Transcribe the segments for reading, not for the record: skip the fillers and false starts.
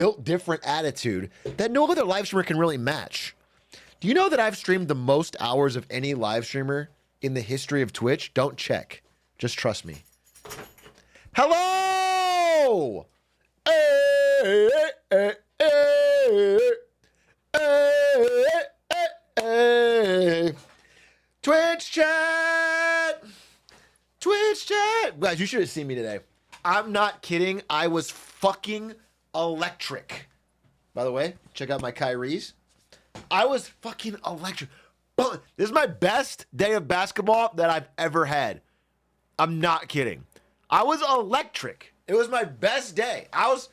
built different attitude that no other live streamer can really match. Do you know that I've streamed the most hours of any live streamer in the history of Twitch? Don't check. Just trust me. Hello! Hey, hey, hey, hey, hey. Twitch chat! Twitch chat! Guys, you should have seen me today. I'm not kidding. I was fucking electric. By the way, check out my Kyrie's. I was fucking electric. This is my best day of basketball that I've ever had. I'm not kidding. I was electric. It was my best day. I was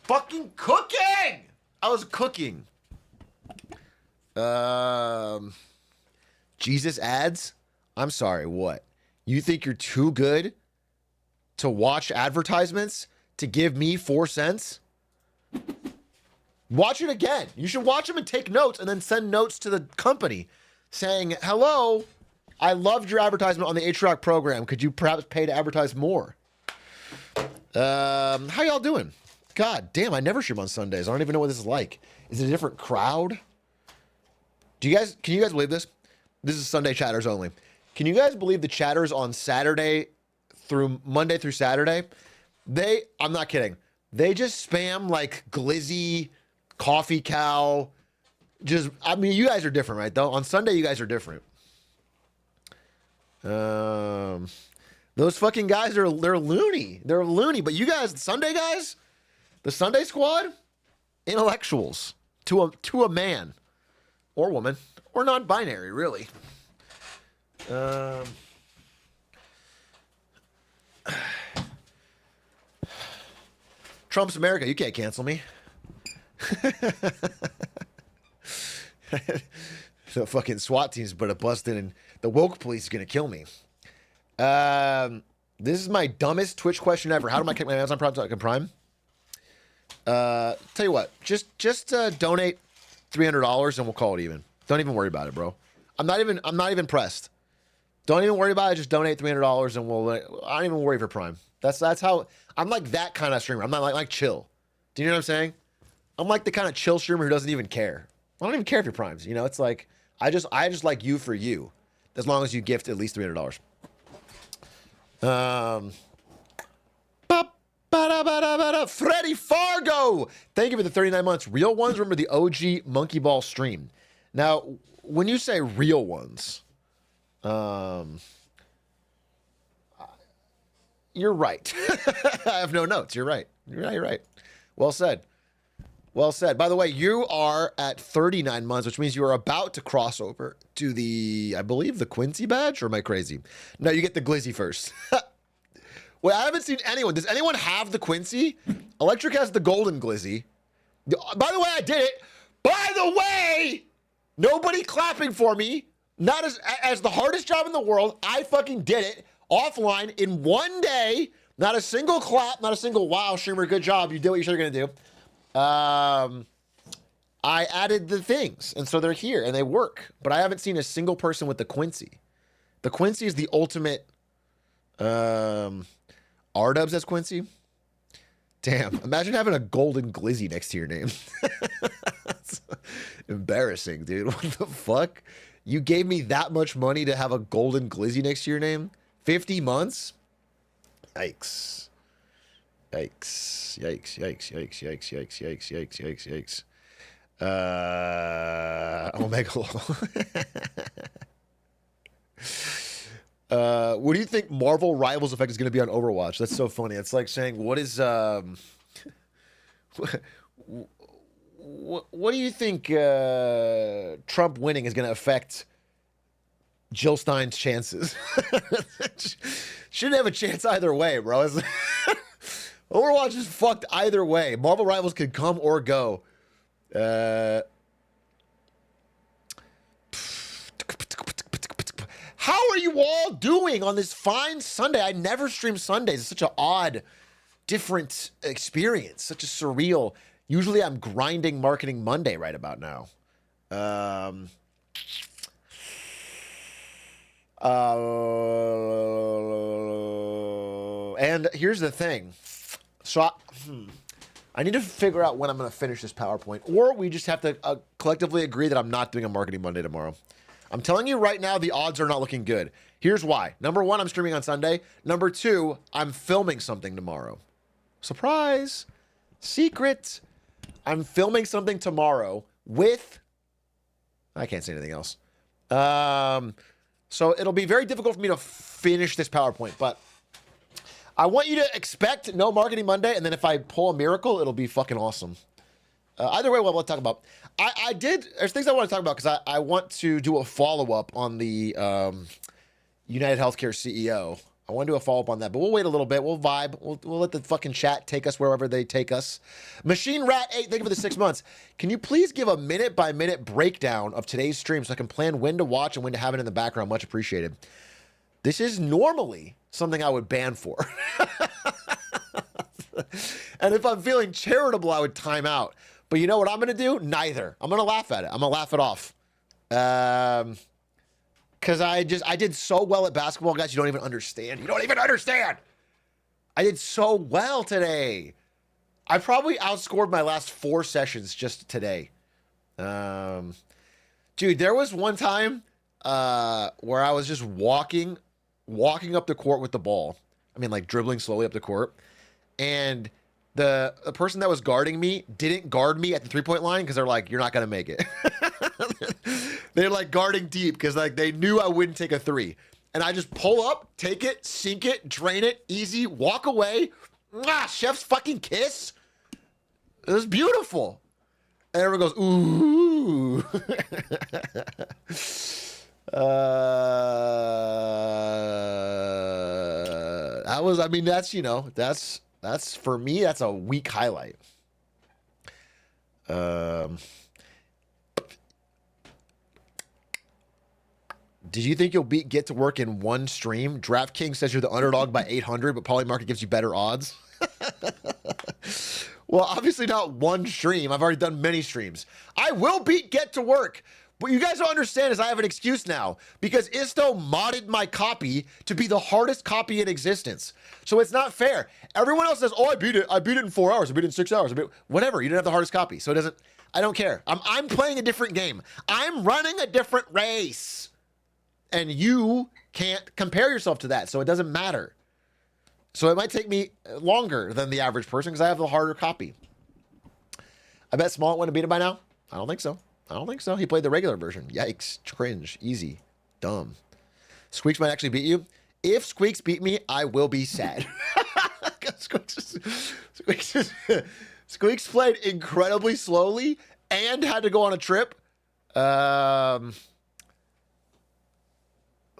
fucking cooking. I was cooking. Jesus ads? I'm sorry, what? You think you're too good to watch advertisements to give me 4 cents? Watch it again. You should watch them and take notes and then send notes to the company saying, hello, I loved your advertisement on the Atrioc program. Could you perhaps pay to advertise more? How y'all doing? God damn, I never stream on Sundays. I don't even know what this is like. Is it a different crowd? Can you guys believe this? This is Sunday chatters only. Can you guys believe the chatters on Saturday through Monday through Saturday? I'm not kidding. They just spam like Glizzy, Coffee Cow. I mean, you guys are different, right? Though on Sunday, you guys are different. Those fucking guys they're loony. They're loony. But you guys, the Sunday guys, the Sunday squad, intellectuals to a man or woman or non-binary, really. Trump's America. You can't cancel me. The fucking SWAT team's but a busted and the woke police is gonna kill me. This is my dumbest Twitch question ever. How do I get my Amazon Prime? Tell you what, just donate $300 and we'll call it even. Don't even worry about it, bro. I'm not even pressed. Don't even worry about it. Just donate $300 and I don't even worry for Prime. That's how I'm like that kind of streamer. I'm not like chill. Do you know what I'm saying? I'm like the kind of chill streamer who doesn't even care. I don't even care if you're Primes. You know, it's like I just like you for you, as long as you gift at least $300. Freddy Fargo, thank you for the 39 months. Real ones. Remember the OG Monkey Ball stream. Now, when you say real ones, you're right. I have no notes. You're right. You're right. Well said. Well said. By the way, you are at 39 months, which means you are about to cross over to the, I believe, the Quincy badge, or am I crazy? No, you get the Glizzy first. Wait, I haven't seen anyone. Does anyone have the Quincy? Electric has the golden Glizzy. By the way, I did it. By the way, nobody clapping for me. Not as the hardest job in the world. I fucking did it offline in one day. Not a single clap, not a single wow, streamer, good job. You did what you said you're gonna do. I added the things, and so they're here and they work. But I haven't seen a single person with the Quincy. The Quincy is the ultimate. R-dubs as Quincy. Damn! Imagine having a golden Glizzy next to your name. That's embarrassing, dude. What the fuck? You gave me that much money to have a golden Glizzy next to your name? 50 months? Yikes. Yikes. Yikes. Yikes. Yikes. Yikes. Yikes. Yikes. Yikes. Yikes. Omega. What do you think Marvel Rivals effect is going to be on Overwatch? That's so funny. It's like saying, what is what do you think Trump winning is going to affect Jill Stein's chances? Shouldn't have a chance either way, bro. Overwatch is fucked either way. Marvel Rivals could come or go. How are you all doing on this fine Sunday? I never stream Sundays. It's such an odd, different experience. Such a surreal. Usually I'm grinding Marketing Monday right about now. And here's the thing. So I need to figure out when I'm going to finish this PowerPoint, or we just have to collectively agree that I'm not doing a Marketing Monday tomorrow. I'm telling you right now, the odds are not looking good. Here's why. Number one, I'm streaming on Sunday. Number two, I'm filming something tomorrow. Surprise. Secret. I'm filming something tomorrow with... I can't say anything else. So it'll be very difficult for me to finish this PowerPoint, but I want you to expect no Marketing Monday, and then if I pull a miracle, it'll be fucking awesome. Either way, what we'll talk about. There's things I want to talk about because I want to do a follow-up on the United Healthcare CEO. I want to do a follow-up on that, but we'll wait a little bit. We'll vibe. We'll let the fucking chat take us wherever they take us. Machine Rat 8, thank you for the 6 months. Can you please give a minute-by-minute breakdown of today's stream so I can plan when to watch and when to have it in the background? Much appreciated. This is normally something I would ban for. And if I'm feeling charitable, I would time out. But you know what I'm going to do? Neither. I'm going to laugh at it. I'm going to laugh it off. Because I did so well at basketball, guys. You don't even understand. You don't even understand. I did so well today. I probably outscored my last 4 sessions just today. Dude, there was one time where I was just walking up the court with the ball. I mean, like dribbling slowly up the court. And the person that was guarding me didn't guard me at the 3-point line because they're like, you're not going to make it. They're like guarding deep because like they knew I wouldn't take a 3. And I just pull up, take it, sink it, drain it, easy, walk away. Mwah, chef's fucking kiss. It was beautiful. And everyone goes, ooh. That was, I mean, that's, you know, that's for me, that's a weak highlight. Did you think you'll get to work in one stream? DraftKings says you're the underdog by 800, but Polymarket gives you better odds. Well, obviously not one stream. I've already done many streams. I will beat Get to Work. What you guys don't understand is I have an excuse now because Isto modded my copy to be the hardest copy in existence. So it's not fair. Everyone else says, oh, I beat it. I beat it in 4 hours. I beat it in 6 hours. Whatever. You didn't have the hardest copy. So it doesn't, I don't care. I'm playing a different game. I'm running a different race. And you can't compare yourself to that. So it doesn't matter. So it might take me longer than the average person because I have the harder copy. I bet Smollett wouldn't have beat it by now. I don't think so. I don't think so. He played the regular version. Yikes. Cringe. Easy. Dumb. Squeaks might actually beat you. If Squeaks beat me, I will be sad. Squeaks played incredibly slowly and had to go on a trip.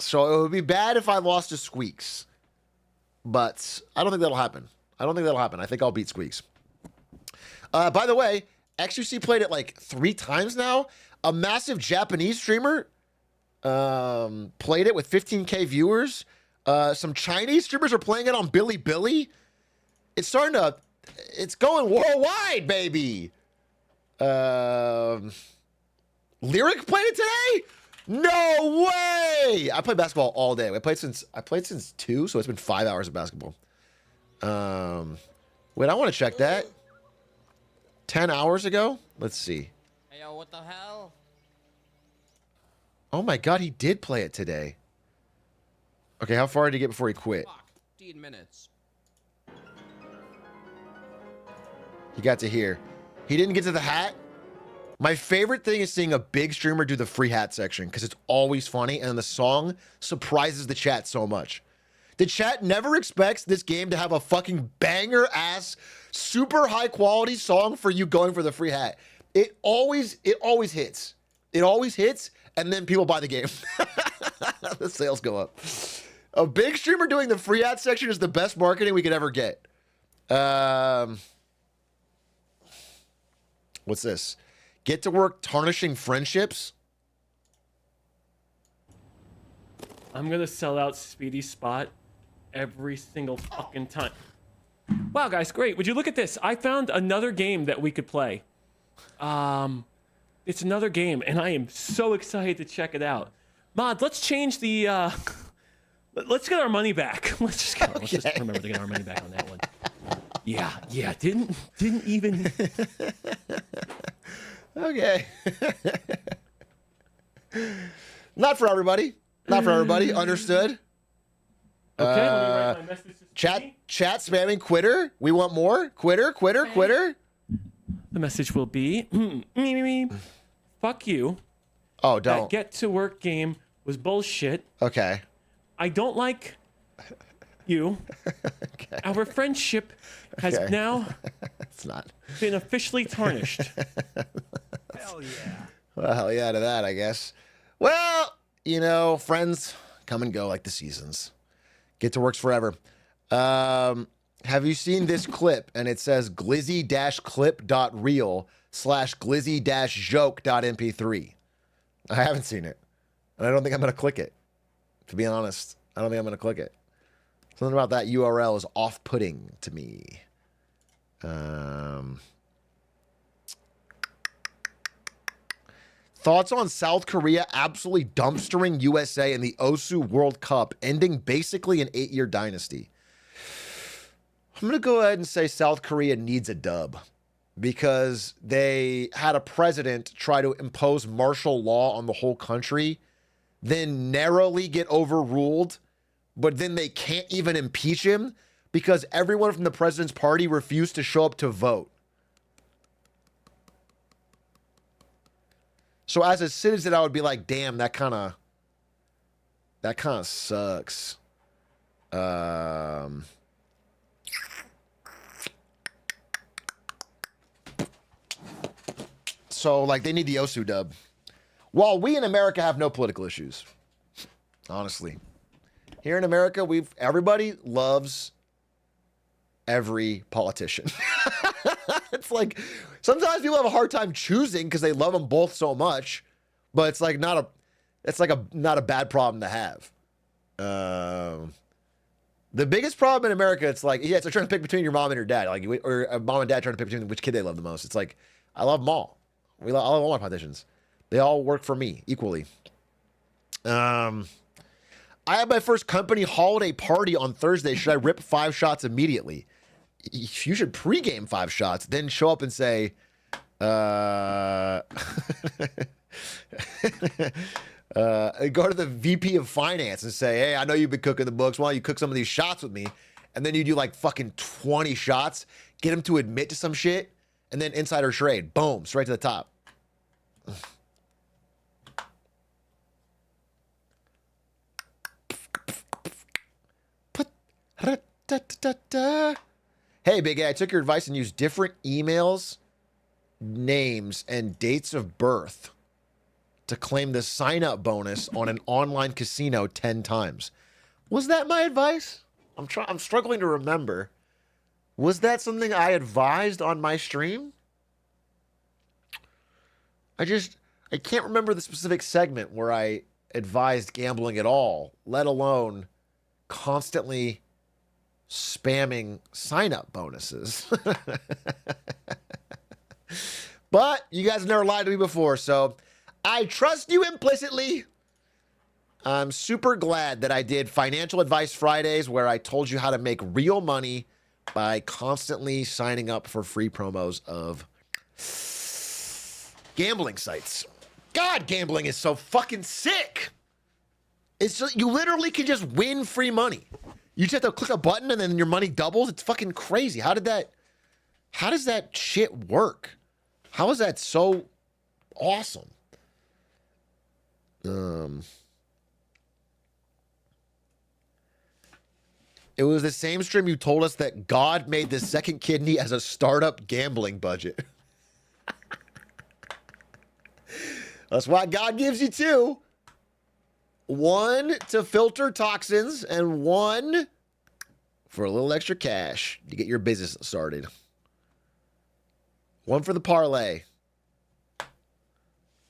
So it would be bad if I lost to Squeaks. But I don't think that'll happen. I think I'll beat Squeaks. By the way, XUC played it like 3 times now. A massive Japanese streamer played it with 15K viewers. Some Chinese streamers are playing it on Bilibili. It's going worldwide, baby. Lyric played it today? No way! I play basketball all day. I played since 2, so it's been 5 hours of basketball. Wait, I want to check that. 10 hours ago? Let's see. Hey, yo, what the hell? Oh my god, he did play it today. Okay, how far did he get before he quit? 15 minutes. He got to here. He didn't get to the hat? My favorite thing is seeing a big streamer do the free hat section because it's always funny and the song surprises the chat so much. The chat never expects this game to have a fucking banger ass, super high quality song for you going for the free hat. It always hits. It always hits, and then people buy the game. The sales go up. A big streamer doing the free hat section is the best marketing we could ever get. What's this? Get to work tarnishing friendships. I'm gonna sell out Speedy Spot every single fucking time. Wow, guys, great. Would you look at this? I found another game that we could play. It's another game, and I am so excited to check it out. Mod, let's change the, let's get our money back. Let's just remember to get our money back on that one. Yeah, didn't even. Okay. Not for everybody. Not for everybody. Understood. Okay, let me write my message to Speedy. Chat spamming quitter. We want more. Quitter. The message will be, fuck you. Oh, That don't. get to work game was bullshit. Okay. I don't like you. Okay. Our friendship has Okay. now It's not. been officially tarnished. Hell yeah. Well, hell yeah to that, I guess. Well, you know, friends come and go like the seasons. Get to works forever. Have you seen this clip? And it says glizzy-clip.reel/glizzy-joke.mp3. I haven't seen it. And I don't think I'm going to click it. To be honest, I don't think I'm going to click it. Something about that URL is off-putting to me. Thoughts on South Korea absolutely dumpstering USA in the Osu World Cup, ending basically an 8-year dynasty. I'm going to go ahead and say South Korea needs a dub because they had a president try to impose martial law on the whole country, then narrowly get overruled, but then they can't even impeach him because everyone from the president's party refused to show up to vote. So as a citizen, I would be like, damn, that kind of sucks. So like they need the Osu dub. While we in America have no political issues. Honestly. Here in America, everybody loves every politician. It's like sometimes people have a hard time choosing because they love them both so much, but it's like not a bad problem to have. The biggest problem in America, it's like, yeah, it's like trying to pick between your mom and your dad, like, or a mom and dad trying to pick between which kid they love the most. It's like, I love them all. I love all my politicians. They all work for me equally. I had my first company holiday party on Thursday. Should I rip 5 shots immediately? You should pregame 5 shots, then show up and say, go to the VP of finance and say, hey, I know you've been cooking the books. Why don't you cook some of these shots with me? And then you do like fucking 20 shots, get him to admit to some shit, and then insider trade. Boom, straight to the top. Hey, Big A, I took your advice and used different emails, names, and dates of birth to claim the sign-up bonus on an online casino 10 times. Was that my advice? I'm struggling to remember. Was that something I advised on my stream? I can't remember the specific segment where I advised gambling at all, let alone constantly spamming sign-up bonuses. But you guys have never lied to me before, so I trust you implicitly. I'm super glad that I did Financial Advice Fridays where I told you how to make real money by constantly signing up for free promos of gambling sites. God, gambling is so fucking sick. It's just, you literally can just win free money. You just have to click a button and then your money doubles. It's fucking crazy. How does that shit work? How is that so awesome? It was the same stream you told us that God made the second kidney as a startup gambling budget. That's why God gives you 2. 1 to filter toxins and 1 for a little extra cash to get your business started. 1 for the parlay.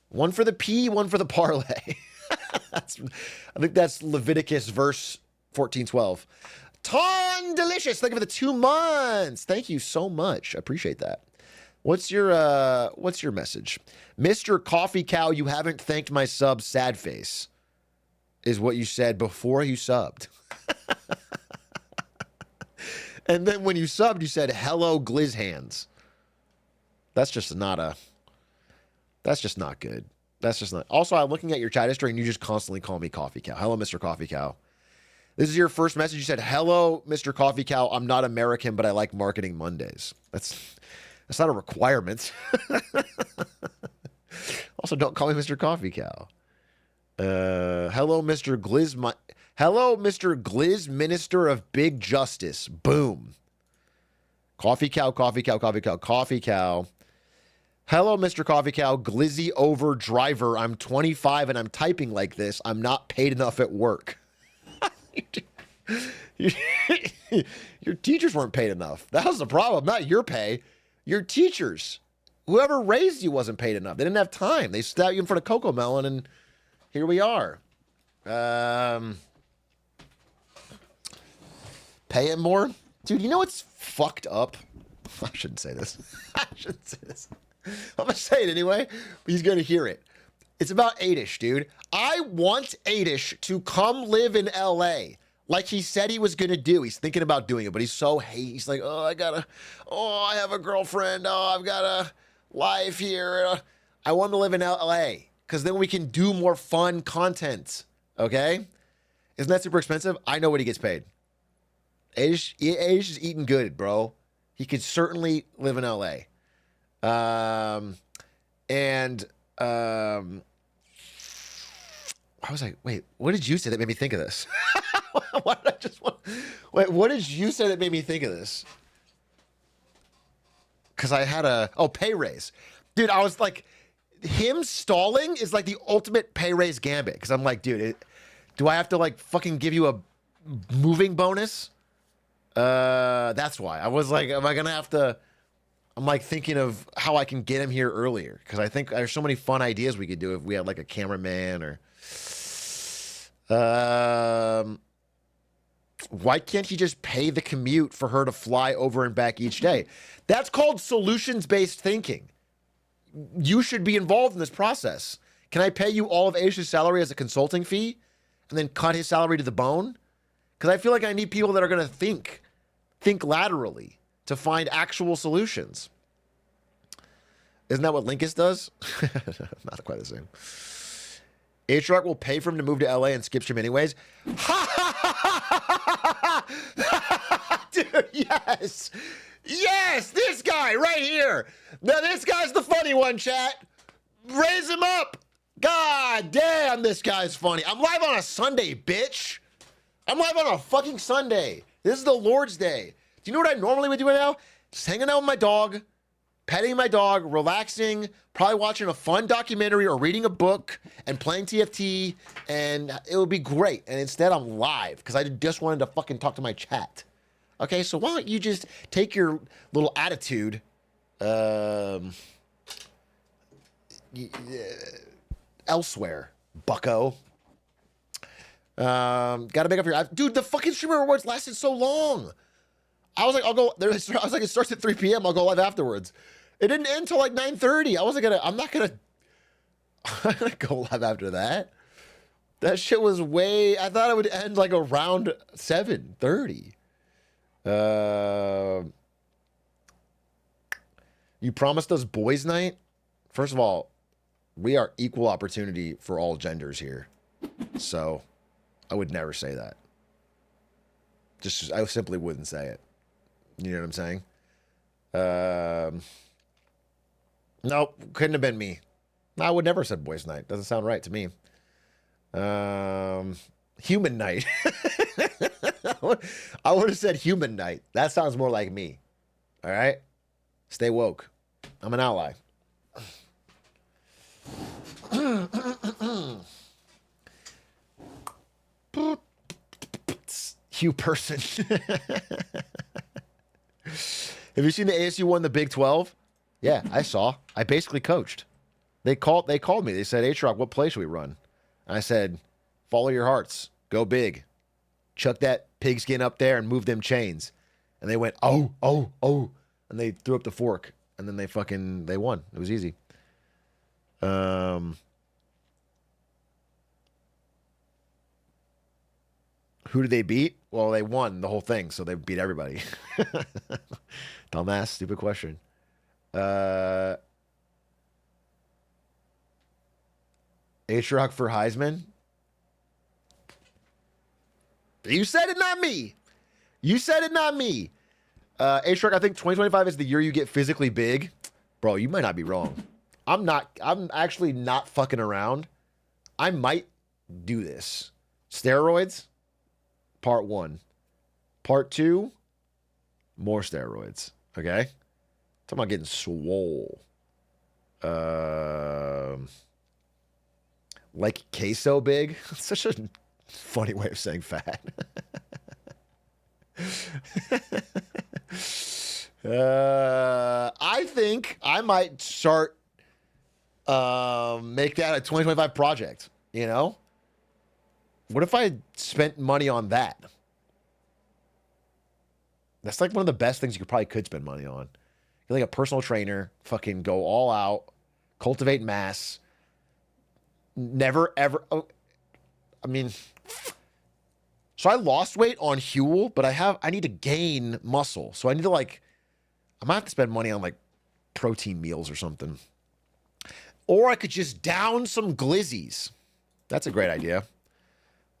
1 for the P, 1 for the parlay. I think that's Leviticus verse 14:12. Ton Delicious, thank you for the 2 months. Thank you so much. I appreciate that. What's your message? Mr. Coffee Cow, you haven't thanked my sub, sad face, is what you said before you subbed. And then when you subbed, you said, hello, Glizz hands. That's just not good. That's just not. Also, I'm looking at your chat history and you just constantly call me Coffee Cow. Hello, Mr. Coffee Cow. This is your first message. You said, hello, Mr. Coffee Cow. I'm not American, but I like marketing Mondays. That's not a requirement. Also, don't call me Mr. Coffee Cow. Hello, Mr. Glizz. Hello, Mr. Glizz, Minister of Big Justice. Boom. Coffee Cow, Coffee Cow, Coffee Cow, Coffee Cow. Hello, Mr. Coffee Cow, Glizzy over driver. I'm 25 and I'm typing like this. I'm not paid enough at work. Your teachers weren't paid enough. That was the problem, not your pay. Your teachers. Whoever raised you wasn't paid enough. They didn't have time. They sat you in front of Coco Melon, and here we are. Pay him more? Dude, you know what's fucked up? I shouldn't say this. I shouldn't say this. I'm going to say it anyway, but he's going to hear it. It's about Adish, dude. I want Adish to come live in LA like he said he was going to do. He's thinking about doing it, but he's like, I have a girlfriend. Oh, I've got a life here. I want to live in LA because then we can do more fun content. Okay? Isn't that super expensive? I know what he gets paid. Adish is eating good, bro. He could certainly live in LA. I was like, wait, what did you say that made me think of this? What did you say that made me think of this? Because I had pay raise. Dude, I was like, him stalling is like the ultimate pay raise gambit. Because I'm like, dude, do I have to like fucking give you a moving bonus? That's why. I was like, am I going to have to... I'm like thinking of how I can get him here earlier. Because I think there's so many fun ideas we could do if we had like a cameraman or... why can't he just pay the commute for her to fly over and back each day? That's called solutions-based thinking. You should be involved in this process. Can I pay you all of Aish's salary as a consulting fee and then cut his salary to the bone? Because I feel like I need people that are going to think laterally to find actual solutions. Isn't that what Linkus does? Not quite the same. Atrioc will pay for him to move to LA and skip stream anyways. Dude, yes. Yes, this guy right here. Now, this guy's the funny one, chat. Raise him up. God damn, this guy's funny. I'm live on a Sunday, bitch. I'm live on a fucking Sunday. This is the Lord's Day. Do you know what I normally would do right now? Just hanging out with my dog, petting my dog, relaxing, probably watching a fun documentary or reading a book and playing TFT, and it would be great. And instead, I'm live because I just wanted to fucking talk to my chat. Okay, so why don't you just take your little attitude elsewhere, bucko. Gotta make up your... Dude, the fucking streamer rewards lasted so long. I was like, I'll go... I was like, it starts at 3 p.m. I'll go live afterwards. It didn't end until like 9:30. I'm not gonna go live after that. That shit was way... I thought it would end like around 7:30. You promised us boys' night? First of all, we are equal opportunity for all genders here. So, I would never say that. I simply wouldn't say it. You know what I'm saying? Nope, couldn't have been me. No, I would never have said boys' night. Doesn't sound right to me. Human night. I would have said human night. That sounds more like me. All right? Stay woke. I'm an ally. Hugh person. Have you seen the ASU won the Big 12? Yeah, I saw. I basically coached. They called me. They said, Atrioc, what play should we run? And I said, follow your hearts. Go big. Chuck that pigskin up there and move them chains. And they went, oh. And they threw up the fork. And then they won. It was easy. Who did they beat? Well, they won the whole thing, so they beat everybody. Dumbass, stupid question. Atrioc for Heisman? You said it, not me. You said it, not me. Atrioc, I think 2025 is the year you get physically big. Bro, you might not be wrong. I'm actually not fucking around. I might do this. Steroids, part 1. Part 2, more steroids. Okay? Talking about getting swole. Like queso big. Such a funny way of saying fat. I think I might start make that a 2025 project, you know? What if I spent money on that? That's like one of the best things you could spend money on. You're like a personal trainer, fucking go all out, cultivate mass. Never ever. Oh, I mean, so I lost weight on Huel, but I need to gain muscle. So I need to I might have to spend money on like protein meals or something. Or I could just down some glizzies. That's a great idea.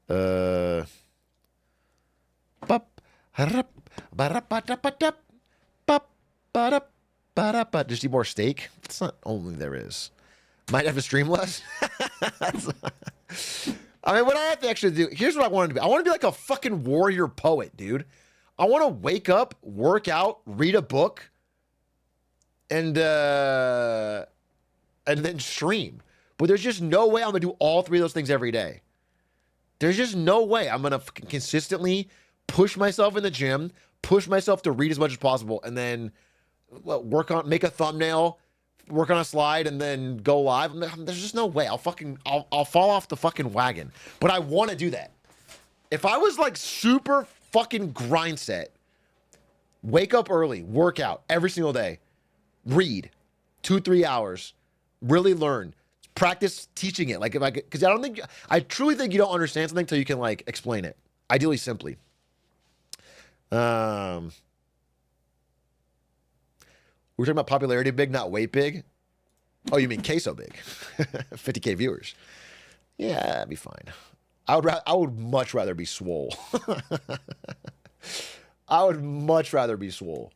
Just eat more steak. That's not only there is. Might have to stream less. I mean, what I have to actually do, here's what I want to be. I want to be like a fucking warrior poet, dude. I want to wake up, work out, read a book, and then stream. But there's just no way I'm going to do all 3 of those things every day. There's just no way I'm going to consistently push myself in the gym, push myself to read as much as possible, and then make a thumbnail, work on a slide, and then go live. There's just no way. I'll fall off the fucking wagon. But I want to do that. If I was like super fucking grind set, wake up early, work out every single day, read 2-3 hours, really learn, practice teaching it. Like because I truly think you don't understand something until you can like explain it. Ideally, simply. We're talking about popularity big, not weight big. Oh, you mean queso big? 50K viewers. Yeah, that'd be fine. I would much rather be swole. I would much rather be swole.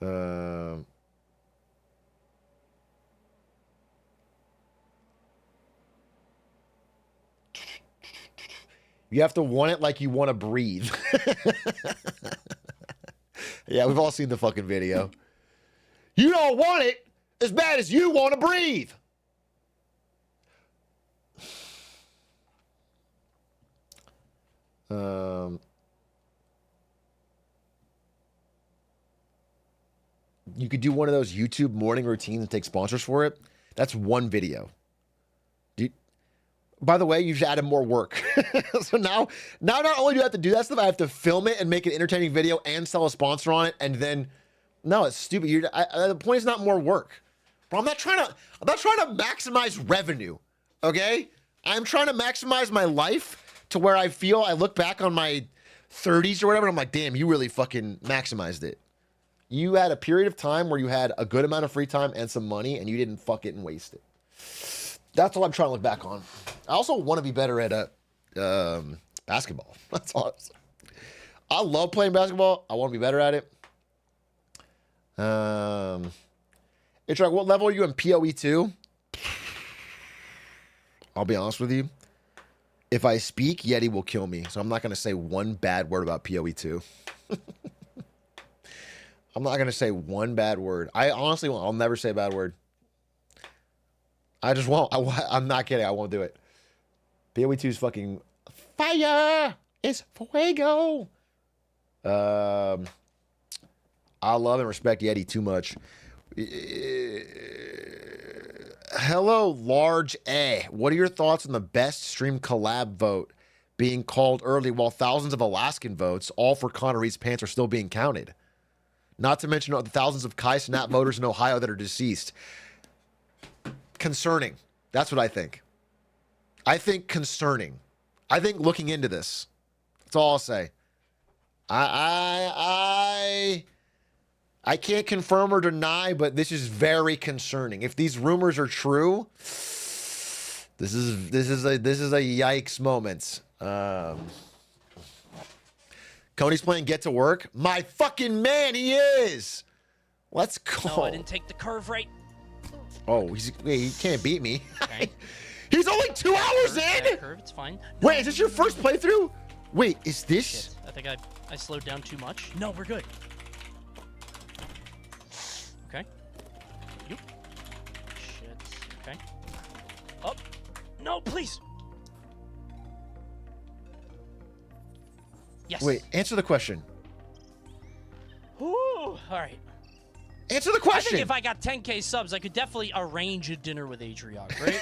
You have to want it like you want to breathe. Yeah, we've all seen the fucking video. You don't want it as bad as you want to breathe. You could do one of those YouTube morning routines and take sponsors for it. That's one video. By the way, you've added more work. So now not only do I have to do that stuff, I have to film it and make an entertaining video and sell a sponsor on it. And then, no, it's stupid. The point is not more work. Bro, I'm not trying to maximize revenue. Okay? I'm trying to maximize my life to where I feel I look back on my 30s or whatever, and I'm like, damn, you really fucking maximized it. You had a period of time where you had a good amount of free time and some money, and you didn't fuck it and waste it. That's all I'm trying to look back on. I also want to be better at basketball. That's all. I love playing basketball. I want to be better at it. It's like, what level are you in PoE 2? I'll be honest with you. If I speak, Yeti will kill me. So I'm not going to say one bad word about PoE 2. I'm not going to say one bad word. I honestly won't. I'll never say a bad word. I just won't. I'm not kidding. I won't do it. PoE 2 is fucking fire. It's fuego. I love and respect Yeti too much. Hello, Large A. What are your thoughts on the best stream collab vote being called early while thousands of Alaskan votes, all for Connery's pants, are still being counted? Not to mention the thousands of Kai Snap voters in Ohio that are deceased. Concerning. That's what I think. I think concerning. I think looking into this, that's all I'll say. I can't confirm or deny, but this is very concerning. If these rumors are true, this is a yikes moment. Cody's playing Get to Work. My fucking man, he is. Let's go. No, I didn't take the curve right. Oh, he can't beat me. Okay. He's only 2 hours in. Curve, it's fine. Wait, is this your first playthrough? Wait, is this? Shit, I think I slowed down too much. No, we're good. Okay. Yep. Shit. Okay. Up. No, please. Yes. Wait, answer the question. Ooh, all right. Answer the I question. think if I got 10K subs, I could definitely arrange a dinner with Atrioc, right?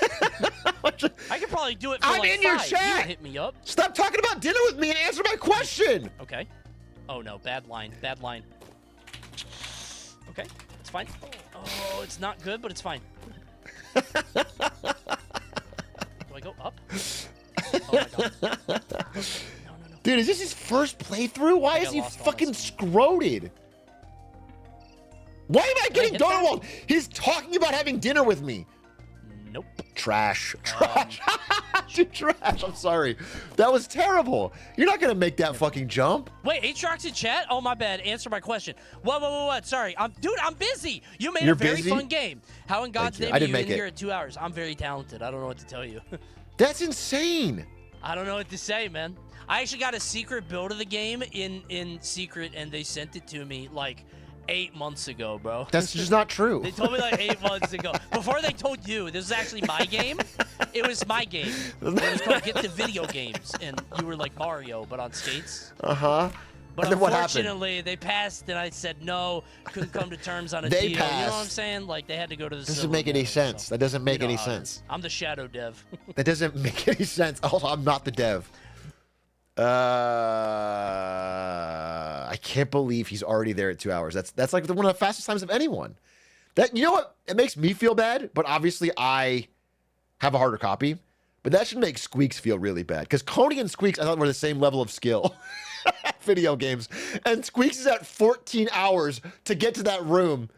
I could probably do it for I'm like in your 5. chat. You can hit me up. Stop talking about dinner with me and answer my question. Okay. Oh no, bad line. Bad line. Okay, it's fine. Oh, it's not good, but it's fine. Do I go up? Oh my god. No, no, no. Dude, is this his first playthrough? Why is he fucking scroted? Why am I getting Donald? He's talking about having dinner with me. Nope. Trash. Trash. Dude, trash. I'm sorry. That was terrible. You're not going to make that fucking jump. Wait, Atrioc in chat? Oh, my bad. Answer my question. What? Sorry. Dude, I'm busy. You made You're a very busy? fun game. How in God's Thank you. name I are didn't you make in it. here at 2 hours? I'm very talented. I don't know what to tell you. That's insane. I don't know what to say, man. I actually got a secret build of the game in secret, and they sent it to me like 8 months ago, bro. That's just not true. They told me like 8 months ago. Before they told you, this is actually my game. It was my game. It was called Get the Video Games, and you were like Mario, but on skates. Uh-huh. But And then what happened? unfortunately, they passed, and I said no, couldn't come to terms on a They deal. You know what I'm passed. saying? Like, they had to go to the Doesn't civil make any court, sense. so That doesn't make you know any how it sense. is. I'm the shadow dev. That doesn't make any sense. Also, I'm not the dev. I can't believe he's already there at 2 hours. That's like one of the fastest times of anyone. That, you know what? It makes me feel bad, but obviously I have a harder copy. But that should make Squeaks feel really bad. Because Coney and Squeaks, I thought, were the same level of skill. Video games. And Squeaks is at 14 hours to get to that room.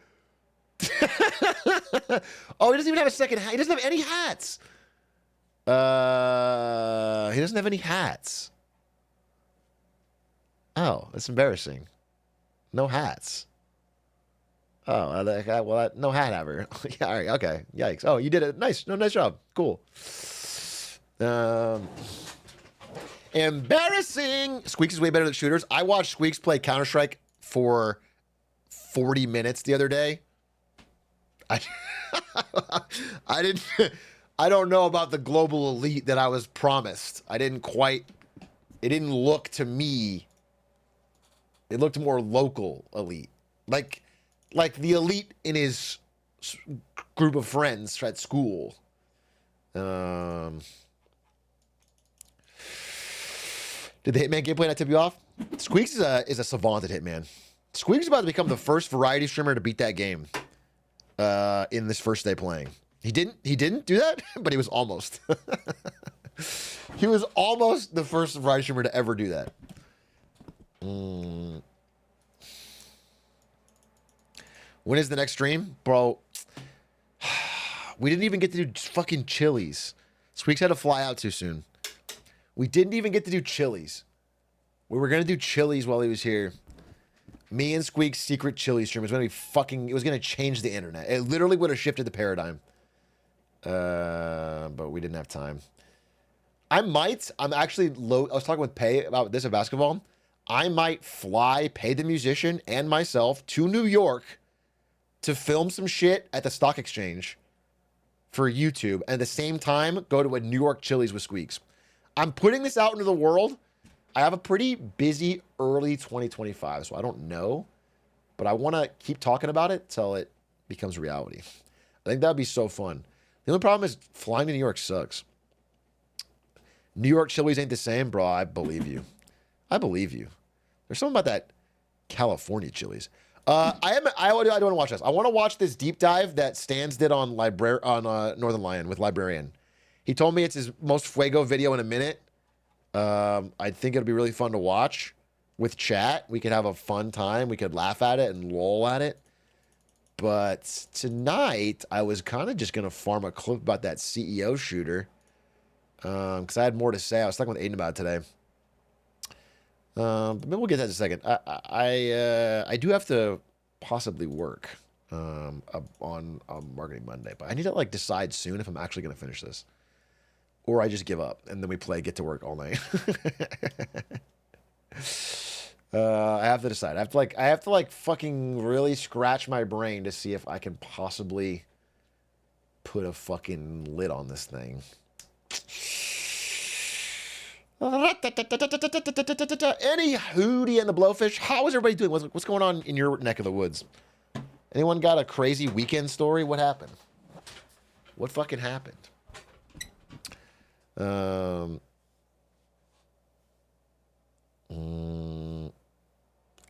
Oh, he doesn't even have a second hat. He doesn't have any hats. He doesn't have any hats. Oh, that's embarrassing. No hats. Oh, well, no hat ever. Yeah, all right, okay. Yikes. Oh, you did it. Nice. No, nice job. Cool. Embarrassing. Squeaks is way better than shooters. I watched Squeaks play Counter-Strike for 40 minutes the other day. I don't know about the global elite that I was promised. It didn't look to me. It looked more local elite. Like the elite in his group of friends at school. Did the Hitman gameplay not tip you off? Squeaks is a savant at Hitman. Squeaks is about to become the first variety streamer to beat that game in this first day playing. He didn't do that, but he was almost. He was almost the first variety streamer to ever do that. When is the next stream? Bro, we didn't even get to do fucking Chili's. Squeaks had to fly out too soon. We didn't even get to do Chili's. We were going to do Chili's while he was here. Me and Squeak's secret Chili's stream was going to be fucking... It was going to change the internet. It literally would have shifted the paradigm. But we didn't have time. I'm actually low... I was talking with Pay about this at basketball. I might fly, pay the musician and myself to New York to film some shit at the stock exchange for YouTube. And at the same time, go to a New York Chili's with Squeaks. I'm putting this out into the world. I have a pretty busy early 2025, so I don't know. But I want to keep talking about it till it becomes reality. I think that would be so fun. The only problem is flying to New York sucks. New York Chili's ain't the same, bro. I believe you. I believe you. There's something about that California Chili's. I don't want to watch this. I want to watch this deep dive that Stans did on Northern Lion with Librarian. He told me it's his most fuego video in a minute. I think it'll be really fun to watch with chat. We could have a fun time. We could laugh at it and lol at it. But tonight, I was kind of just going to farm a clip about that CEO shooter. Because I had more to say. I was talking with Aiden about it today. But maybe we'll get that in a second. I do have to possibly work on Marketing Monday. But I need to like decide soon if I'm actually going to finish this. Or I just give up and then we play Get to Work all night. I have to decide. I have to fucking really scratch my brain to see if I can possibly put a fucking lid on this thing. Any Hootie and the Blowfish, how is everybody doing? What's going on in your neck of the woods? Anyone got a crazy weekend story? What happened? What fucking happened?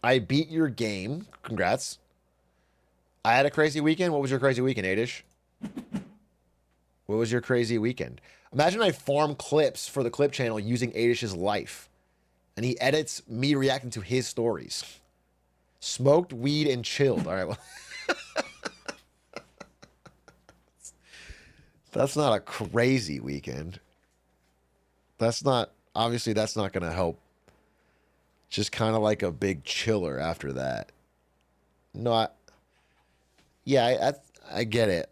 I beat your game. Congrats. I had a crazy weekend. What was your crazy weekend, Adish? What was your crazy weekend? Imagine I farm clips for the clip channel using Adish's life. And he edits me reacting to his stories. Smoked weed and chilled. All right, well. That's not a crazy weekend. That's not, obviously that's not going to help. Just kind of like a big chiller after that. No, I get it.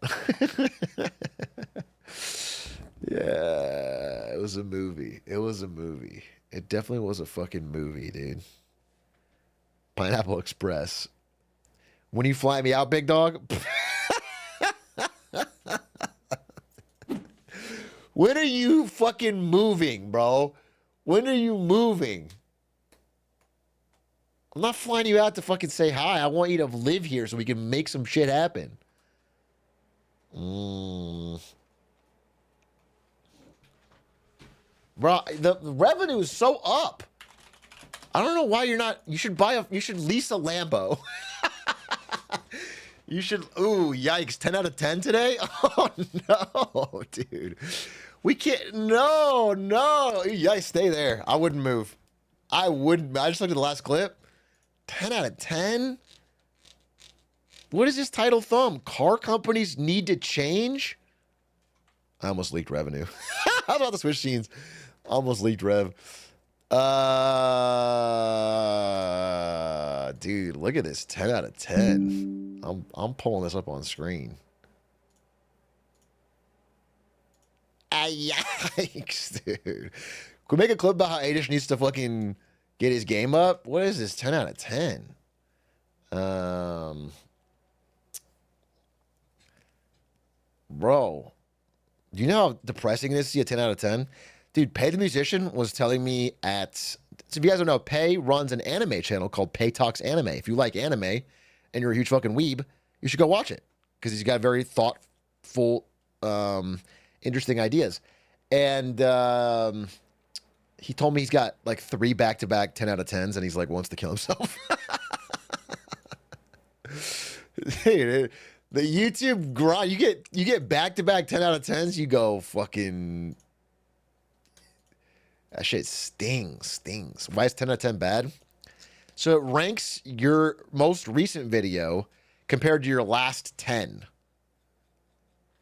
Yeah, it was a movie. It was a movie. It definitely was a fucking movie, dude. Pineapple Express. When you fly me out, big dog. When are you fucking moving, bro? When are you moving? I'm not flying you out to fucking say hi. I want you to live here so we can make some shit happen. Bro, the revenue is so up. I don't know why you're not. You should lease a Lambo. You should. Ooh, yikes. 10 out of 10 today? Oh, no, dude. We can't. No. Yikes, stay there. I wouldn't move. I just looked at the last clip. 10 out of 10? What is this title thumb? Car companies need to change? I almost leaked revenue. I was about to switch scenes. Almost leaked rev. Dude, look at this. 10 out of 10. I'm pulling this up on screen. Yikes, dude. Can we make a clip about how Adish needs to fucking get his game up? What is this? 10 out of 10. Bro, do you know how depressing it is to see a 10 out of 10? Dude, Pay the Musician was telling me at... So if you guys don't know, Pay runs an anime channel called Pay Talks Anime. If you like anime and you're a huge fucking weeb, you should go watch it. Because he's got very thoughtful, interesting ideas. And he told me he's got like 3 back-to-back 10 out of 10s and he's like wants to kill himself. Dude, the YouTube grind, you get back-to-back 10 out of 10s, you go fucking... That shit stings. Why is 10 out of 10 bad? So it ranks your most recent video compared to your last 10.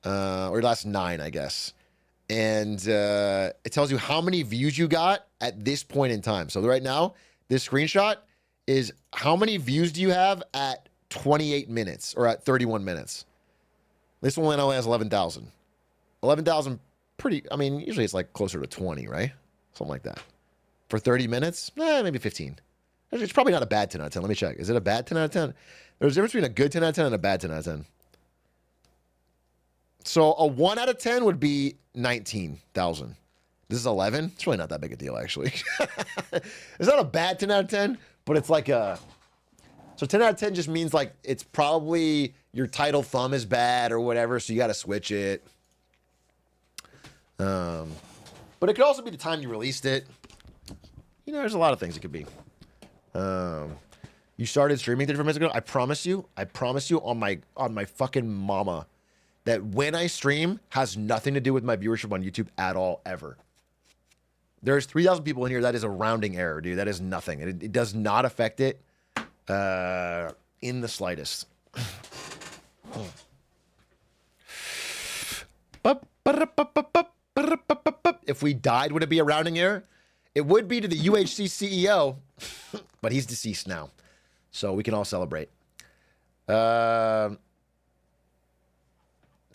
Or last 9, I guess. And it tells you how many views you got at this point in time. So right now, this screenshot is how many views do you have at 28 minutes or at 31 minutes? This one only has 11,000. 11,000 pretty, I mean, usually it's like closer to 20, right? Something like that. For 30 minutes? Maybe 15. It's probably not a bad 10 out of 10. Let me check. Is it a bad 10 out of 10? There's a difference between a good 10 out of 10 and a bad 10 out of 10. So a 1 out of 10 would be 19,000. This is 11. It's really not that big a deal, actually. It's not a bad 10 out of 10, but it's like a... So 10 out of 10 just means like it's probably your title thumb is bad or whatever, so you got to switch it. But it could also be the time you released it. You know, there's a lot of things it could be. You started streaming 34 minutes ago. I promise you on my fucking mama that when I stream has nothing to do with my viewership on YouTube at all, ever. There's 3,000 people in here. That is a rounding error, dude. That is nothing. It does not affect it in the slightest. If we died, would it be a rounding error? It would be to the UHC CEO, but he's deceased now. So we can all celebrate. To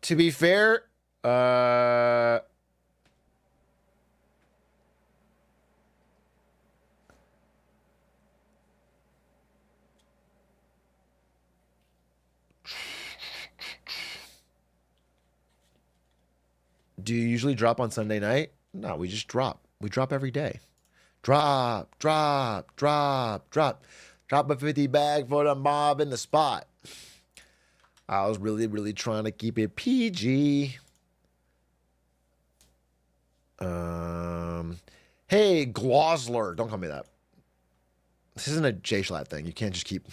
be fair, do you usually drop on Sunday night? No, we just drop. We drop every day. Drop, drop, drop, drop. Drop a 50 bag for the mob in the spot. I was really, really trying to keep it PG. Hey, Glosler. Don't call me that. This isn't a J-Schlatt thing. You can't just keep...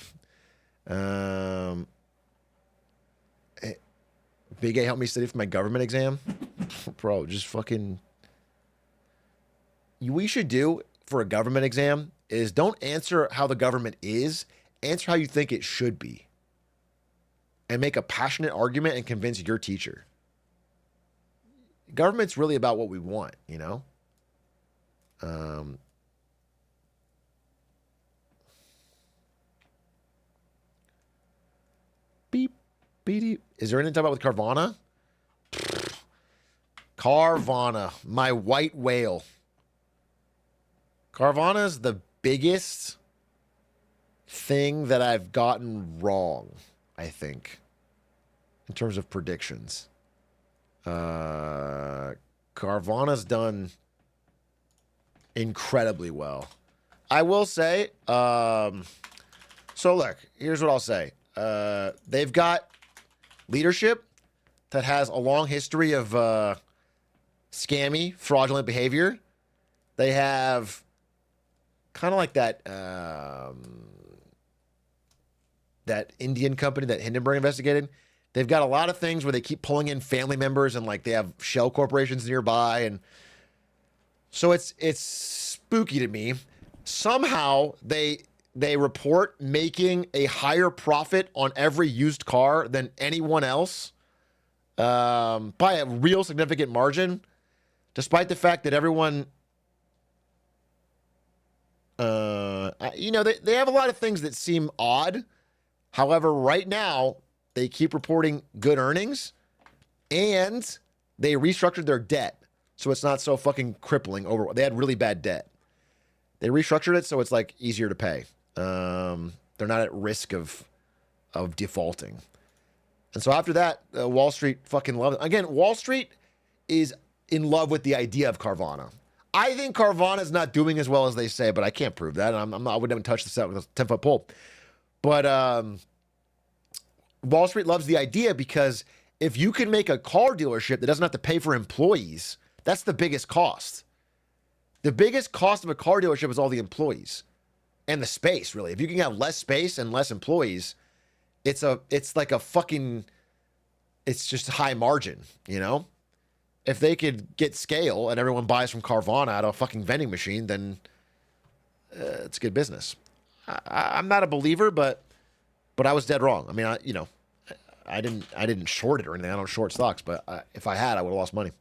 Big A, help me study for my government exam. Bro, just fucking... We should do for a government exam is don't answer how the government is. Answer how you think it should be. And make a passionate argument and convince your teacher. Government's really about what we want, you know? Beep, beep. Is there anything to talk about with Carvana? Carvana, my white whale. Carvana's the biggest thing that I've gotten wrong, I think, in terms of predictions. Carvana's done incredibly well. I will say, so look, here's what I'll say. They've got leadership that has a long history of scammy, fraudulent behavior. They have kind of like that that Indian company that Hindenburg investigated. They've got a lot of things where they keep pulling in family members and like they have shell corporations nearby, and so it's spooky to me. Somehow they report making a higher profit on every used car than anyone else by a real significant margin, despite the fact that everyone, you know, they have a lot of things that seem odd. However, right now, they keep reporting good earnings, and they restructured their debt, so it's not so fucking crippling. They had really bad debt. They restructured it so it's like easier to pay. They're not at risk of defaulting. And so after that, Wall Street fucking loves it. Again, Wall Street is in love with the idea of Carvana. I think Carvana is not doing as well as they say, but I can't prove that. And I wouldn't even touch this out with a 10-foot pole. But Wall Street loves the idea because if you can make a car dealership that doesn't have to pay for employees, that's the biggest cost. The biggest cost of a car dealership is all the employees and the space, really. If you can have less space and less employees, it's like a fucking, it's just high margin, you know? If they could get scale and everyone buys from Carvana out of a fucking vending machine, then it's good business. I'm not a believer, but I was dead wrong. I mean, I didn't short it or anything. I don't short stocks, but if I had, I would have lost money.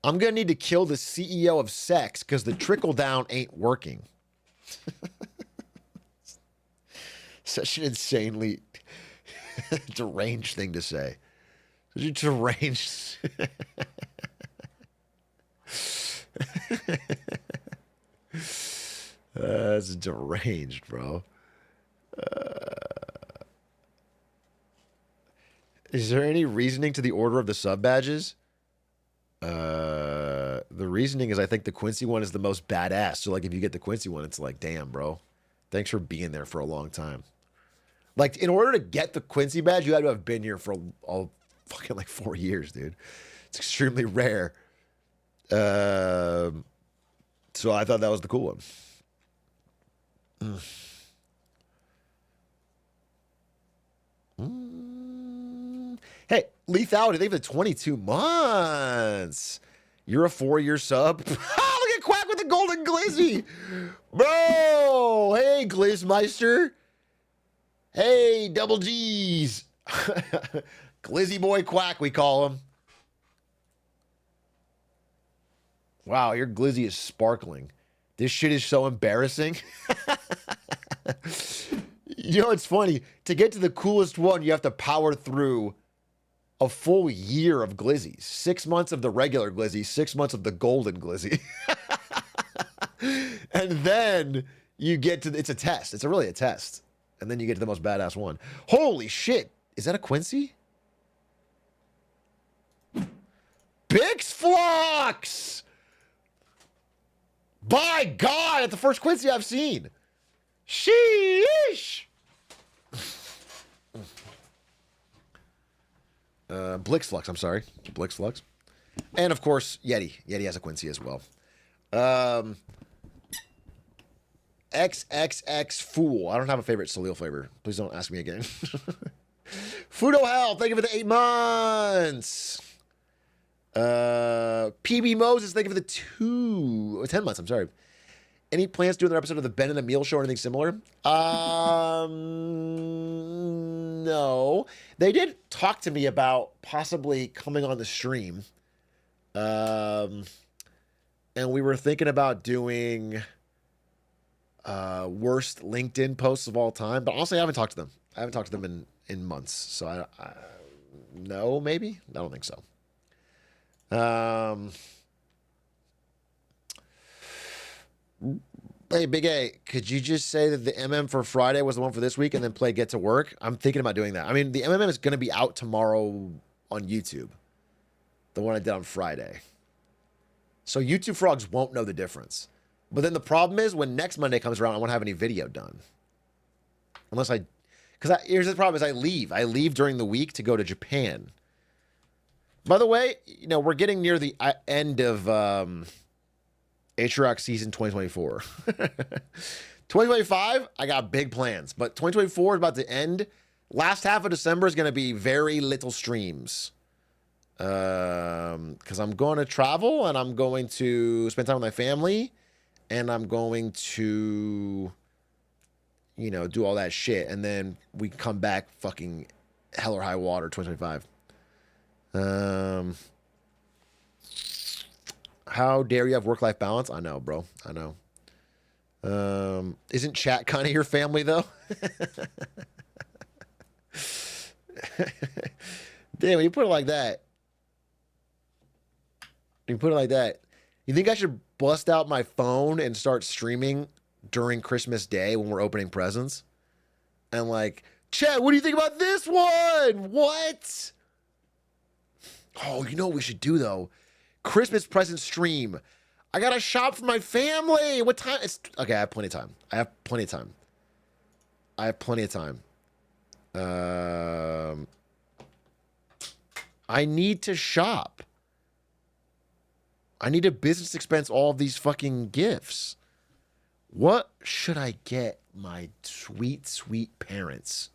I'm gonna need to kill the CEO of sex because the trickle down ain't working. Such an insanely deranged thing to say. Such a deranged. That's deranged, bro. Is there any reasoning to the order of the sub badges? The reasoning is I think the Quincy one is the most badass. So like if you get the Quincy one, it's like, damn, bro. Thanks for being there for a long time. Like in order to get the Quincy badge, you had to have been here for all fucking like 4 years, dude. It's extremely rare. So I thought that was the cool one. Hey, lethality, they have the 22 months. You're a 4-year sub. Look at Quack with the golden glizzy. Bro, hey, Glizzmeister. Hey, double G's. Glizzy boy Quack, we call him. Wow, your glizzy is sparkling. This shit is so embarrassing. You know, it's funny. To get to the coolest one, you have to power through a full year of glizzies. 6 months of the regular glizzy, 6 months of the golden glizzy. And then you get to, it's a test. It's really a test. And then you get to the most badass one. Holy shit. Is that a Quincy? Bix Flux! By God, that's the first Quincy I've seen. Sheesh! Blixflux, I'm sorry. Blixflux. And of course, Yeti. Yeti has a Quincy as well. XXX Fool. I don't have a favorite Salil flavor. Please don't ask me again. Fudo Hell, thank you for the 8 months. PB Moses, thank you for the 10 months, I'm sorry. Any plans to do another episode of the Ben and Emil show or anything similar? No. They did talk to me about possibly coming on the stream. And we were thinking about doing worst LinkedIn posts of all time. But honestly, I haven't talked to them. I haven't talked to them in months. So I no, maybe? I don't think so. Hey, Big A, could you just say that the MM for Friday was the one for this week and then play Get to Work? I'm thinking about doing that. I mean, the MM is going to be out tomorrow on YouTube. The one I did on Friday. So YouTube frogs won't know the difference. But then the problem is when next Monday comes around, I won't have any video done. Unless here's the problem is I leave. I leave during the week to go to Japan. By the way, you know, we're getting near the end of Atrioc season 2024. 2025, I got big plans, but 2024 is about to end. Last half of December is going to be very little streams. Because I'm going to travel and I'm going to spend time with my family and I'm going to, you know, do all that shit. And then we come back fucking hell or high water 2025. How dare you have work-life balance? I know, bro. I know. Isn't chat kind of your family, though? Damn, when you put it like that. You put it like that. You think I should bust out my phone and start streaming during Christmas Day when we're opening presents? And like, chat, what do you think about this one? What? Oh, you know what we should do, though? Christmas present stream. I gotta shop for my family. What time? It's okay. I have plenty of time. I need to shop. I need to business expense all of these fucking gifts. What should I get my sweet, sweet parents?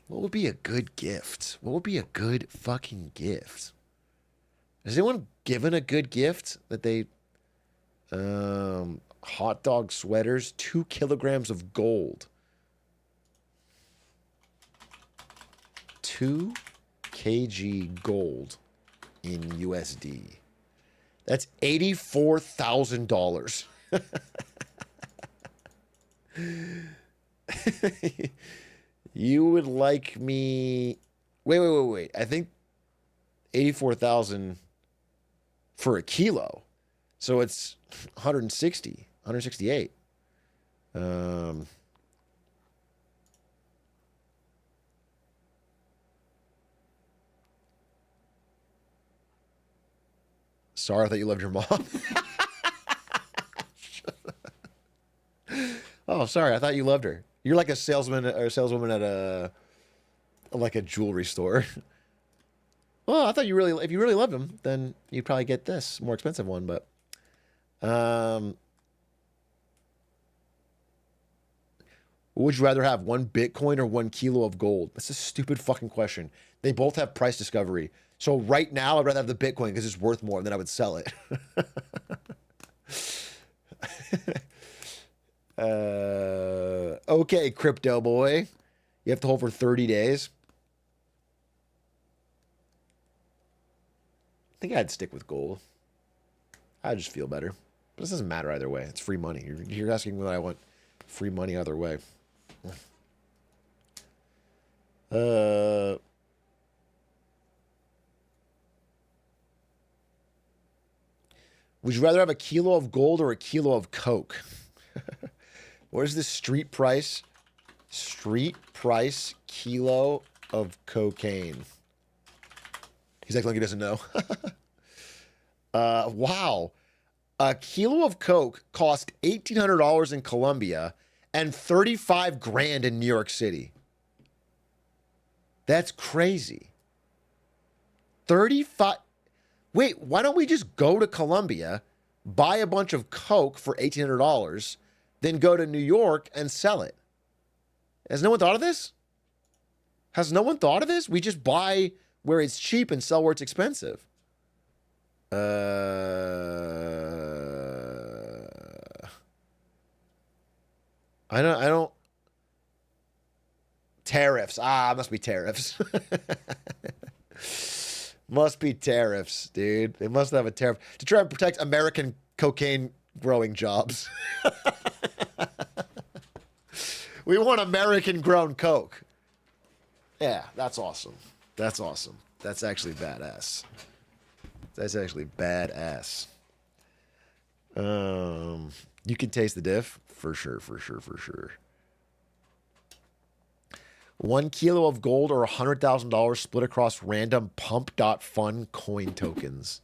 What would be a good gift? What would be a good fucking gift? Has anyone given a good gift that they... hot dog sweaters, 2 kilograms of gold. 2 kg gold in USD. That's $84,000. You would like me... Wait. I think 84,000 for a kilo. So it's 168. Sorry, I thought you loved your mom. Oh, sorry, I thought you loved her. You're like a salesman or saleswoman at a jewelry store. Well, I thought if you really loved him, then you'd probably get this more expensive one, but What would you rather have, 1 Bitcoin or 1 kilo of gold? That's a stupid fucking question. They both have price discovery. So right now, I'd rather have the Bitcoin because it's worth more, and then I would sell it. Okay, crypto boy. You have to hold for 30 days. I think I'd stick with gold. I just feel better. But this doesn't matter either way. It's free money. You're asking whether I want free money either way. Would you rather have a kilo of gold or a kilo of coke? What is the street price? Street price kilo of cocaine. He's acting like he doesn't know. Wow. A kilo of coke cost $1,800 in Colombia and 35 grand in New York City. That's crazy. 35. Wait, why don't we just go to Colombia, buy a bunch of coke for $1,800, then go to New York and sell it? Has no one thought of this? Has no one thought of this? We just buy where it's cheap and sell where it's expensive. I don't. Tariffs. Must be tariffs. Must be tariffs, dude. They must have a tariff to try and protect American cocaine growing jobs. We want American grown coke. Yeah, that's awesome. That's awesome. That's actually badass. That's actually badass. You can taste the diff for sure. 1 kilo of gold or $100,000 split across random pump.fun coin tokens.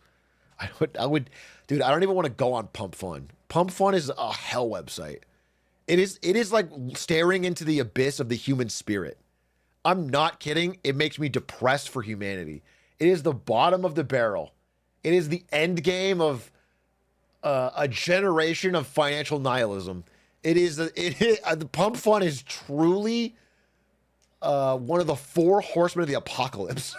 I would, dude, I don't even want to go on Pump Fun. Pump Fun is a hell website. It is like staring into the abyss of the human spirit. I'm not kidding. It makes me depressed for humanity. It is the bottom of the barrel. It is the end game of a generation of financial nihilism. The Pump Fun is truly one of the 4 horsemen of the apocalypse.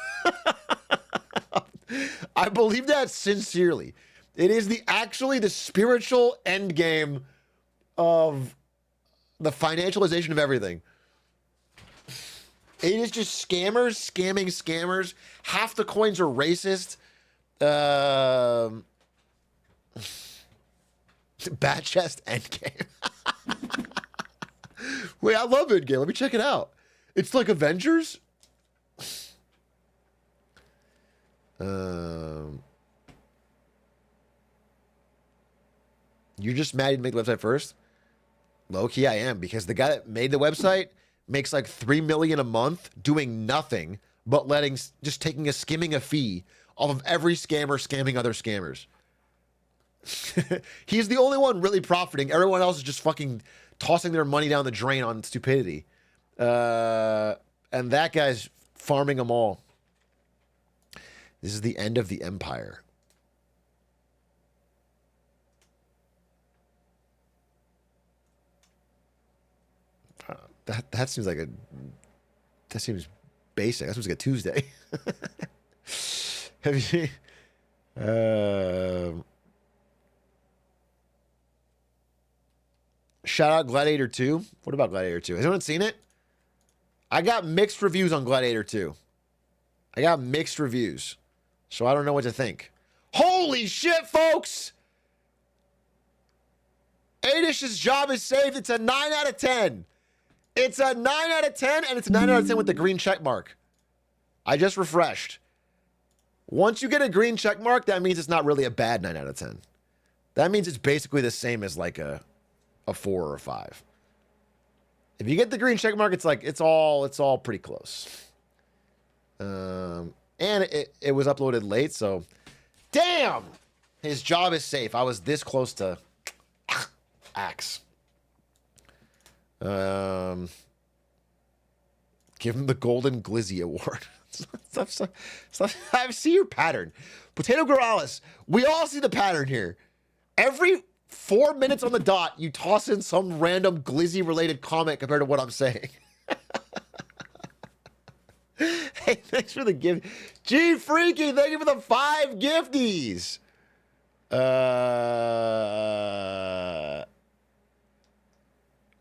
I believe that sincerely. It is actually the spiritual end game of the financialization of everything. It is just scammers scamming scammers. Half the coins are racist. Bat chest endgame. Wait, I love endgame. Let me check it out. It's like Avengers. You're just mad you didn't make the website first? Low key, I am, because the guy that made the website makes like $3 million a month doing nothing but skimming a fee off of every scammer scamming other scammers. He's the only one really profiting. Everyone else is just fucking tossing their money down the drain on stupidity. And that guy's farming them all. This is the end of the empire. That seems like that seems basic. That seems like a Tuesday. Have you seen? Shout out Gladiator 2. What about Gladiator 2? Has anyone seen it? I got mixed reviews on Gladiator 2. I got mixed reviews. So I don't know what to think. Holy shit, folks! Adish's job is saved. It's a 9 out of 10. It's a 9 out of 10, and it's a 9 out of 10 with the green check mark. I just refreshed. Once you get a green check mark, that means it's not really a bad 9 out of 10. That means it's basically the same as like a 4 or a 5. If you get the green check mark, it's like it's all pretty close. And it was uploaded late, so damn, his job is safe. I was this close to axe. Give him the Golden Glizzy Award. I see your pattern. Potato Corrales. We all see the pattern here. Every 4 minutes on the dot, you toss in some random Glizzy-related comment compared to what I'm saying. Hey, thanks for the gift. G Freaky, thank you for the 5 gifties.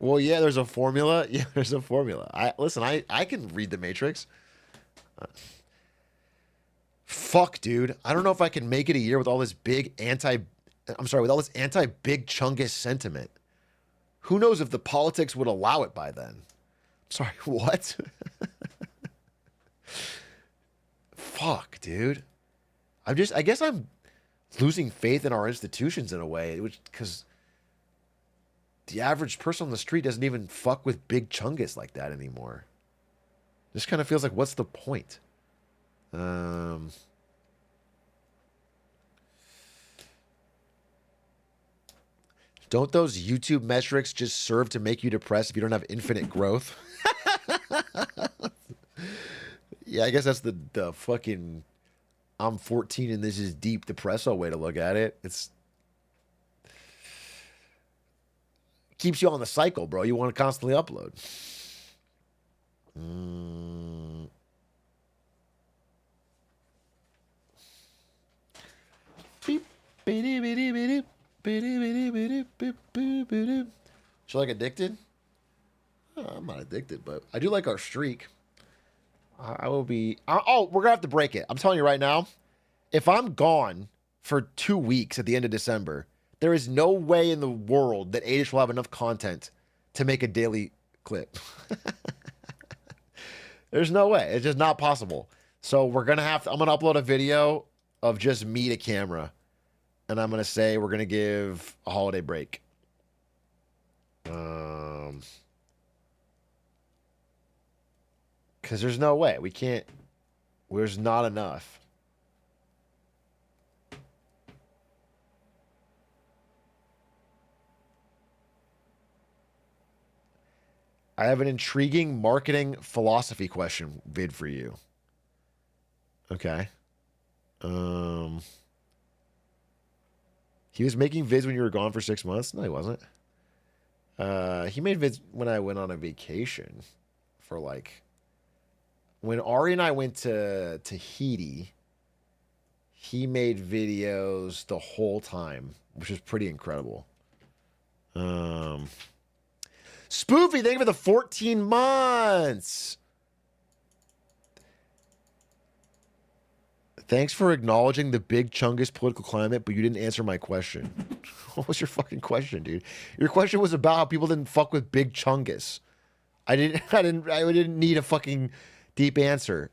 Well, yeah, there's a formula. Yeah, there's a formula. I can read the Matrix. Fuck, dude. I don't know if I can make it a year with all this big with all this anti-Big Chungus sentiment. Who knows if the politics would allow it by then? Sorry, what? Fuck, dude. I guess I'm losing faith in our institutions in a way, because the average person on the street doesn't even fuck with Big Chungus like that anymore. Just kind of feels like, what's the point? Don't those YouTube metrics just serve to make you depressed if you don't have infinite growth? Yeah, I guess that's the fucking I'm 14 and this is deep depresso way to look at it. It's keeps you on the cycle, bro. You want to constantly upload. So like addicted? Oh, I'm not addicted, but I do like our streak. I will be. Oh, we're gonna have to break it. I'm telling you right now. If I'm gone for 2 weeks at the end of December, there is no way in the world that Adish will have enough content to make a daily clip. There's no way. It's just not possible. So we're gonna have to. I'm gonna upload a video of just me to camera, and I'm gonna say we're gonna give a holiday break. Because there's no way. We can't. There's not enough. I have an intriguing marketing philosophy question vid for you. Okay. He was making vids when you were gone for 6 months? No, he wasn't. He made vids when I went on a vacation for like... When Ari and I went to Tahiti, he made videos the whole time, which is pretty incredible. Spoofy, thank you for the 14 months. Thanks for acknowledging the Big Chungus political climate, but you didn't answer my question. What was your fucking question, dude? Your question was about how people didn't fuck with Big Chungus. I didn't need a fucking deep answer.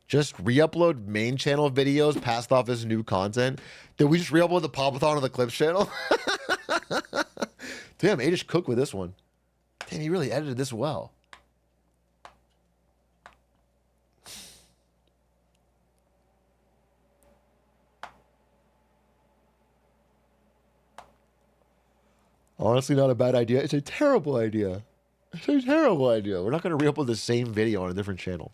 Just re-upload main channel videos passed off as new content. Did we just re-upload the Popathon on the Clips channel? Damn, Adish cooked with this one. Damn, he really edited this well. Honestly, not a bad idea. It's a terrible idea. It's a terrible idea. We're not going to re-upload the same video on a different channel.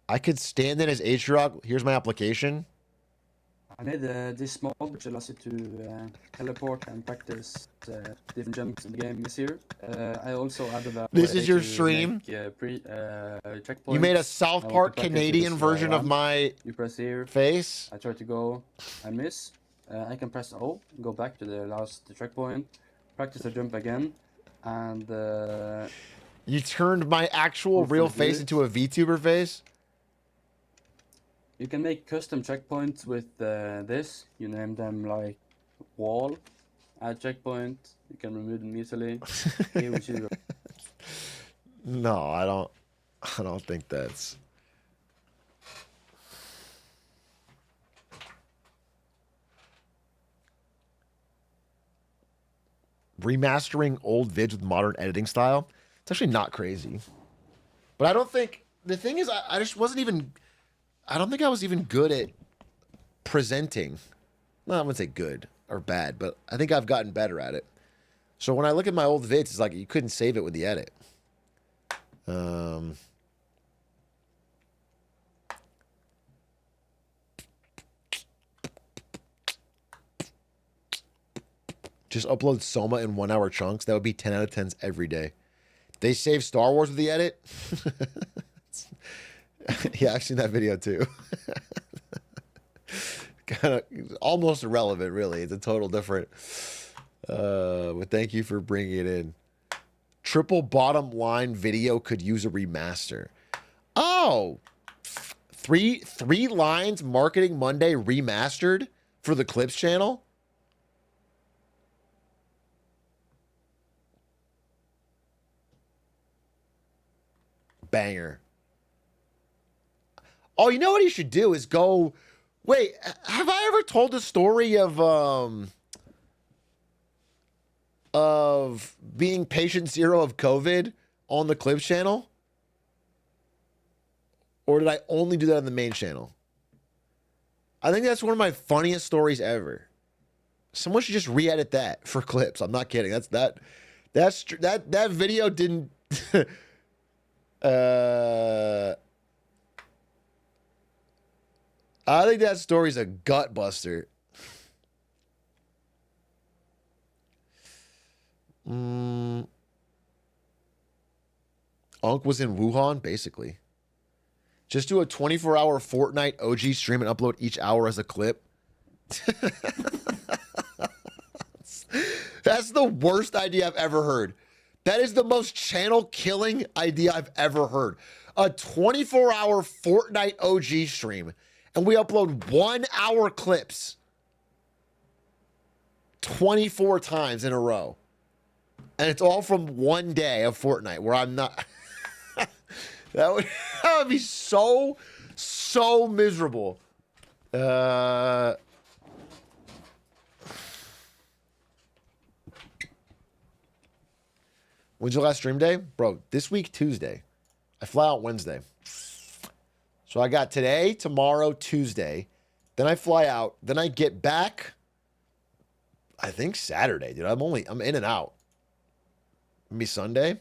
I could stand in as Atrioc. Here's my application. I made this mod which allows you to teleport and practice different jumps in the game easier. I also added a This way is your to stream? make, checkpoints. You made a South I want Park to practice Canadian this version of run. my You press here. face. I try to go. I miss. I can press O, go back to the last checkpoint, practice a jump again, and You turned my actual Hopefully real do face it. into a VTuber face. you can make custom checkpoints with this. You name them like wall, add checkpoint. You can remove them easily. Here we choose. No, I don't think that's. Remastering old vids with modern editing style. It's actually not crazy. But I don't think the thing is I just wasn't even I don't think I was even good at presenting. Well, I wouldn't say good or bad, but I think I've gotten better at it. So when I look at my old vids, it's like you couldn't save it with the edit. Just upload Soma in 1 hour chunks. That would be 10 out of 10s every day. They save Star Wars with the edit. Yeah, I've seen that video too. Kind of almost irrelevant, really. It's a total different. But thank you for bringing it in. Triple bottom line video could use a remaster. Oh, three lines Marketing Monday remastered for the Clips channel. Banger. Oh, you know what he should do is go. Wait, have I ever told the story of being patient zero of COVID on the Clips channel? Or did I only do that on the main channel? I think that's one of my funniest stories ever. Someone should just re-edit that for Clips. I'm not kidding. That video didn't. I think that story's a gut buster. Unk was in Wuhan, basically. Just do a 24-hour Fortnite OG stream and upload each hour as a clip. That's the worst idea I've ever heard. That is the most channel-killing idea I've ever heard. A 24-hour Fortnite OG stream, and we upload 1 hour clips 24 times in a row. And it's all from one day of Fortnite where I'm not... that would be so miserable. When's your last stream day? Bro, this week, Tuesday. I fly out Wednesday. So I got today, tomorrow, Tuesday. Then I fly out. Then I get back, I think Saturday, dude. I'm in and out. Maybe Sunday. I'm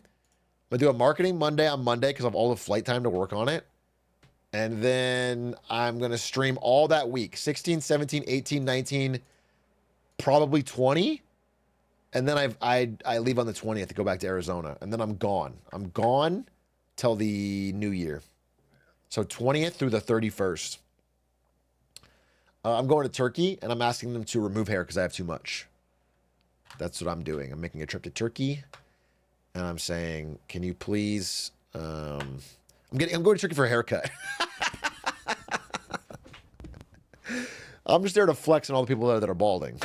going to do a Marketing Monday on Monday because I have all the flight time to work on it. And then I'm going to stream all that week. 16, 17, 18, 19, probably 20. And then I leave on the 20th to go back to Arizona. And then I'm gone. I'm gone till the new year. So 20th through the 31st. I'm going to Turkey, and I'm asking them to remove hair because I have too much. That's what I'm doing. I'm making a trip to Turkey. And I'm saying, can you please... I'm going to Turkey for a haircut. I'm just there to flex on all the people there that are balding.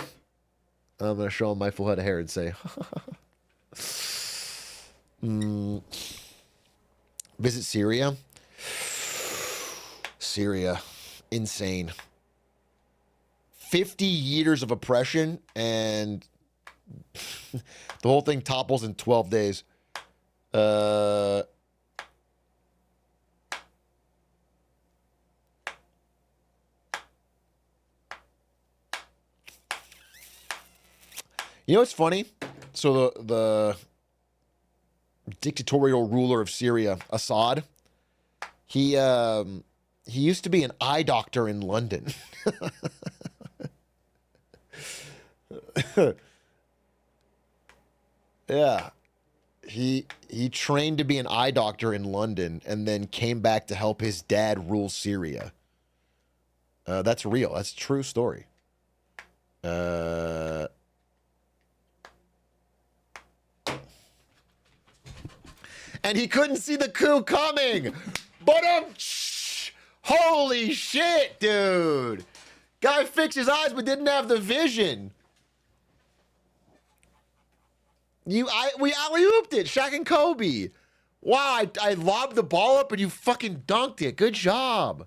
I'm going to show them my full head of hair and say, visit Syria. Syria. Insane. 50 years of oppression, and the whole thing topples in 12 days. You know what's funny? So the dictatorial ruler of Syria, Assad, he used to be an eye doctor in London. Yeah. He trained to be an eye doctor in London and then came back to help his dad rule Syria. That's real. That's a true story. And he couldn't see the coup coming. But holy shit, dude. Guy fixed his eyes but didn't have the vision. We alley-ooped it, Shaq and Kobe. Wow, I lobbed the ball up and you fucking dunked it. Good job.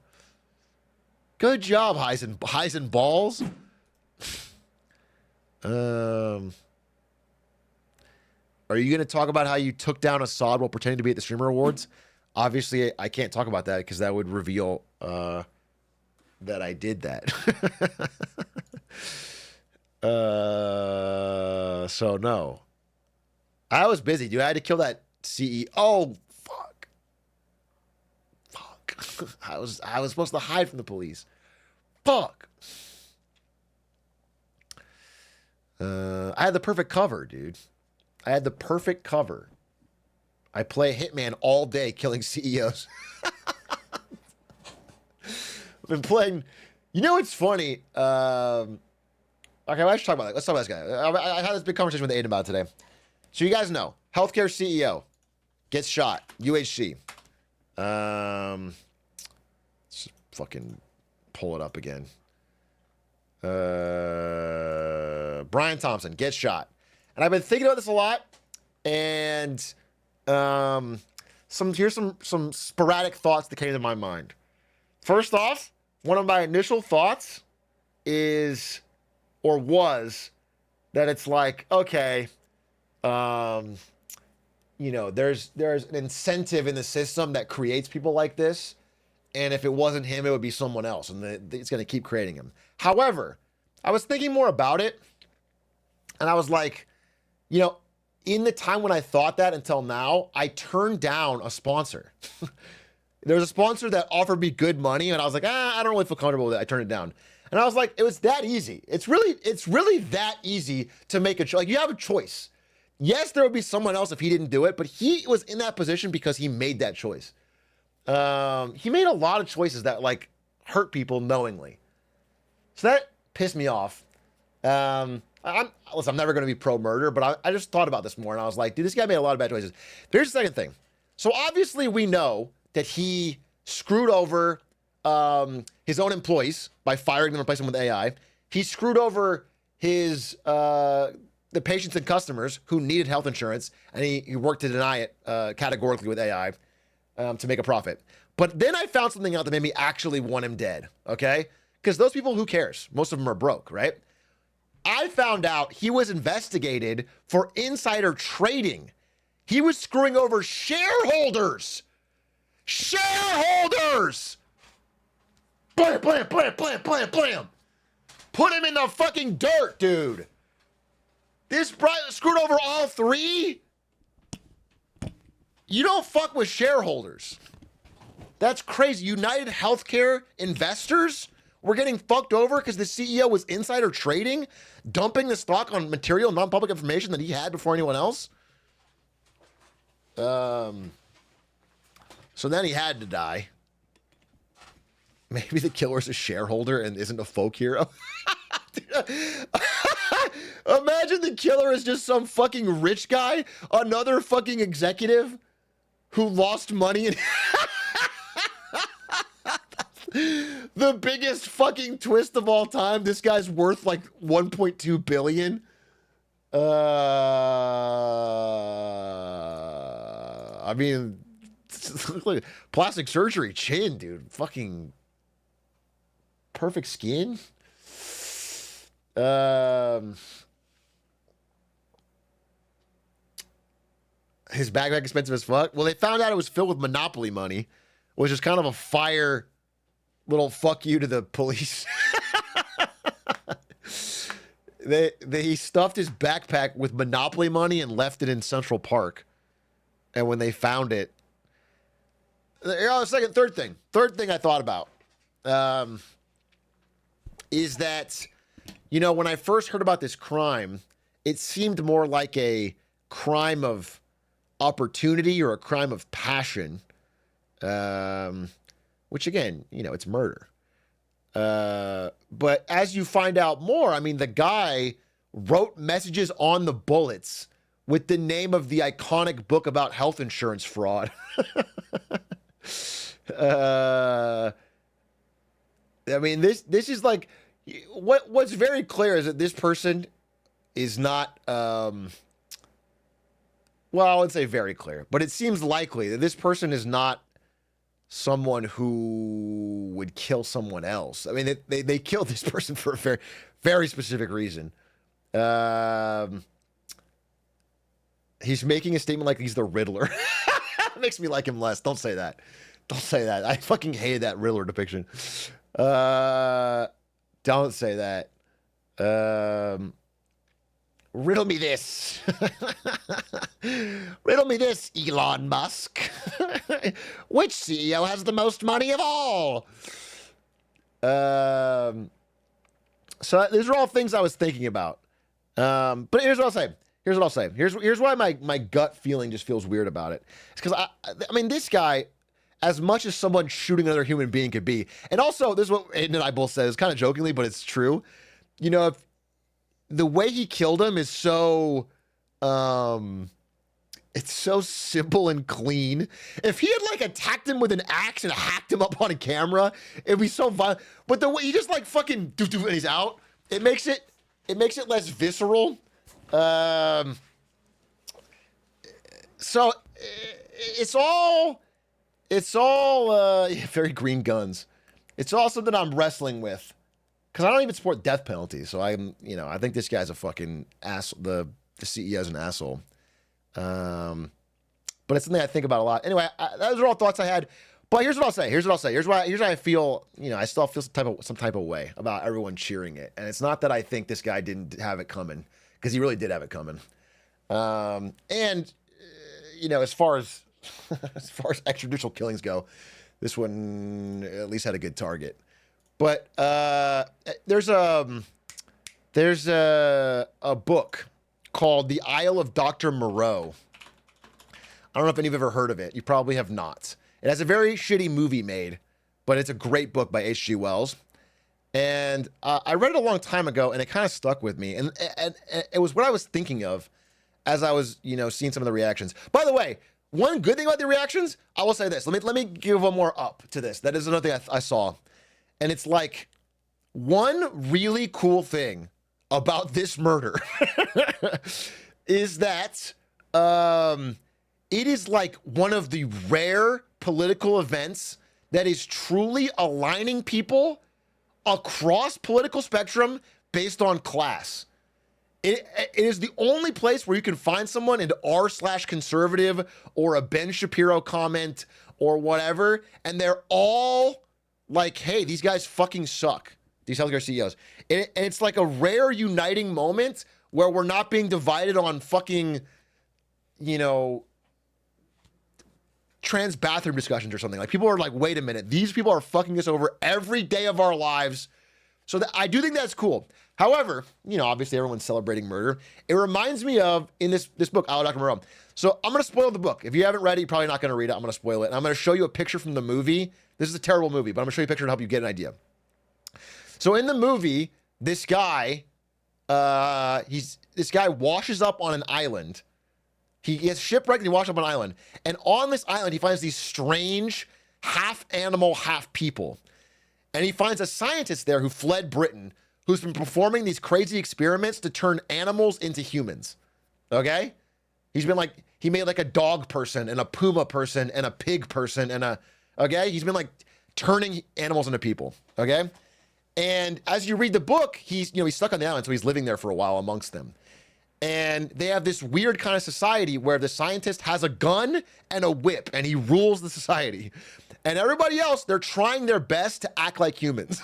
Good job, Heisen balls. Are you going to talk about how you took down Assad while pretending to be at the Streamer Awards? Obviously, I can't talk about that because that would reveal that I did that. So, no. I was busy, dude. I had to kill that CEO. Oh, fuck. I was supposed to hide from the police. Fuck. I had the perfect cover, dude. I had the perfect cover. I play Hitman all day killing CEOs. I've been playing. You know what's funny? Okay, let's talk about that. Let's talk about this guy. I had this big conversation with Aiden about it today. So you guys know, healthcare CEO gets shot. UHC. Let's fucking pull it up again. Brian Thompson gets shot. And I've been thinking about this a lot. And here's some sporadic thoughts that came to my mind. First off, one of my initial thoughts was that it's like, okay, there's an incentive in the system that creates people like this, and if it wasn't him, it would be someone else, and it's going to keep creating him. However, I was thinking more about it, and I was like, in the time when I thought that until now, I turned down a sponsor. There was a sponsor that offered me good money, and I was like, I don't really feel comfortable with it. I turned it down. And I was like, it was that easy. It's really that easy to make a choice. Like, you have a choice. Yes, there would be someone else if he didn't do it, but he was in that position because he made that choice. He made a lot of choices that like hurt people knowingly. So that pissed me off. I'm never going to be pro-murder, but I just thought about this more, and I was like, dude, this guy made a lot of bad choices. Here's the second thing. So obviously we know that he screwed over his own employees by firing them and replacing them with AI. He screwed over his the patients and customers who needed health insurance, and he worked to deny it categorically with AI to make a profit. But then I found something out that made me actually want him dead, okay? Because those people, who cares? Most of them are broke, right? I found out he was investigated for insider trading. He was screwing over shareholders. Shareholders! Blam, blam, blam, blam, blam, blam. Put him in the fucking dirt, dude. This screwed over all three? You don't fuck with shareholders. That's crazy. United Healthcare investors were getting fucked over because the CEO was insider trading, dumping the stock on material, non-public information that he had before anyone else. So then he had to die. Maybe the killer's a shareholder and isn't a folk hero. Imagine the killer is just some fucking rich guy, another fucking executive who lost money and the biggest fucking twist of all time. This guy's worth like 1.2 billion. I mean, plastic surgery, chin, dude. Fucking perfect skin. His backpack expensive as fuck. Well, they found out it was filled with Monopoly money, which is kind of a fire little fuck you to the police. He stuffed his backpack with Monopoly money and left it in Central Park. And when they found it, third thing I thought about is that, when I first heard about this crime, it seemed more like a crime of opportunity or a crime of passion, which again, it's murder. But as you find out more, I mean, the guy wrote messages on the bullets with the name of the iconic book about health insurance fraud. I mean, this is like, what's very clear is that this person is not, well, I would say very clear, but it seems likely that this person is not someone who would kill someone else. I mean, they killed this person for a very, very specific reason. He's making a statement like he's the Riddler. Makes me like him less. Don't say that. Don't say that. I fucking hated that Riddler depiction. Don't say that. Riddle me this. Riddle me this, Elon Musk. Which CEO has the most money of all? So these are all things I was thinking about. But here's what I'll say. Here's why my gut feeling just feels weird about it. It's because I mean, this guy, as much as someone shooting another human being could be, and also this is what Aiden and I both said, it's kind of jokingly, but it's true. You know, if the way he killed him is so, it's so simple and clean. If he had like attacked him with an axe and hacked him up on a camera, it'd be so violent. But the way he just like fucking and he's out, it makes it less visceral. So it's all very green guns. It's all something I'm wrestling with. Because I don't even support death penalty, so I think this guy's a fucking ass. The CEO is an asshole. But it's something I think about a lot. Anyway, those are all thoughts I had. But here's what I'll say. Here's why I feel. I still feel some type of way about everyone cheering it. And it's not that I think this guy didn't have it coming, because he really did have it coming. As far as extrajudicial killings go, this one at least had a good target. But there's a book called The Isle of Dr. Moreau. I don't know if any of you have ever heard of it. You probably have not. It has a very shitty movie made, but it's a great book by H.G. Wells. And I read it a long time ago, and it kind of stuck with me. And it was what I was thinking of as I was, seeing some of the reactions. By the way, one good thing about the reactions, I will say this. Let me give one more up to this. That is another thing I saw. And it's like, one really cool thing about this murder is that it is like one of the rare political events that is truly aligning people across political spectrum based on class. It is the only place where you can find someone in r/conservative or a Ben Shapiro comment or whatever, and they're all like, hey, these guys fucking suck, these healthcare CEOs. And it's like a rare uniting moment where we're not being divided on fucking, trans bathroom discussions or something. Like, people are like, wait a minute, these people are fucking us over every day of our lives. So I do think that's cool. However, obviously everyone's celebrating murder. It reminds me of, in this book, Isle of Dr. Moreau. So I'm going to spoil the book. If you haven't read it, you're probably not going to read it. I'm going to spoil it. And I'm going to show you a picture from the movie. This is a terrible movie, but I'm going to show you a picture to help you get an idea. So in the movie, this guy washes up on an island. He gets shipwrecked and he washes up on an island. And on this island, he finds these strange half animal, half people. And he finds a scientist there who fled Britain, who's been performing these crazy experiments to turn animals into humans. Okay? He made like a dog person and a puma person and a pig person and okay? He's been like turning animals into people. Okay? And as you read the book, he's stuck on the island, so he's living there for a while amongst them. And they have this weird kind of society where the scientist has a gun and a whip, and he rules the society. And everybody else, they're trying their best to act like humans.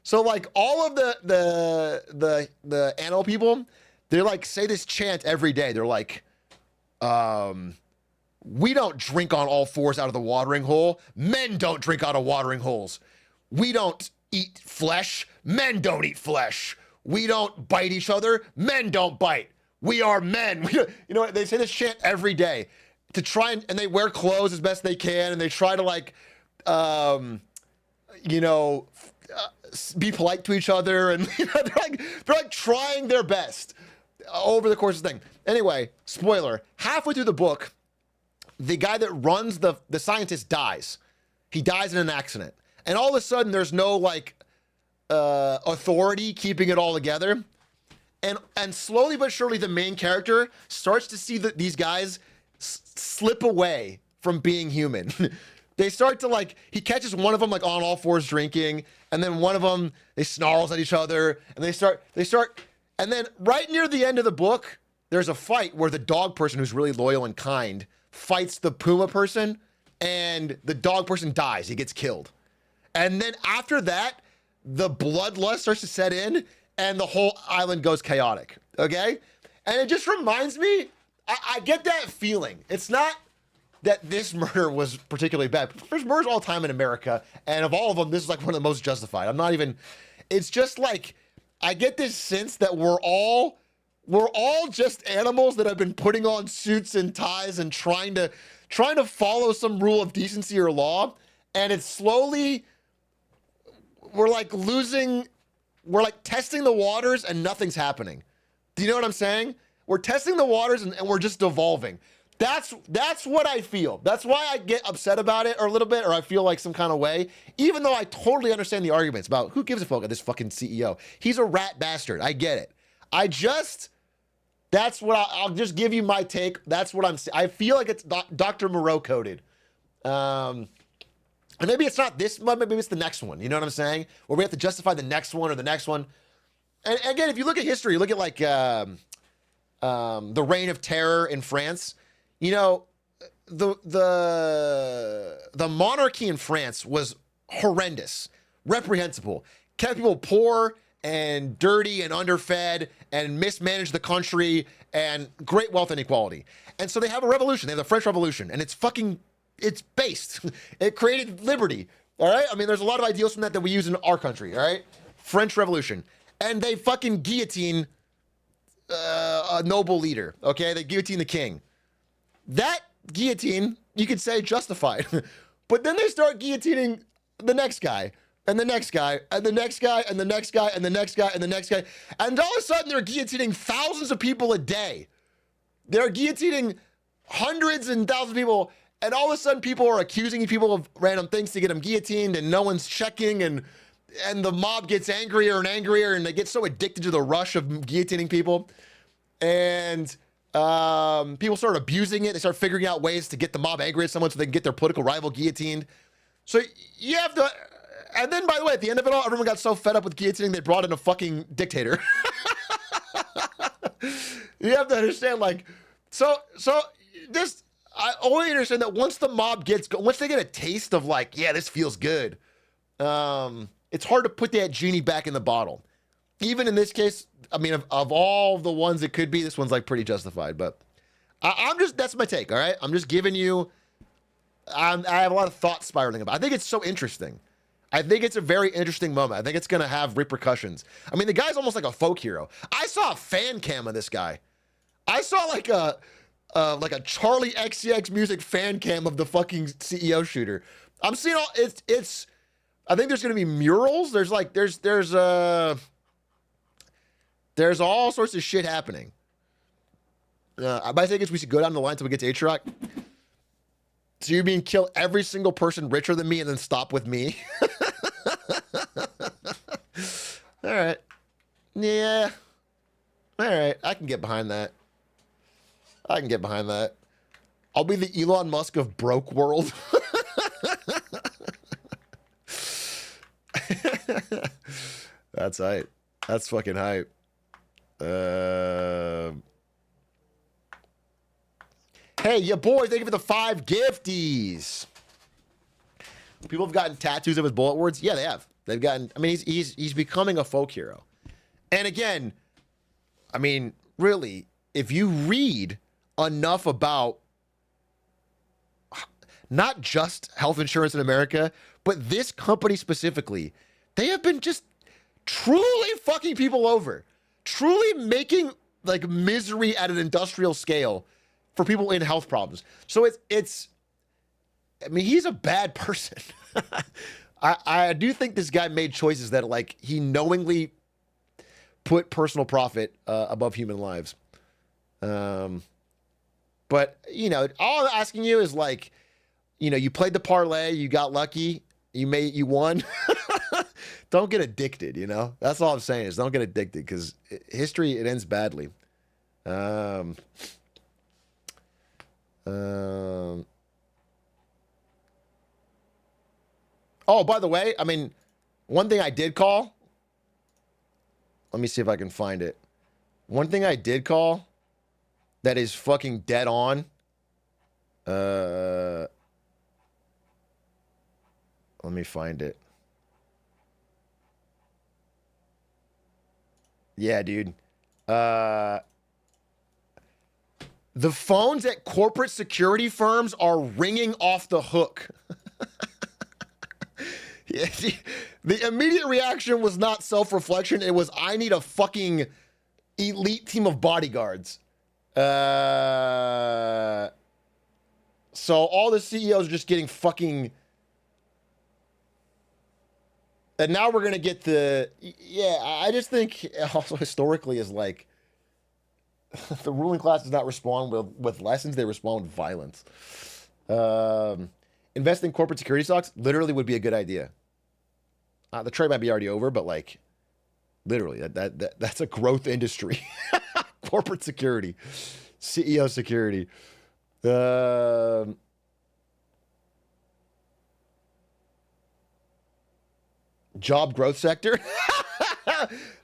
So like all of the animal people, they're like, say this chant every day. They're like, we don't drink on all fours out of the watering hole. Men don't drink out of watering holes. We don't eat flesh. Men don't eat flesh. We don't bite each other. Men don't bite. We are men. They say this chant every day to try and they wear clothes as best they can, and they try to like, be polite to each other, and they're like trying their best over the course of the thing. Anyway, spoiler: halfway through the book, the guy that runs the scientist dies. He dies in an accident, and all of a sudden, there's no like authority keeping it all together. And slowly but surely, the main character starts to see that these guys slip away from being human. They start to he catches one of them like on all fours drinking, and then one of them, they snarls at each other, and they start, and then right near the end of the book, there's a fight where the dog person, who's really loyal and kind, fights the puma person, and the dog person dies. He gets killed. And then after that, the bloodlust starts to set in, and the whole island goes chaotic, okay? And it just reminds me, I get that feeling. It's not that this murder was particularly bad. There's murders all the time in America, and of all of them, this is like one of the most justified. I'm not even, it's just like, I get this sense that we're all just animals that have been putting on suits and ties and trying to follow some rule of decency or law, and it's slowly, we're like testing the waters and nothing's happening. Do you know what I'm saying? We're testing the waters and we're just devolving. That's what I feel. That's why I get upset about it or a little bit, or I feel like some kind of way, even though I totally understand the arguments about who gives a fuck about this fucking CEO. He's a rat bastard. I get it. That's what I'll just give you my take. That's what I feel like it's Dr. Moreau coded. And maybe it's not this one, maybe it's the next one. You know what I'm saying? Where we have to justify the next one or the next one. And again, if you look at history, you look at like the Reign of Terror in France. You know, the monarchy in France was horrendous, reprehensible, kept people poor and dirty and underfed and mismanaged the country and great wealth inequality. And so they have a revolution. They have the French Revolution, and it's based. It created liberty. All right. I mean, there's a lot of ideals from that we use in our country. All right. French Revolution. And they fucking guillotine a noble leader. Okay. They guillotine the king. That guillotine, you could say justified. But then they start guillotining the next guy. And the next guy, and the next guy, and the next guy, and the next guy, and the next guy. And all of a sudden, they're guillotining thousands of people a day. They're guillotining hundreds and thousands of people. And all of a sudden, people are accusing people of random things to get them guillotined, and no one's checking. And the mob gets angrier and angrier, and they get so addicted to the rush of guillotining people. And people start abusing it. They start figuring out ways to get the mob angry at someone so they can get their political rival guillotined. So you have to... And then, by the way, at the end of it all, everyone got so fed up with guillotining, they brought in a fucking dictator. You have to understand, like, so this, I only understand that once the mob once they get a taste of like, yeah, this feels good, it's hard to put that genie back in the bottle. Even in this case, I mean, of all the ones it could be, this one's like pretty justified, but that's my take, all right? I'm just giving you, I have a lot of thoughts spiraling about it. I think it's so interesting. I think it's a very interesting moment. I think it's going to have repercussions. I mean, the guy's almost like a folk hero. I saw a fan cam of this guy. I saw like a Charlie XCX music fan cam of the fucking CEO shooter. I'm seeing all it's. I think there's going to be murals. There's all sorts of shit happening. My take is we should go down the line until we get to Atrioc. So you mean kill every single person richer than me and then stop with me? All right. Yeah. All right. I can get behind that. I'll be the Elon Musk of broke world. That's hype. That's fucking hype. Hey, ya boys, thank you for the 5 gifties. People have gotten tattoos of his bullet words. Yeah, they have. They've gotten. I mean, he's becoming a folk hero. And again, I mean, really, if you read enough about not just health insurance in America, but this company specifically, they have been just truly fucking people over, truly making like misery at an industrial scale for people in health problems. So it's. I mean, he's a bad person. I do think this guy made choices that, like, he knowingly put personal profit above human lives. But, you know, all I'm asking you is, like, you know, you played the parlay, you got lucky, you won. Don't get addicted, you know? That's all I'm saying is don't get addicted because history, it ends badly. Oh, by the way, I mean, one thing I did call. Let me see if I can find it. One thing I did call that is fucking dead on. Let me find it. Yeah, dude. The phones at corporate security firms are ringing off the hook. Yeah, the immediate reaction was not self-reflection. It was, I need a fucking elite team of bodyguards. So all the CEOs are just getting fucking... And now we're going to get the... Yeah, I just think also historically is like... The ruling class does not respond with lessons. They respond with violence. Invest in corporate security stocks literally would be a good idea. The trade might be already over, but like, literally, that's a growth industry. Corporate security, CEO security. Job growth sector.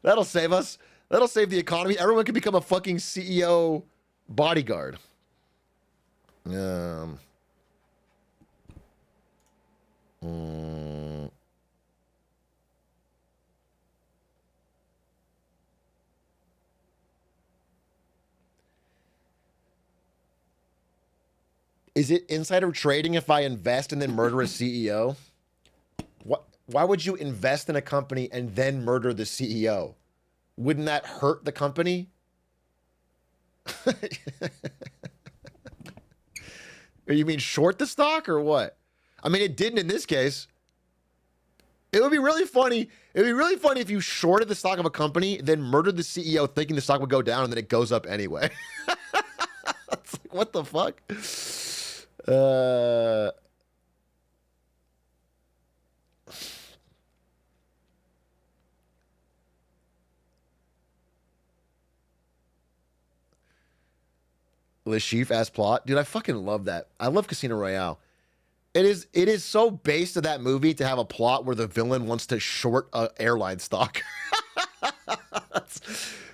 That'll save us. That'll save the economy. Everyone can become a fucking CEO bodyguard. Is it insider trading if I invest and then murder a CEO? What? Why would you invest in a company and then murder the CEO? Wouldn't that hurt the company? Or you mean short the stock or what? I mean, it didn't in this case. It would be really funny. It would be really funny if you shorted the stock of a company, then murdered the CEO thinking the stock would go down, and then it goes up anyway. It's like, what the fuck? Le Chiffre as plot. Dude, I fucking love that. I love Casino Royale. It is so based to that movie to have a plot where the villain wants to short a airline stock.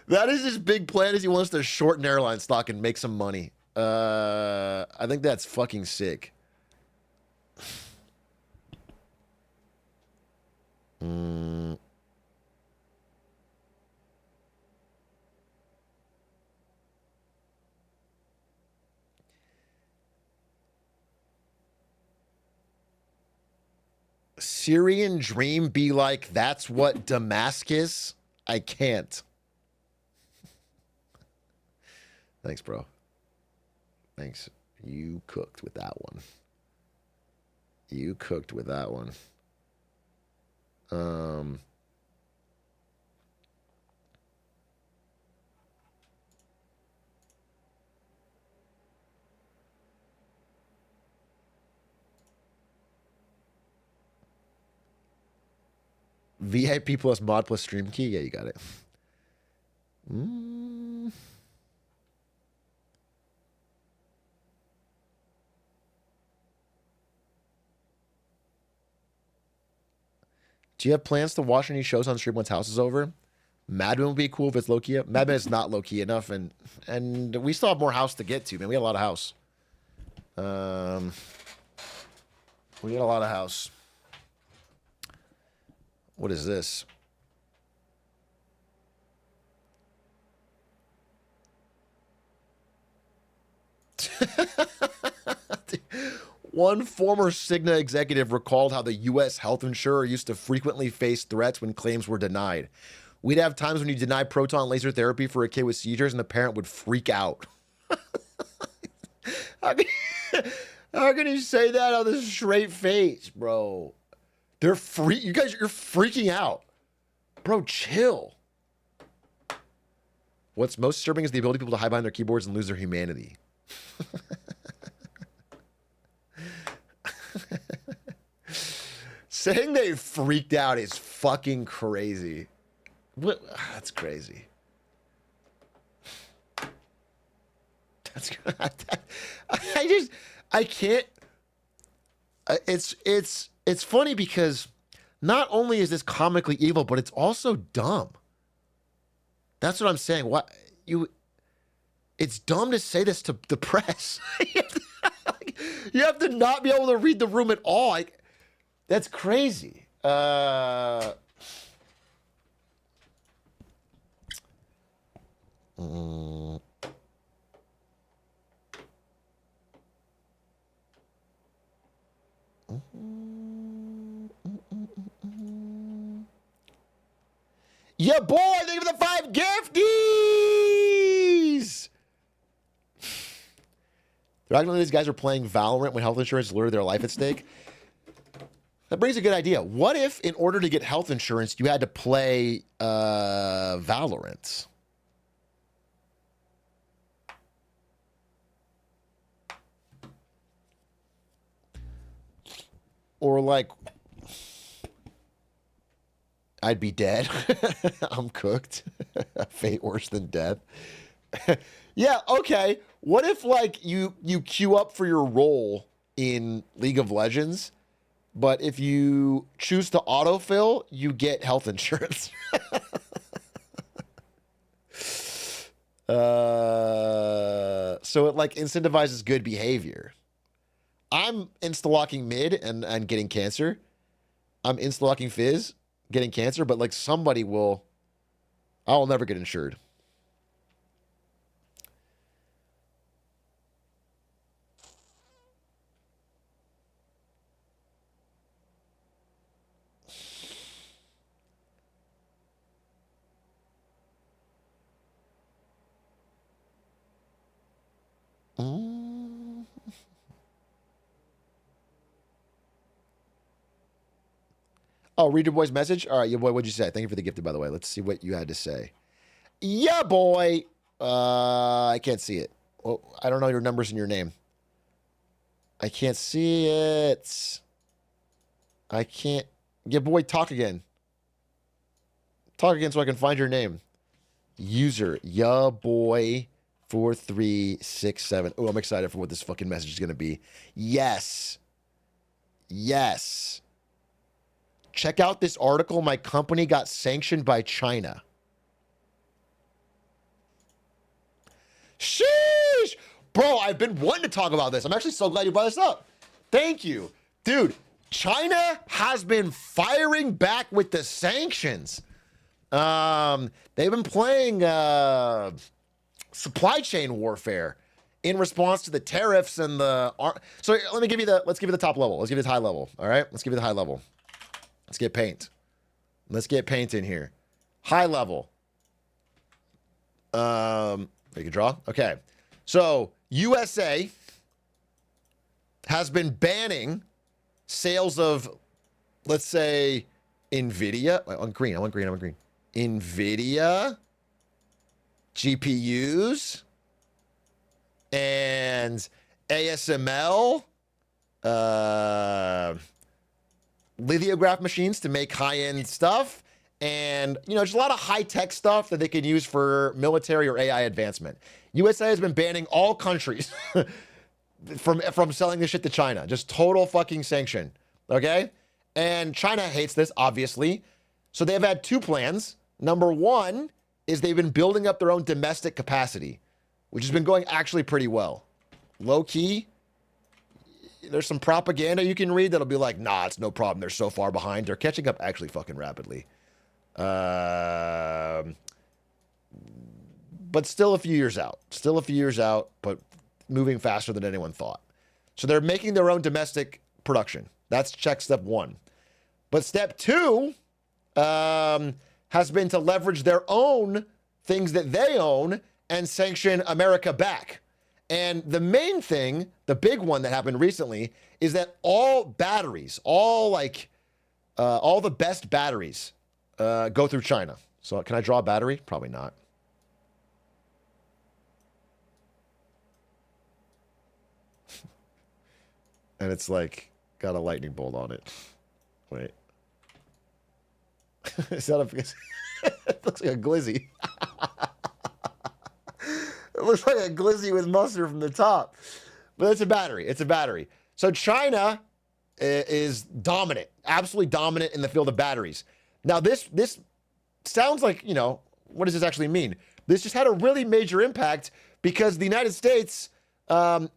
That is his big plan, is he wants to short an airline stock and make some money. I think that's fucking sick. Syrian dream be like, that's what Damascus? I can't. Thanks, bro. Thanks. You cooked with that one. You cooked with that one. VIP plus mod plus stream key? Yeah, you got it. Do you have plans to watch any shows on stream once house is over? Mad Men would be cool if it's low-key. Mad Men is not low-key enough, and we still have more house to get to, man. We got a lot of house. We got a lot of house. What is this? One former Cigna executive recalled how the U.S. health insurer used to frequently face threats when claims were denied. We'd have times when you deny proton laser therapy for a kid with seizures and the parent would freak out. How can you say that on this straight face, bro? You guys, you're freaking out. Bro, chill. What's most disturbing is the ability of people to hide behind their keyboards and lose their humanity. Saying they freaked out is fucking crazy. What? That's crazy. I can't. It's funny because not only is this comically evil, but it's also dumb. That's what I'm saying. It's dumb to say this to the press. You have to not be able to read the room at all. That's crazy. Yeah, boy, thank you for the 5 gifties! They're these guys are playing Valorant when health insurance lured their life at stake. That brings a good idea. What if, in order to get health insurance, you had to play Valorant? Or like, I'd be dead. I'm cooked. Fate worse than death. Yeah, okay. What if like you queue up for your role in League of Legends, but if you choose to autofill, you get health insurance? So it like incentivizes good behavior. I'm insta-locking mid and getting cancer. I'm insta-locking Fizz, getting cancer, but like somebody will... I'll never get insured. Oh, read your boy's message? All right, your boy, what'd you say? Thank you for the gifted, by the way. Let's see what you had to say. Yeah, boy. I can't see it. Well, I don't know your numbers and your name. I can't see it. I can't. Yeah, boy, talk again. Talk again so I can find your name. User, yeah, boy, 4367. Oh, I'm excited for what this fucking message is going to be. Yes. Yes. Check out this article. My company got sanctioned by China. Sheesh! Bro, I've been wanting to talk about this. I'm actually so glad you brought this up. Thank you. Dude, China has been firing back with the sanctions. They've been playing supply chain warfare in response to the tariffs and the... So let's give you the top level. Let's give you the high level. All right? Let's give you the high level. Let's get paint. Let's get paint in here. High level. You can draw? Okay. So, USA has been banning sales of, let's say, NVIDIA. Wait, on green. I want green. NVIDIA GPUs and ASML lithograph machines to make high-end stuff, and just a lot of high-tech stuff that they can use for military or AI advancement. USA has been banning all countries from selling this shit to China. Just total fucking sanction. Okay? And China hates this, obviously. So they've had 2 plans. Number 1 is they've been building up their own domestic capacity, which has been going actually pretty well. Low-key, there's some propaganda you can read that'll be like, nah, it's no problem. They're so far behind. They're catching up actually fucking rapidly. But still a few years out. Still a few years out, but moving faster than anyone thought. So they're making their own domestic production. That's check step 1. But step 2 has been to leverage their own things that they own and sanction America back. And the main thing, the big one that happened recently, is that all batteries, all the best batteries go through China. So can I draw a battery? Probably not. And it's like got a lightning bolt on it. Wait. Is that it looks like a glizzy. It looks like a glizzy with mustard from the top. But it's a battery. It's a battery. So China is dominant, absolutely dominant in the field of batteries. Now, this sounds like, what does this actually mean? This just had a really major impact because the United States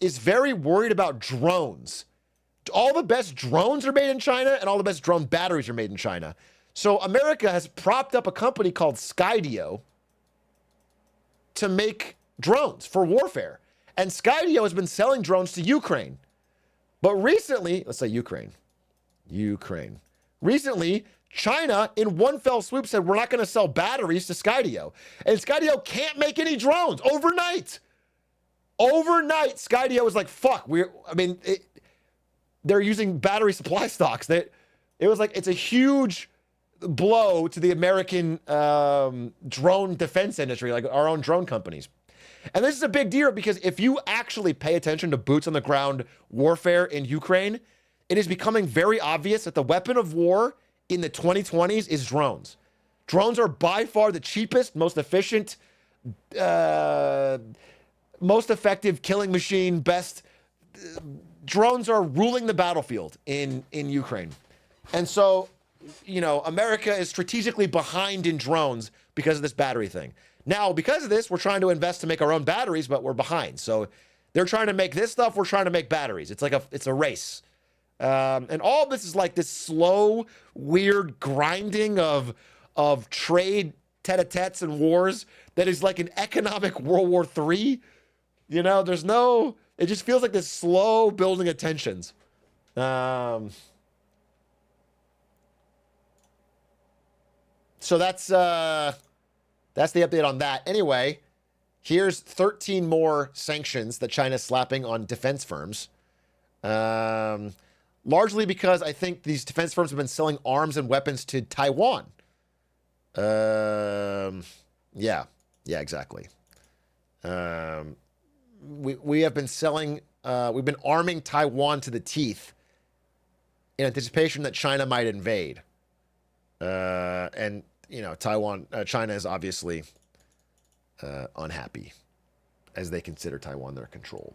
is very worried about drones. All the best drones are made in China, and all the best drone batteries are made in China. So America has propped up a company called Skydio to make drones for warfare. And Skydio has been selling drones to Ukraine. But recently, let's say Ukraine. Recently, China, in one fell swoop, said we're not going to sell batteries to Skydio. And Skydio can't make any drones overnight. Overnight, Skydio was like, fuck. They're using battery supply stocks. It was like, it's a huge blow to the American drone defense industry, like our own drone companies. And this is a big deal because if you actually pay attention to boots on the ground warfare in Ukraine, it is becoming very obvious that the weapon of war in the 2020s is drones. Drones are by far the cheapest, most efficient, most effective killing machine, best. Drones are ruling the battlefield in Ukraine. And so, America is strategically behind in drones because of this battery thing. Now, because of this, we're trying to invest to make our own batteries, but we're behind. So they're trying to make this stuff, we're trying to make batteries. It's like it's a race. And all of this is like this slow, weird grinding of trade tete-a-tetes and wars that is like an economic World War III. It just feels like this slow building of tensions. So that's the update on that. Anyway, here's 13 more sanctions that China's slapping on defense firms. Largely because I think these defense firms have been selling arms and weapons to Taiwan. Yeah, exactly. We have been selling, we've been arming Taiwan to the teeth in anticipation that China might invade. And China is obviously unhappy as they consider Taiwan their control.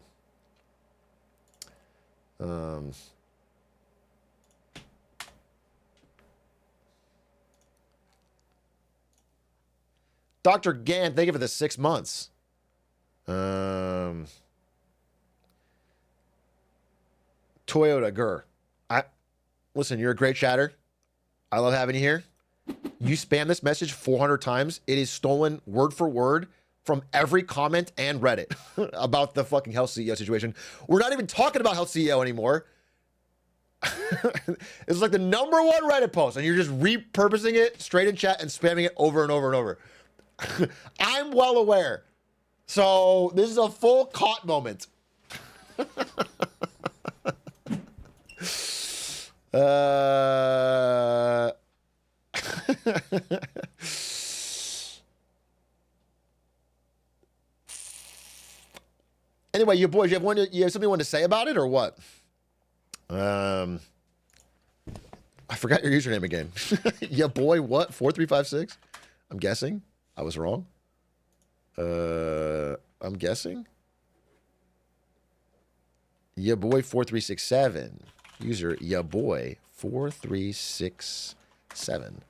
Dr. Gann, thank you for the 6 months. Toyota Gur. Listen, you're a great chatter. I love having you here. You spam this message 400 times. It is stolen word for word from every comment and Reddit about the fucking Health CEO situation. We're not even talking about Health CEO anymore. It's like the #1 Reddit post, and you're just repurposing it straight in chat and spamming it over and over and over. I'm well aware. So this is a full caught moment. Anyway, you boys, you have something you want to say about it or what? I forgot your username again. Yeah, boy, what? 4356? I'm guessing. I was wrong. I'm guessing. Ya boy 4367. User ya boy 4367.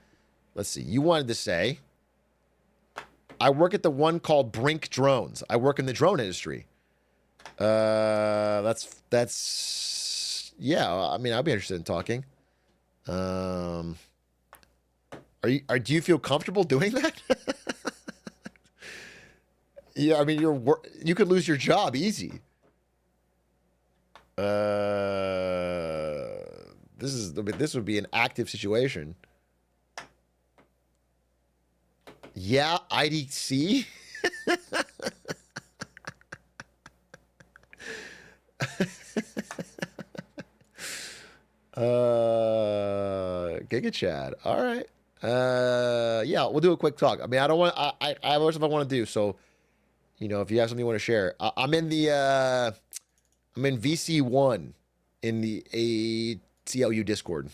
Let's see. You wanted to say, I work at the one called Brink Drones. I work in the drone industry. That's yeah. I mean, I'd be interested in talking. Do you feel comfortable doing that? Yeah, I mean, you could lose your job easy. This would be an active situation. Yeah, IDC. Giga Chad. All right. Yeah, we'll do a quick talk. I mean, I don't want. I have other stuff I want to do. So, if you have something you want to share, I'm in VC1 in the ACLU Discord.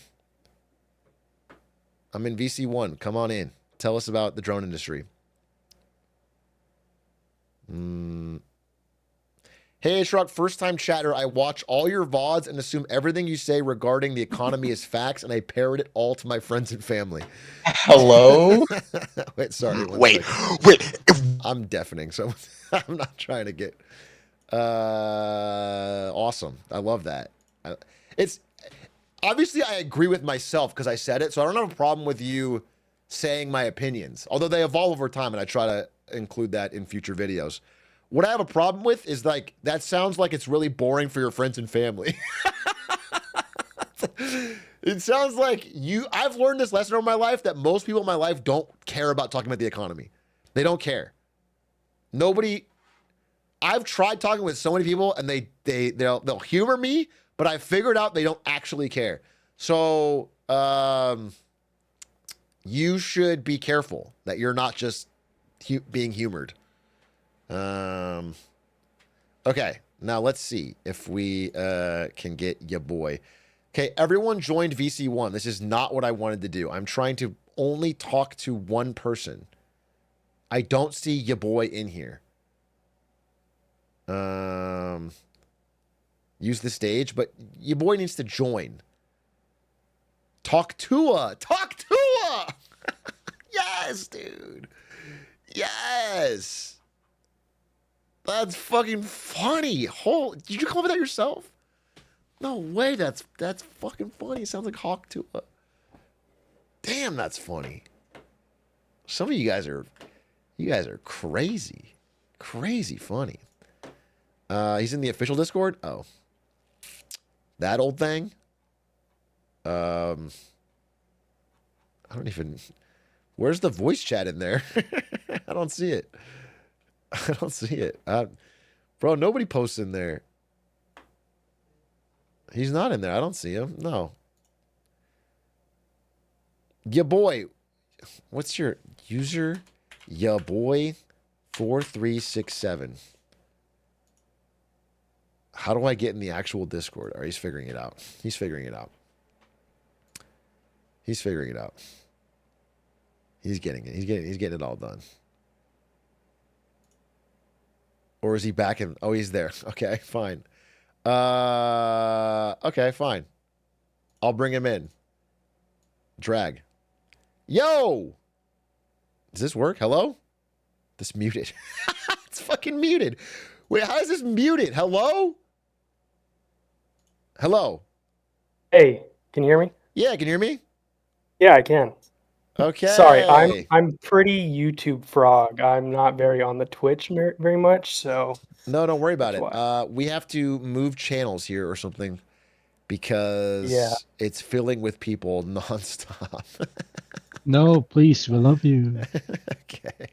I'm in VC1. Come on in. Tell us about the drone industry. Hey, Atrioc, first-time chatter. I watch all your VODs and assume everything you say regarding the economy is facts, and I parrot it all to my friends and family. Hello? Wait, sorry. Wait. I'm deafening, so I'm not trying to get... awesome. I love that. It's... Obviously, I agree with myself because I said it, so I don't have a problem with you saying my opinions, although they evolve over time, and I try to include that in future videos. What I have a problem with is, like, that sounds like it's really boring for your friends and family. It sounds like I've learned this lesson over my life that most people in my life don't care about talking about the economy. They don't care. Nobody. I've tried talking with so many people, and they'll humor me, but I figured out they don't actually care. So you should be careful that you're not just being humored. Okay, now let's see if we can get ya boy. Okay, everyone joined VC1. This is not what I wanted to do. I'm trying to only talk to one person. I don't see ya boy in here. Use the stage, but your boy needs to join. Talk to her. Talk to her. Yes, dude. Yes. That's fucking funny. Did you come up with that yourself? No way. That's fucking funny. It sounds like Hawk Tua. Damn, that's funny. Some of you guys are crazy. Crazy funny. He's in the official Discord. Oh, that old thing. I don't even. Where's the voice chat in there? I don't see it. I don't see it. Bro, nobody posts in there. He's not in there. I don't see him. No. Ya boy. What's your user? Ya boy 4367. How do I get in the actual Discord? Or he's figuring it out. He's figuring it out. He's figuring it out. He's getting it. He's getting it all done. Or is he back in? Oh, he's there. Okay, fine. Okay, fine. I'll bring him in. Drag. Yo! Does this work? Hello? This muted. It's fucking muted. Wait, how is this muted? Hello? Hello? Hey, can you hear me? Yeah, can you hear me? Yeah, I can. Okay. Sorry, I'm pretty YouTube frog. I'm not very on the Twitch very much, so No, don't worry about That's it. We have to move channels here or something because Yeah. it's filling with people nonstop. No, please, we love you. Okay.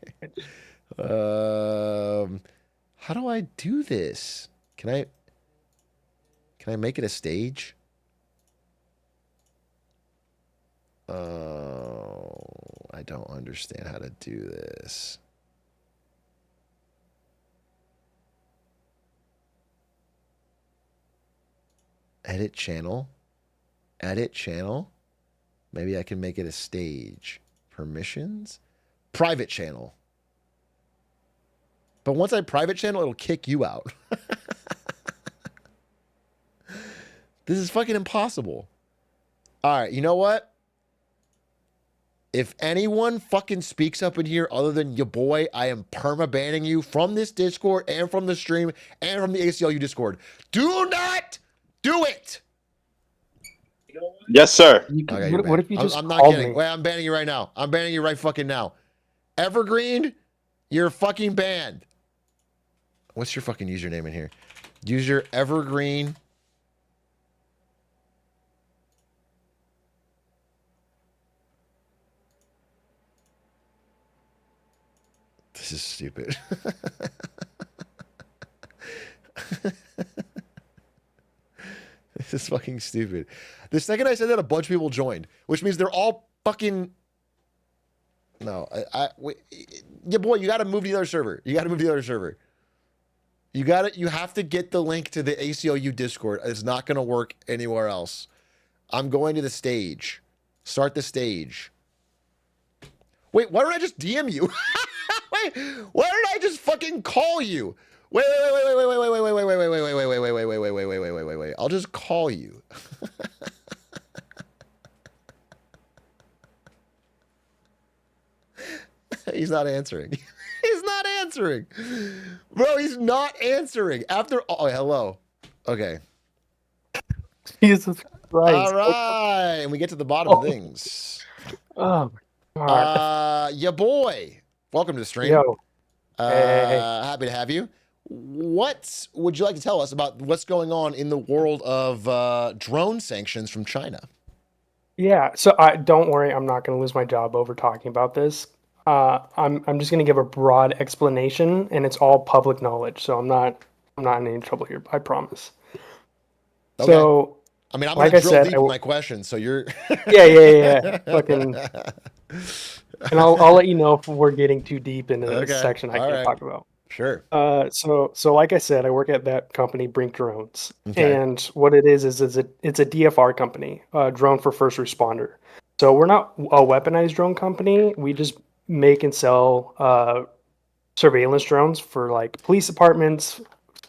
How do I do this? Can I make it a stage? Oh, I don't understand how to do this. Edit channel. Edit channel. Maybe I can make it a stage. Permissions. Private channel. But once I private channel, it'll kick you out. This is fucking impossible. All right, you know what? If anyone fucking speaks up in here other than your boy, I am perma-banning you from this Discord and from the stream and from the ACLU Discord. Do not do it! Yes, sir. Okay, you're what banned. if you just I'm not called kidding. me? Wait, I'm banning you right now. I'm banning you right fucking now. Evergreen, you're fucking banned. What's your fucking username in here? User Evergreen. This is stupid. This is fucking stupid. The second I said that, a bunch of people joined, which means they're all fucking. No, yeah, boy, you got to move to the other server. You got to move to the other server. You have to get the link to the ACLU Discord. It's not going to work anywhere else. I'm going to the stage. Start the stage. Wait, why don't I just DM you? Wait, why don't I just fucking call you? Wait. I'll just call you. He's not answering. He's not answering. Bro, he's not answering. After oh, hello. Okay. Jesus Christ. All right. And we get to the bottom of things. Oh my God. Ya boy. Welcome to the stream. Yo. Hey. Happy to have you. What would you like to tell us about what's going on in the world of drone sanctions from China? Yeah, so I don't worry, I'm not going to lose my job over talking about this. I'm just going to give a broad explanation, and it's all public knowledge, so I'm not in any trouble here, I promise. Okay. So, I mean, I'm gonna like I drill said, deep with my questions, so you're. yeah. Fucking, and I'll let you know if we're getting too deep into a Okay. section I All can't right. talk about. Sure. So like I said, I work at that company, Brink Drones, Okay. and what it is it's a DFR company, drone for first responder. So we're not a weaponized drone company. We just make and sell surveillance drones for like police departments,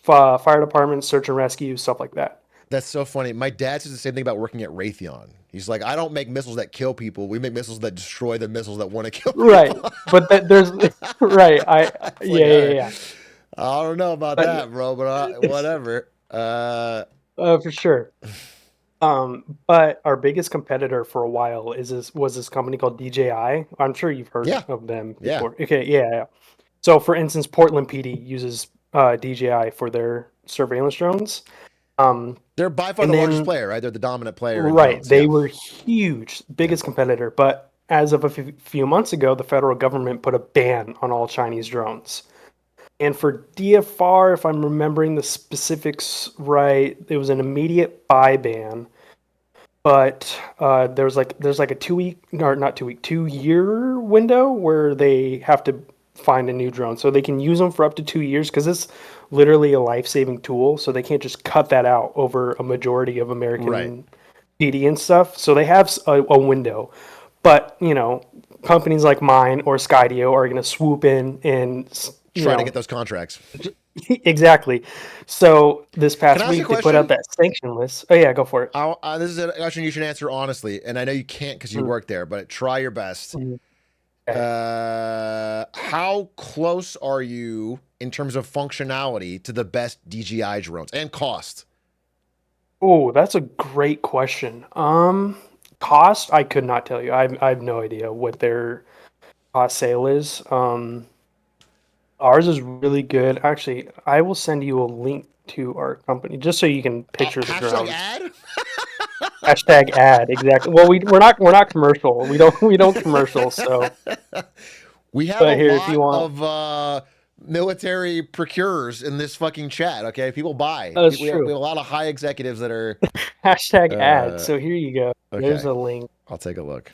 fire departments, search and rescue, stuff like that. That's so funny. My dad says the same thing about working at Raytheon. He's like, I don't make missiles that kill people. We make missiles that destroy the missiles that want to kill Right, people. but there's right. It's like, Yeah, all yeah, right. yeah. I don't know about But that, bro, but whatever. for sure. But our biggest competitor for a while was this company called DJI. I'm sure you've heard Yeah. of them Yeah. before. Okay, yeah. So for instance, Portland PD uses DJI for their surveillance drones. They're by far And the largest then player, right? They're the dominant player in right, drones. they Yeah. were huge, Yeah. biggest competitor. But as of a few months ago, the federal government put a ban on all Chinese drones. And for DFR, if I'm remembering the specifics right, it was an immediate buy ban. But there's like a 2 week, or not 2 week, 2 year window where they have to find a new drone, so they can use them for up to 2 years because it's literally a life saving tool. So they can't just cut that out over a majority of Right. American PD and stuff. So they have a window, but companies like mine or Skydio are going to swoop in and Try to get those contracts. exactly. So this Can past I ask you a week they put out question? that sanction list. Oh yeah, go for it. This is a question you should answer honestly, and I know you can't because you Mm, work there, but try your best. mm, okay. How close are you in terms of functionality to the best DJI drones and cost? Oh, that's a great question. Cost, I could not tell you. I have no idea what their cost sale is. Ours is really good. Actually, I will send you a link to our company just so you can picture the Hashtag drones. ad? Hashtag ad, exactly. Well, we're not commercial. We don't commercial. So, We have a but here, if you lot want, of military procurers in this fucking chat. Okay, people buy. that's We have true. a lot of high executives that are. Hashtag ad. Uh, So here you go. There's okay, a link. I'll take a look.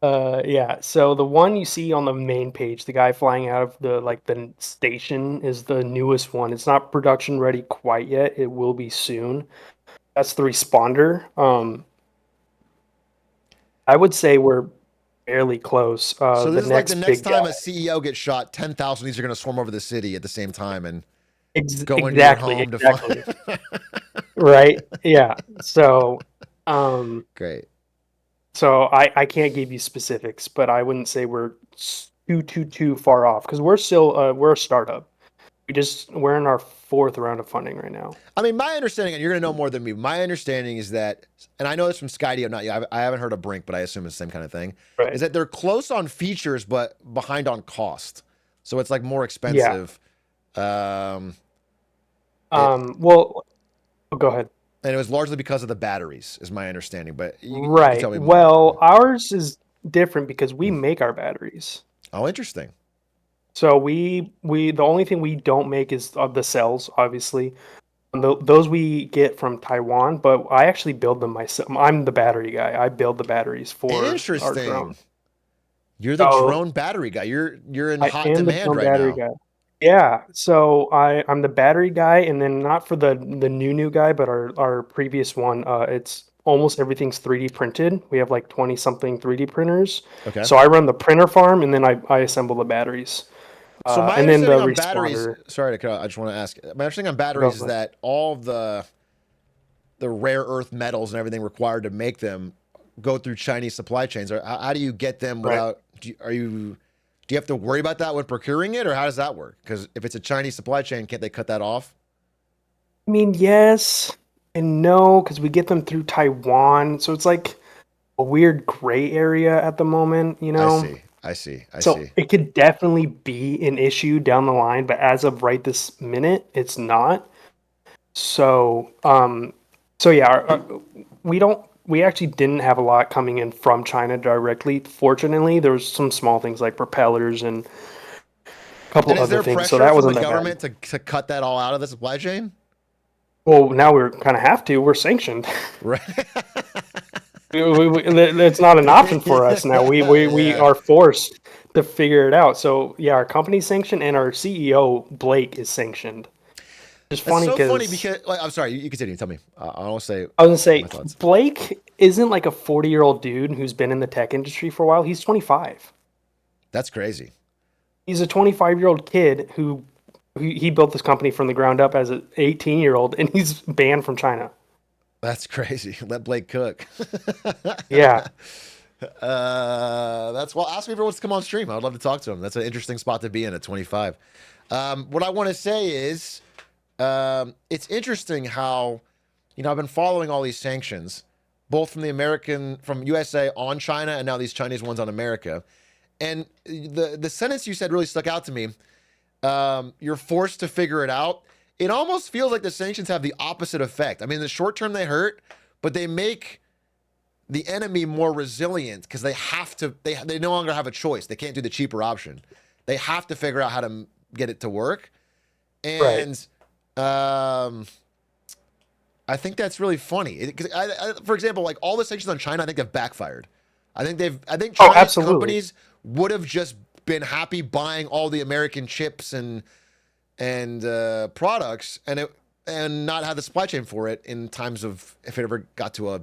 Yeah. So the one you see on the main page, the guy flying out of the station is the newest one. It's not production ready quite yet. It will be soon. That's the responder. I would say we're fairly close. So The this is like the next next big time guy. a CEO gets shot, 10,000 of these are going to swarm over the city at the same time and go into your Exactly, home to find. exactly. Right. Yeah. So, um, Great. so I can't give you specifics, but I wouldn't say we're too far off because we're still we're a startup. We're in our fourth round of funding right now. I mean, my understanding, and you're going to know more than me, my understanding is that, and I know this from Skydio, not you, I haven't heard of Brink, but I assume it's the same kind of thing, Right. is that they're close on features, but behind on cost. So it's like more Yeah. expensive. Um, Well, go ahead. and it was largely because of the batteries, is my understanding, but you can Right. tell me more. Well, ours is different because we make our batteries. Oh, interesting. So the only thing we don't make is the cells, obviously. And those we get from Taiwan, but I actually build them myself. I'm the battery guy. I build the batteries for our drone. Interesting. You're the So drone battery guy. You're in I hot am the demand drone right battery now. guy. Yeah. So I'm the battery guy, and then not for the new guy, but our previous one. It's almost everything's 3D printed. We have like 20 something 3D printers. Okay. So I run the printer farm, and then I assemble the batteries. So my And then the understanding on batteries, responder. sorry to cut out, I just want to ask. My understanding on Go batteries is for it. that all of the rare earth metals and everything required to make them go through Chinese supply chains. Or how do you get them Right. without? Do you have to worry about that when procuring it, or how does that work? Because if it's a Chinese supply chain, can't they cut that off? I mean, yes and no, because we get them through Taiwan. So it's like a weird gray area at the moment, you I know? see. I see. I So see. it could definitely be an issue down the line, but as of right this minute, it's not. So, so yeah, we don't we actually didn't have a lot coming in from China directly. Fortunately, there was some small things like propellers and a couple And is other there things, so pressure that from the wasn't that bad. government to cut that all out of the supply chain? Well, now we're kind of have to. We're sanctioned. Right. It's not an option for us now. We Yeah. are forced to figure it out. So yeah, our company's sanctioned and our CEO Blake is sanctioned. It's That's funny so funny because because like, I'm sorry. You continue. Tell me. I want to say I was gonna say my thoughts. Blake isn't like a 40-year-old dude who's been in the tech industry for a while. He's 25. That's crazy. He's a 25-year-old kid who he built this company from the ground up as an 18-year-old, and he's banned from China. That's crazy. Let Blake cook. Yeah. That's well. Ask me if he wants to come on stream. I would love to talk to him. That's an interesting spot to be in at 25. What I want to say is, it's interesting how, I've been following all these sanctions, both from USA on China, and now these Chinese ones on America. And the sentence you said really stuck out to me. You're forced to figure it out. It almost feels like the sanctions have the opposite effect. I mean, in the short term, they hurt, but they make the enemy more resilient because they have to. They no longer have a choice. They can't do the cheaper option. They have to figure out how to get it to work. And I think that's really funny. For example, like all the sanctions on China, I think they've backfired. I think Chinese absolutely. companies would have just been happy buying all the American chips and products and not have the supply chain for it in times of if it ever got to a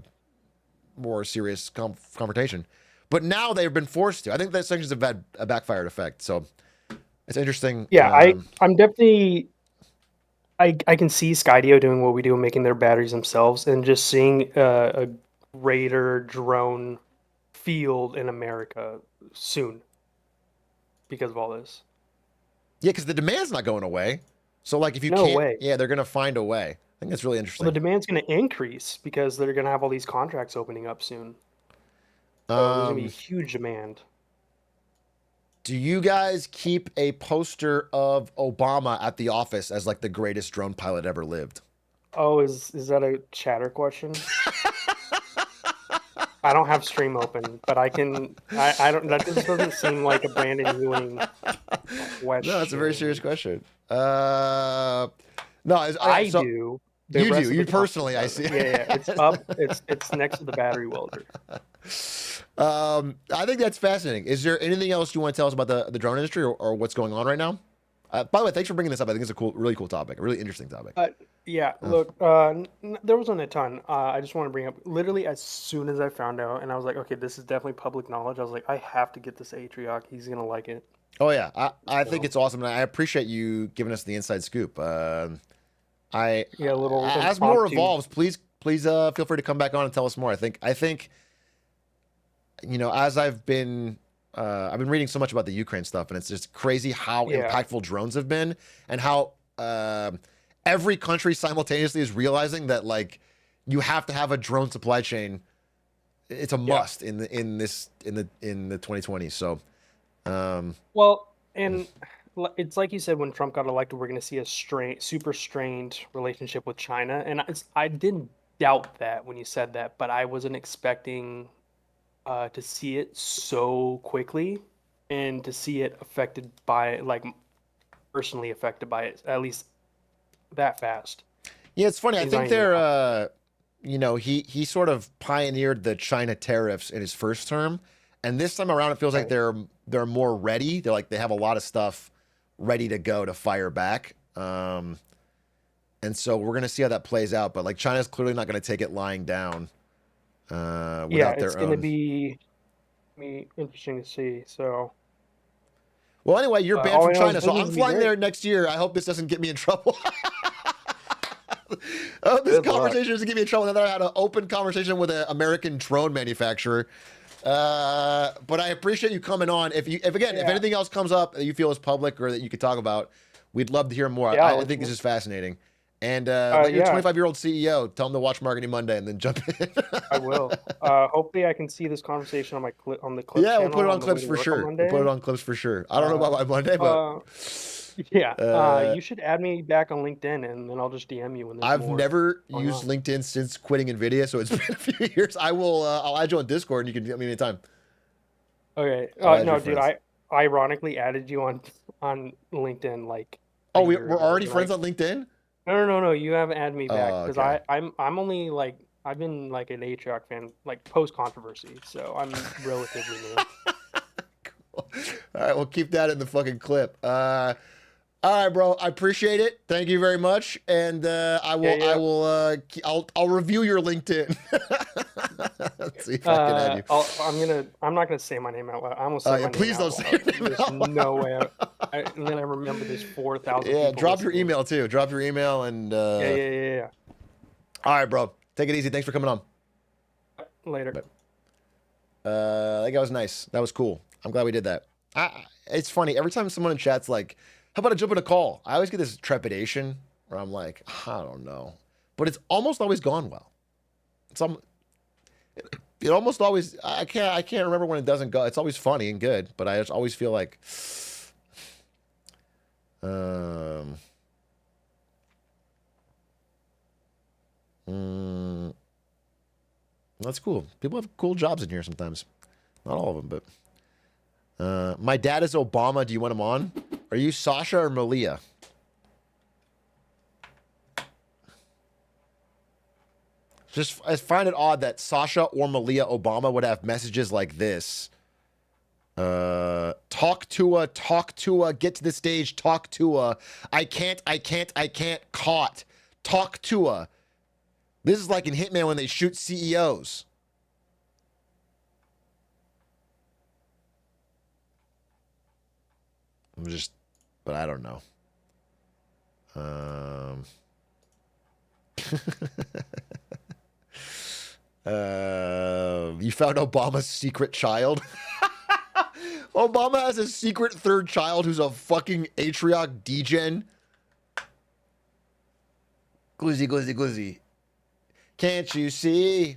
more serious confrontation. But now they've been forced to. I think that sanctions have had a backfired effect. So it's interesting. Yeah, I'm definitely. I can see Skydio doing what we do, making their batteries themselves, and just seeing a greater drone field in America soon because of all this. Yeah, because the demand's not going away. So like if you No can't, way. yeah, they're gonna find a way. I think that's really interesting. Well, the demand's going to increase because they're going to have all these contracts opening up soon. So there's going to be a huge demand. Do you guys keep a poster of Obama at the office as like the greatest drone pilot ever lived? Oh, is that a chatter question? I don't have stream open, but I can. I don't. That just doesn't seem like a Brandon Ewing question. No, that's a very serious question. No, I so, do. The You rest do. of You the personally, I conference see. doesn't. Yeah, it's up. It's next to the battery welder. I think that's fascinating. Is there anything else you want to tell us about the drone industry or what's going on right now? By the way, thanks for bringing this up. I think it's a really cool topic, a really interesting topic. Yeah, look, there wasn't a ton. I just want to bring up literally as soon as I found out, and I was like, okay, this is definitely public knowledge. I was like, I have to get this Atrioc. He's gonna like it. Oh yeah, I think it's awesome, and I appreciate you giving us the inside scoop. Yeah, a little As more impromptu. evolves, please feel free to come back on and tell us more. I think as I've been reading so much about the Ukraine stuff, and it's just crazy how impactful drones have been, and how every country simultaneously is realizing that like you have to have a drone supply chain. It's a must in the 2020s. So, Well, and it's like you said when Trump got elected, we're going to see a super strained relationship with China, and I didn't doubt that when you said that, but I wasn't expecting to see it so quickly and to see it affected by like personally affected by it at least that fast. yeah, it's funny. I He's think not they're, he sort of pioneered the China tariffs in his first term, and this time around it feels like they're more ready. They have a lot of stuff ready to go to fire back. And so we're gonna see how that plays out. But like China's clearly not gonna take it lying down. Without it's their going to own. be interesting to see. So, Well, anyway, you're banned all from I know is China, so business I'm will be flying great. there next year. I hope this doesn't get me in trouble. I hope this Good luck. conversation doesn't get me in trouble. Now that I had an open conversation with an American drone manufacturer. But I appreciate you coming on. If anything else comes up that you feel is public or that you could talk about, we'd love to hear more. Yeah, I think this is fascinating. And let your yeah. 25-year-old CEO tell him to watch Marketing Monday and then jump in. I will. Hopefully, I can see this conversation on my on the clip. Yeah, we'll put it on the way clips to for work sure. We'll put it on clips for sure. I don't know about my Monday, but You should add me back on LinkedIn, and then I'll just DM you when there's I've more never going used on. LinkedIn since quitting NVIDIA, so it's been a few years. I'll add you on Discord, and you can get me anytime. Okay. I'll add No, your dude, friends. I ironically added you on LinkedIn like a Oh, year we're ago. already and, friends like, on LinkedIn? no. You haven't added me back Oh, because okay. I'm only like I've been like an Atrioc fan like post controversy, so I'm relatively new. All right, we'll keep that in the fucking clip. All right, bro. I appreciate it. Thank you very much. And I'll review your LinkedIn. Let's see if I can add you. I'm not gonna say my name out loud. I almost said my name Please out don't say loud. your name There's out loud. no way. And then I remember there's 4,000 Yeah, people. drop your listening. email too. Drop your email and Yeah. All right, bro. Take it easy. Thanks for coming on. Later. That guy was nice. That was cool. I'm glad we did that. It's funny. Every time someone in chat's like, how about I jump in a call? I always get this trepidation where I'm like, I don't know. But it's almost always gone well. It almost always, I can't remember when it doesn't go. It's always funny and good, but I just always feel like, that's cool. People have cool jobs in here sometimes. Not all of them, but. My dad is Obama. Do you want him on? Are you Sasha or Malia? I find it odd that Sasha or Malia Obama would have messages like this. Talk to her, get to the stage, talk to her. I can't, caught. Talk to her. This is like in Hitman when they shoot CEOs. But I don't know. You found Obama's secret child? Obama has a secret third child who's a fucking Atrioc degen. Glizzy. Can't you see?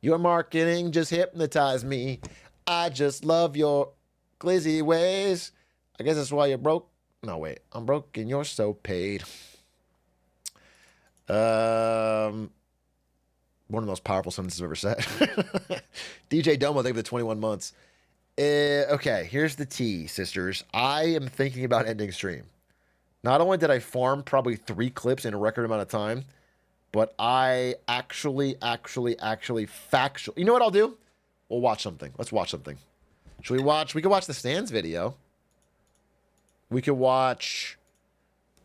Your marketing just hypnotized me. I just love your glizzy ways. I guess that's why you're broke. No, wait. I'm broke and you're so paid. One of the most powerful sentences I've ever said. DJ Domo, thank you for the 21 months. Okay, here's the tea, sisters. I am thinking about ending stream. Not only did I farm probably 3 clips in a record amount of time, but I actually factual. You know what I'll do? We'll watch something. Let's watch something. Should we watch? We could watch the Stands video. We could watch.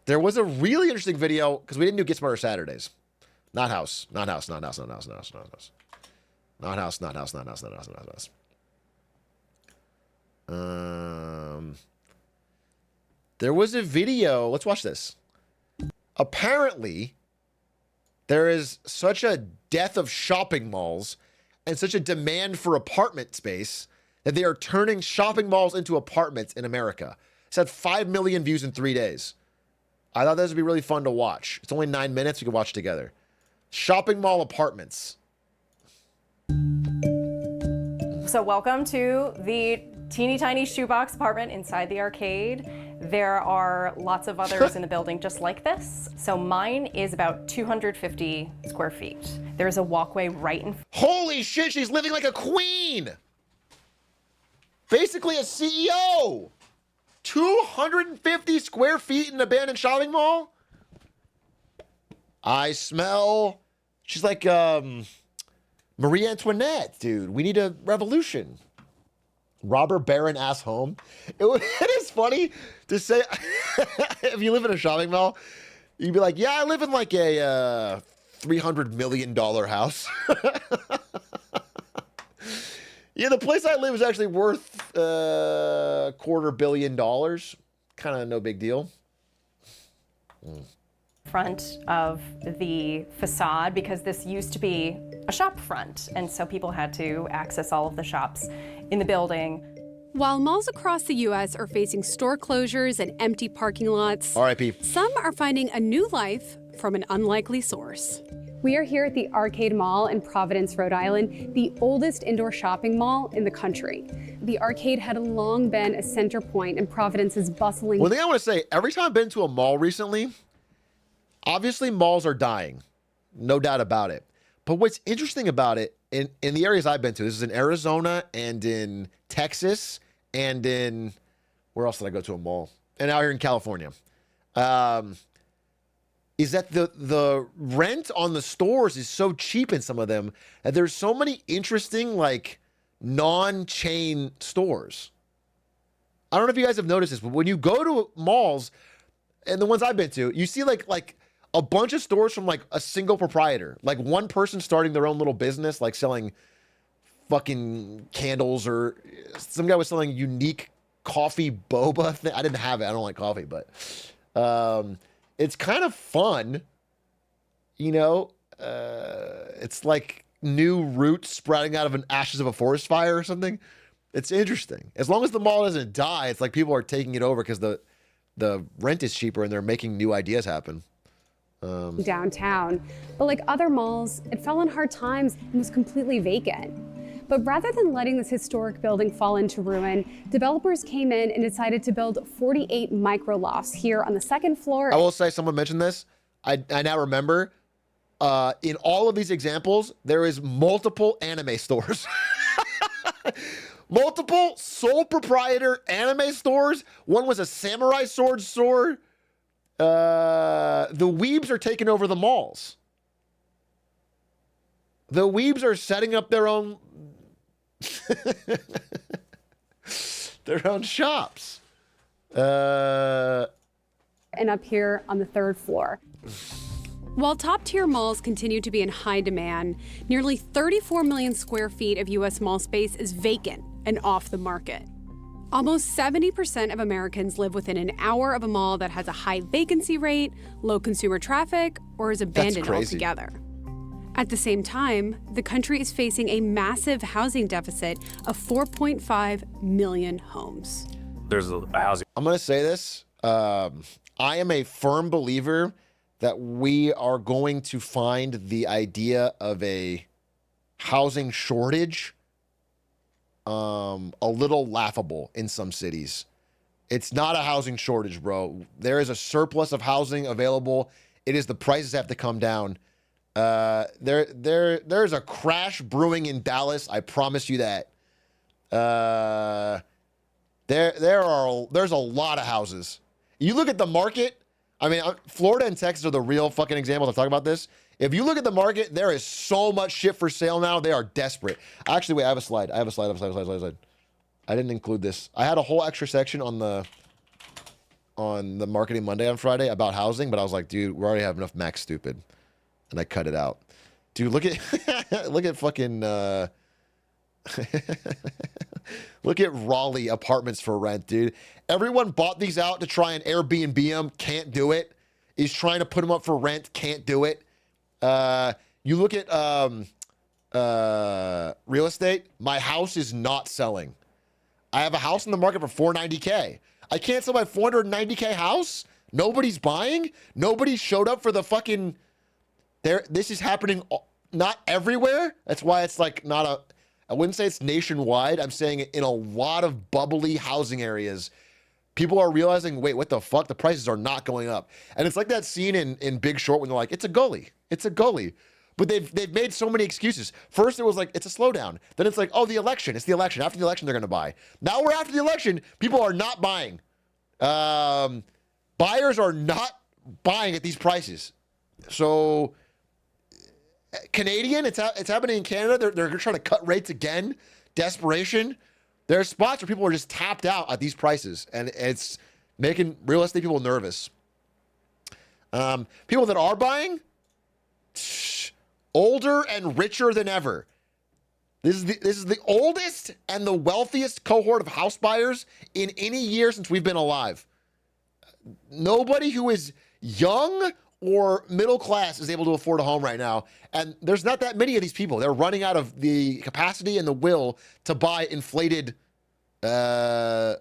There was a really interesting video because we didn't do Get Smarter Saturdays. Not house. There was a video. Let's watch this. Apparently, there is such a death of shopping malls and such a demand for apartment space that they are turning shopping malls into apartments in America. It's had 5 million views in 3 days. I thought this would be really fun to watch. It's only 9 minutes. We could watch together. Shopping mall apartments. So welcome to the teeny tiny shoebox apartment inside the arcade. There are lots of others in the building just like this. So mine is about 250 square feet. There's a walkway right in. Holy shit, she's living like a queen. Basically a CEO. 250 square feet in an abandoned shopping mall? I smell. She's like Marie Antoinette, dude. We need a revolution. Robber Baron ass home. It is funny to say if you live in a shopping mall, you'd be like, yeah, I live in like a $300 million house. Yeah, the place I live is actually worth $250 million. Kind of no big deal. Front of the facade because this used to be a shop front, and so people had to access all of the shops in the building. While malls across the U.S. are facing store closures and empty parking lots, R.I.P. some are finding a new life from an unlikely source. We are here at the Arcade Mall in Providence, Rhode Island, the oldest indoor shopping mall in the country. The Arcade had long been a center point in Providence's bustling... One thing I want to say, every time I've been to a mall recently, obviously malls are dying. No doubt about it. But what's interesting about it, in the areas I've been to, this is in Arizona and in Texas and in... Where else did I go to a mall? And out here in California. Is that the rent on the stores is so cheap in some of them that there's so many interesting, like, non-chain stores. I don't know if you guys have noticed this, but when you go to malls, and the ones I've been to, you see like a bunch of stores from like a single proprietor, like one person starting their own little business, like selling fucking candles, or some guy was selling unique coffee boba thing. I didn't have it. I don't like coffee, but it's kind of fun, you know. It's like new roots sprouting out of an ashes of a forest fire or something. It's interesting. As long as the mall doesn't die, it's like people are taking it over because the rent is cheaper and they're making new ideas happen. downtown. But like other malls, it fell on hard times and was completely vacant. But rather than letting this historic building fall into ruin, developers came in and decided to build 48 micro lofts here on the second floor. I will say, someone mentioned this. I now remember, in all of these examples, there is multiple anime stores. Multiple sole proprietor anime stores. One was a samurai sword store. The weebs are taking over the malls. The weebs are setting up their own shops. And up here on the third floor. While top-tier malls continue to be in high demand, nearly 34 million square feet of U.S. mall space is vacant and off the market. Almost 70% of Americans live within an hour of a mall that has a high vacancy rate, low consumer traffic, or is abandoned altogether. At the same time, the country is facing a massive housing deficit of 4.5 million homes. There's a housing. I'm going to say this. I am a firm believer that we are going to find the idea of a housing shortage a little laughable in some cities. It's not a housing shortage, bro. There is a surplus of housing available. It is the prices have to come down. There's a crash brewing in Dallas. I promise you that. There's a lot of houses. You look at the market. I mean, Florida and Texas are the real fucking examples. I'm talking about this. If you look at the market, there is so much shit for sale now. They are desperate. Actually, wait, I have a slide. I didn't include this. I had a whole extra section on the Marketing Monday on Friday about housing, but I was like, dude, we already have enough Max Stupid. And I cut it out. Dude, look at fucking look at Raleigh apartments for rent, dude. Everyone bought these out to try and Airbnb them, can't do it. Is trying to put them up for rent, can't do it. You look at real estate. My house is not selling. I have a house in the market for $490K. I can't sell my $490K house. Nobody's buying. Nobody showed up for the fucking. This is happening not everywhere. That's why it's like not a. I wouldn't say it's nationwide. I'm saying in a lot of bubbly housing areas, people are realizing, wait, what the fuck? The prices are not going up. And it's like that scene in Big Short when they're like, it's a gully. It's a gully. But they've made so many excuses. First, it was like, it's a slowdown. Then it's like, oh, the election. It's the election. After the election, they're going to buy. Now we're after the election. People are not buying. Buyers are not buying at these prices. So Canadian, it's happening in Canada. They're trying to cut rates again. Desperation. There are spots where people are just tapped out at these prices, and it's making real estate people nervous. People that are buying, older and richer than ever. This is the oldest and the wealthiest cohort of house buyers in any year since we've been alive. Nobody who is young or middle class is able to afford a home right now. And there's not that many of these people. They're running out of the capacity and the will to buy inflated price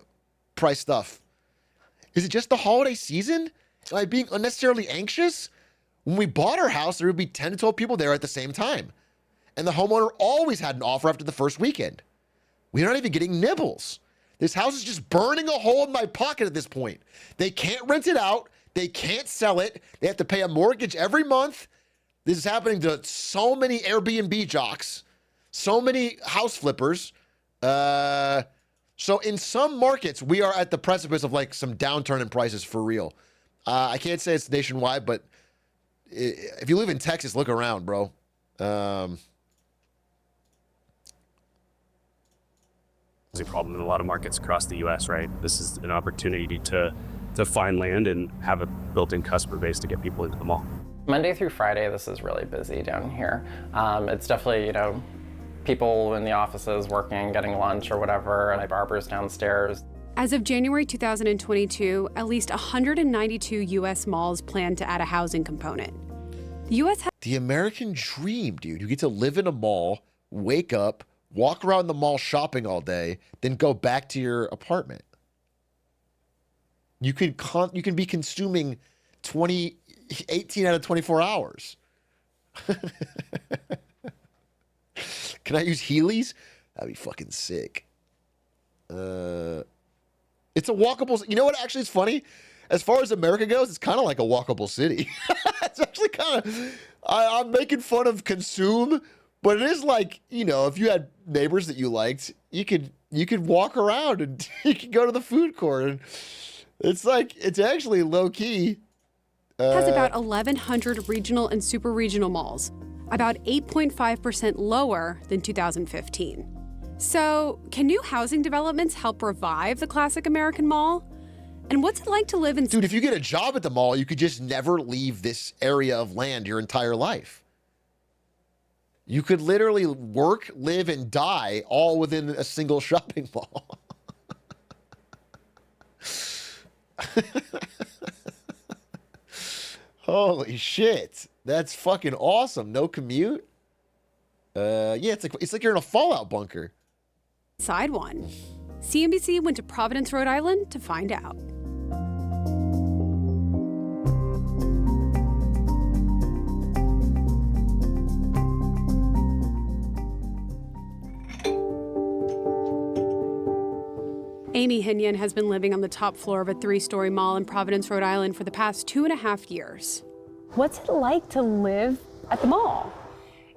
stuff. Is it just the holiday season? Am I being unnecessarily anxious? When we bought our house, there would be 10 to 12 people there at the same time. And the homeowner always had an offer after the first weekend. We're not even getting nibbles. This house is just burning a hole in my pocket at this point. They can't rent it out. They can't sell it. They have to pay a mortgage every month. This is happening to so many Airbnb jocks, so many house flippers. So in some markets, we are at the precipice of like some downturn in prices for real. I can't say it's nationwide, but if you live in Texas, look around, bro. A problem in a lot of markets across the U.S., right? This is an opportunity to find land and have a built-in customer base to get people into the mall. Monday through Friday, this is really busy down here. It's definitely, people in the offices working, getting lunch or whatever, and my barber's downstairs. As of January 2022, at least 192 U.S. malls plan to add a housing component. The U.S. The American dream, dude. You get to live in a mall, wake up, walk around the mall shopping all day, then go back to your apartment. You can be consuming 18 out of 24 hours. Can I use Heelys? That'd be fucking sick. It's a walkable. You know what? Actually, it's funny. As far as America goes, it's kind of like a walkable city. It's actually kind of. I'm making fun of consume, but it is like, if you had neighbors that you liked, you could walk around and you could go to the food court, and it's actually low key. Has about 1,100 regional and super regional malls, about 8.5% lower than 2015. So, can new housing developments help revive the classic American mall? And what's it like to live in... Dude, if you get a job at the mall, you could just never leave this area of land your entire life. You could literally work, live, and die all within a single shopping mall. Holy shit. That's fucking awesome. No commute? Yeah, it's like you're in a Fallout bunker. Side one. CNBC went to Providence, Rhode Island to find out. Amy Hinion has been living on the top floor of a 3-story mall in Providence, Rhode Island for the past 2.5 years. What's it like to live at the mall?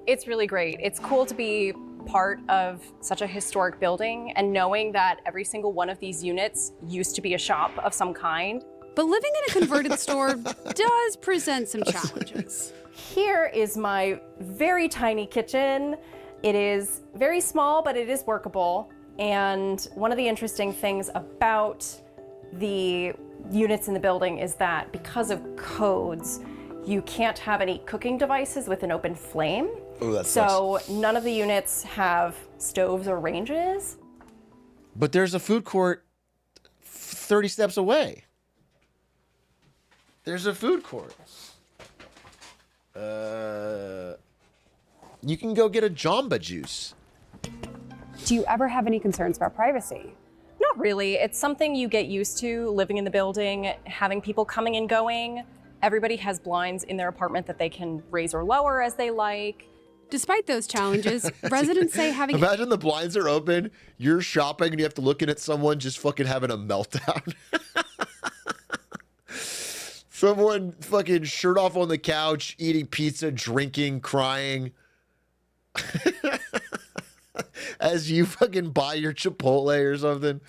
It's really great. It's cool to be part of such a historic building and knowing that every single one of these units used to be a shop of some kind. But living in a converted store does present some challenges. Here is my very tiny kitchen. It is very small, but it is workable. And one of the interesting things about the units in the building is that because of codes, you can't have any cooking devices with an open flame. Ooh, that so sucks. None of the units have stoves or ranges. But there's a food court 30 steps away. There's a food court. You can go get a Jamba Juice. Do you ever have any concerns about privacy? Not really. It's something you get used to living in the building, having people coming and going. Everybody has blinds in their apartment that they can raise or lower as they like. Despite those challenges, residents say having... Imagine the blinds are open, you're shopping, and you have to look in at someone just fucking having a meltdown. Someone fucking shirt off on the couch, eating pizza, drinking, crying. As you fucking buy your Chipotle or something.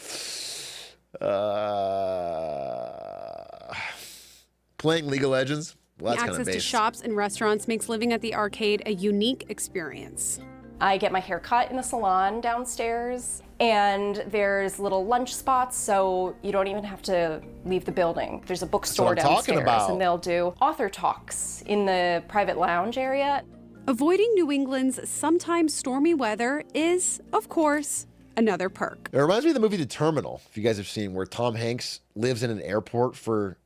Playing League of Legends. Well, that's kind of access to base. shops and restaurants makes living at the arcade a unique experience. I get my hair cut in the salon downstairs, and there's little lunch spots, so you don't even have to leave the building. There's a bookstore That's what I'm talking downstairs, about. and they'll do author talks in the private lounge area. Avoiding New England's sometimes stormy weather is, of course, another perk. It reminds me of the movie The Terminal, if you guys have seen, where Tom Hanks lives in an airport for,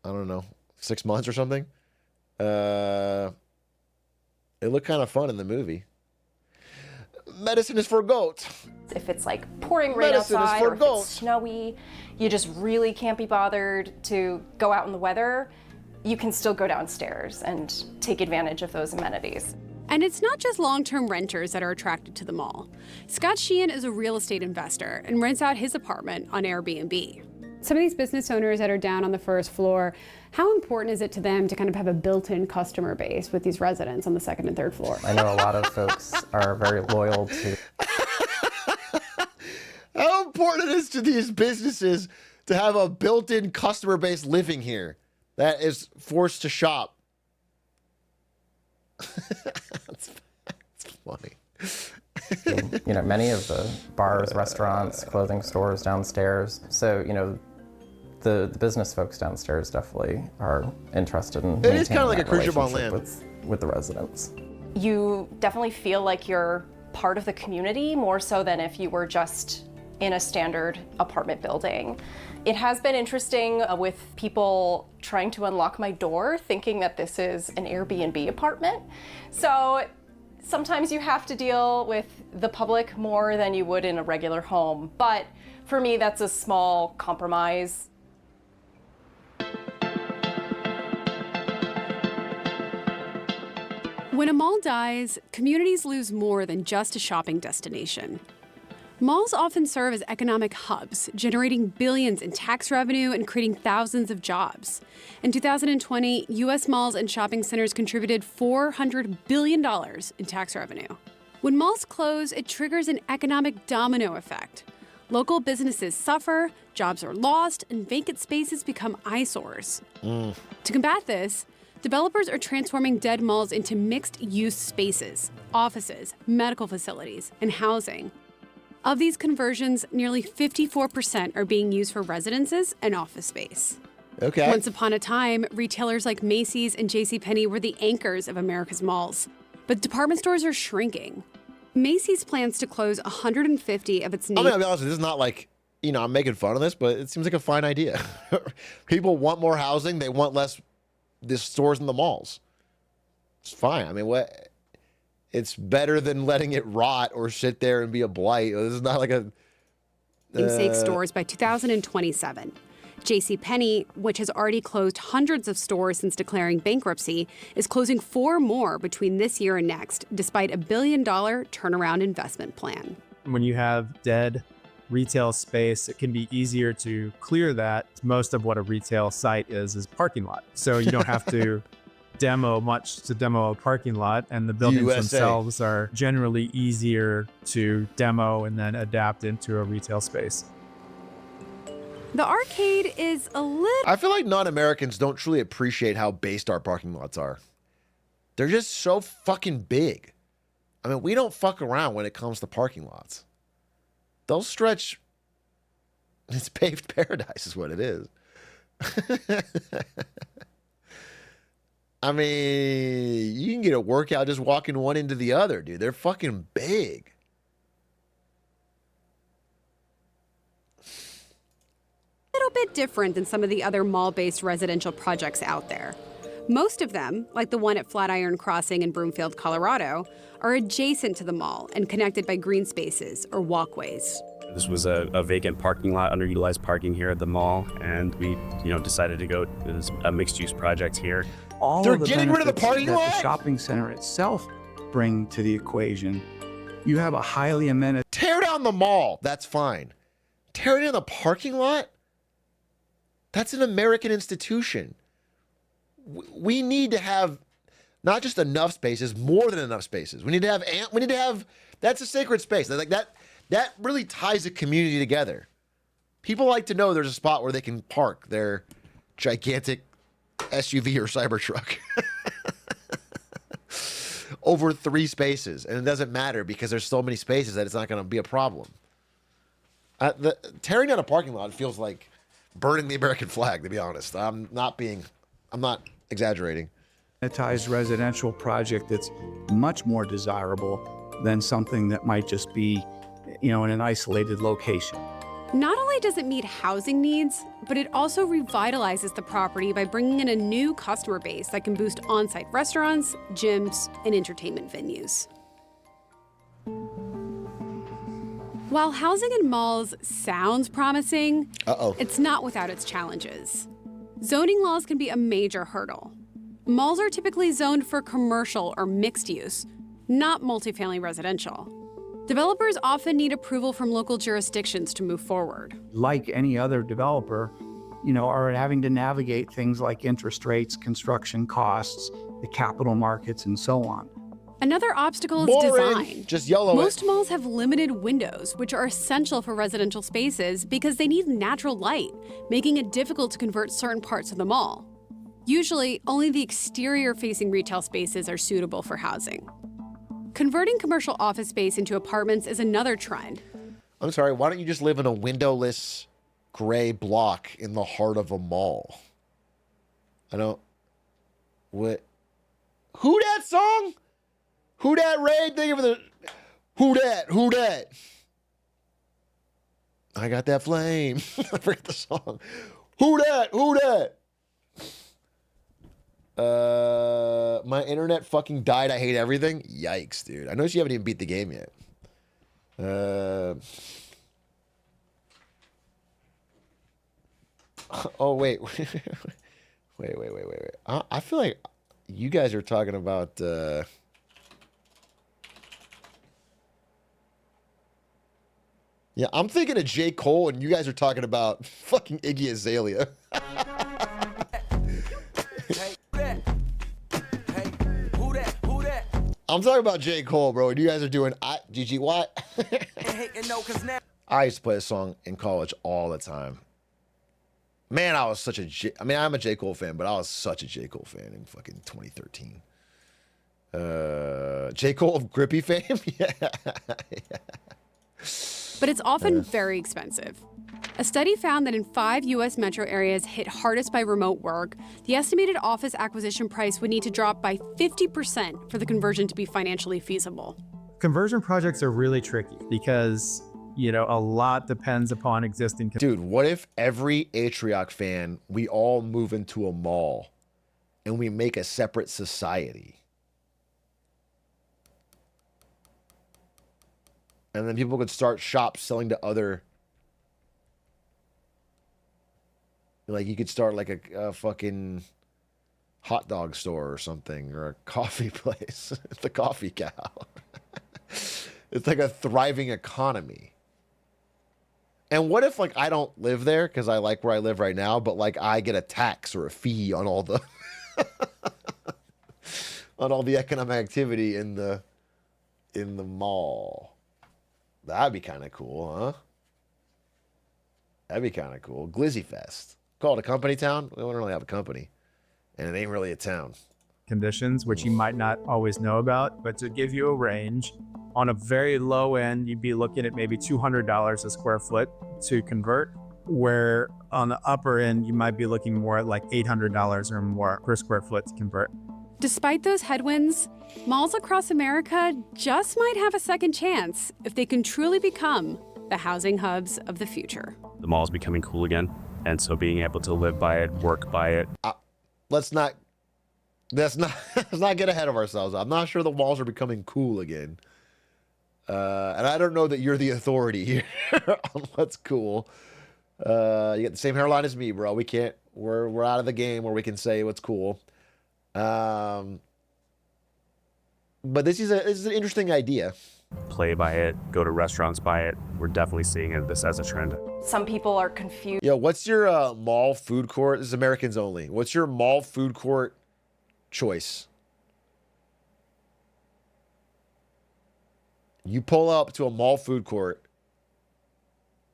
I don't know, 6 months or something. It looked kind of fun in the movie. Medicine is for goats. If it's like pouring rain Medicine is outside for or if goats. it's snowy, you just really can't be bothered to go out in the weather. you can still go downstairs and take advantage of those amenities. And it's not just long-term renters that are attracted to the mall. Scott Sheehan is a real estate investor and rents out his apartment on Airbnb. Some of these business owners that are down on the first floor, how important is it to them to kind of have a built-in customer base with these residents on the second and third floor? I know a lot of folks are very loyal to. How important it is to these businesses to have a built-in customer base living here that is forced to shop. That's funny. You know, many of the bars, restaurants, clothing stores downstairs. So, you know, the business folks downstairs definitely are interested in It is kind of like a that cruise ship on relationship land. with the residents. You definitely feel like you're part of the community more so than if you were just in a standard apartment building. It has been interesting with people trying to unlock my door thinking that this is an Airbnb apartment. So sometimes you have to deal with the public more than you would in a regular home. But for me, that's a small compromise. When a mall dies, communities lose more than just a shopping destination. Malls often serve as economic hubs, generating billions in tax revenue and creating thousands of jobs. In 2020, U.S. malls and shopping centers contributed $400 billion in tax revenue. When malls close, it triggers an economic domino effect. Local businesses suffer, jobs are lost, and vacant spaces become eyesores. To combat this, developers are transforming dead malls into mixed-use spaces, offices, medical facilities, and housing. Of these conversions, nearly 54% are being used for residences and office space. Okay. Once upon a time, retailers like Macy's and JCPenney were the anchors of America's malls. But department stores are shrinking. Macy's plans to close 150 of its I'm gonna be honest, this is not like, you know, I'm making fun of this, but it seems like a fine idea. People want more housing, they want less stores in the malls. It's fine. I mean, what? It's better than letting it rot or sit there and be a blight. This is not like a namesake stores by 2027. JCPenney, which has already closed hundreds of stores since declaring bankruptcy, is closing 4 more between this year and next, despite a $1 billion turnaround investment plan. When you have dead retail space, it can be easier to clear that. Most of what a retail site is parking lot. So you don't have to demo much to demo a parking lot, and the buildings themselves are generally easier to demo and then adapt into a retail space. The arcade is a little... I feel like non-Americans don't truly appreciate how based our parking lots are. They're just so fucking big. I mean, we don't fuck around when it comes to parking lots. They'll stretch... It's paved paradise is what it is. I mean, you can get a workout just walking one into the other, dude. They're fucking big. A little bit different than some of the other mall-based residential projects out there. Most of them, like the one at Flatiron Crossing in Broomfield, Colorado, are adjacent to the mall and connected by green spaces or walkways. This was a vacant parking lot, underutilized parking here at the mall, and we, decided to go with a mixed-use project here. All They're of the getting rid of the benefits parking that lot? the shopping center itself bring to the equation. You have a highly amenitized... Tear down the mall. That's fine. Tear down the parking lot? That's an American institution. We need to have not just enough spaces, more than enough spaces. We need to have, that's a sacred space. Like that really ties a community together. People like to know there's a spot where they can park their gigantic SUV or Cybertruck over 3 spaces. And it doesn't matter because there's so many spaces that it's not going to be a problem. Tearing down a parking lot feels like burning the American flag, to be honest. I'm not exaggerating. residential project that's much more desirable than something that might just be, in an isolated location. Not only does it meet housing needs, but it also revitalizes the property by bringing in a new customer base that can boost on-site restaurants, gyms, and entertainment venues. While housing in malls sounds promising, it's not without its challenges. zoning laws can be a major hurdle. Malls are typically zoned for commercial or mixed use, not multifamily residential. Developers often need approval from local jurisdictions to move forward. Like any other developer, are having to navigate things like interest rates, construction costs, the capital markets, and so on. Another obstacle is Boring. design. Just yellow Most it. malls have limited windows, which are essential for residential spaces because they need natural light, making it difficult to convert certain parts of the mall. Usually, only the exterior-facing retail spaces are suitable for housing. Converting commercial office space into apartments is another trend. I'm sorry, why don't you just live in a windowless gray block in the heart of a mall? What? Who that song? Who that raid? Thank you for the... Who that? I got that flame. I forget the song. Who that? My internet fucking died. I hate everything. Yikes, dude. I noticed you haven't even beat the game yet. Oh, wait. Wait. I feel like you guys are talking about... Yeah, I'm thinking of J. Cole, and you guys are talking about fucking Iggy Azalea. I'm talking about J. Cole, bro, and you guys are doing GG what? I used to play a song in college all the time. Man, I was such a I'm a J. Cole fan, but I was such a J. Cole fan in fucking 2013. J. Cole of Grippy fame? Yeah. But it's often very expensive. A study found that in 5 U.S. metro areas hit hardest by remote work, the estimated office acquisition price would need to drop by 50% for the conversion to be financially feasible. Conversion projects are really tricky because, a lot depends upon existing. Dude, what if every Atrioc fan, we all move into a mall and we make a separate society? And then people could start shops selling to other... Like, you could start like a fucking hot dog store or something, or a coffee place. The Coffee Cow. It's like a thriving economy. And what if, like, I don't live there because I like where I live right now, but, like, I get a tax or a fee on all the... on all the economic activity in the mall. That'd be kind of cool, huh? That'd be kind of cool. Glizzy Fest. Call it a company town? We don't really have a company. And it ain't really a town. Conditions, which you might not always know about, but to give you a range, on a very low end, you'd be looking at maybe $200 a square foot to convert, where on the upper end, you might be looking more at like $800 or more per square foot to convert. Despite those headwinds, malls across America just might have a second chance if they can truly become the housing hubs of the future. The mall's becoming cool again. And so being able to live by it, work by it. Let's not get ahead of ourselves. I'm not sure the malls are becoming cool again. And I don't know that you're the authority here on what's cool. You got the same hairline as me, bro. We're out of the game where we can say what's cool. But this is an interesting idea. Play by it, go to restaurants by it. We're definitely seeing this as a trend. Some people are confused. Yo, what's your mall food court? This is Americans only. What's your mall food court choice? You pull up to a mall food court.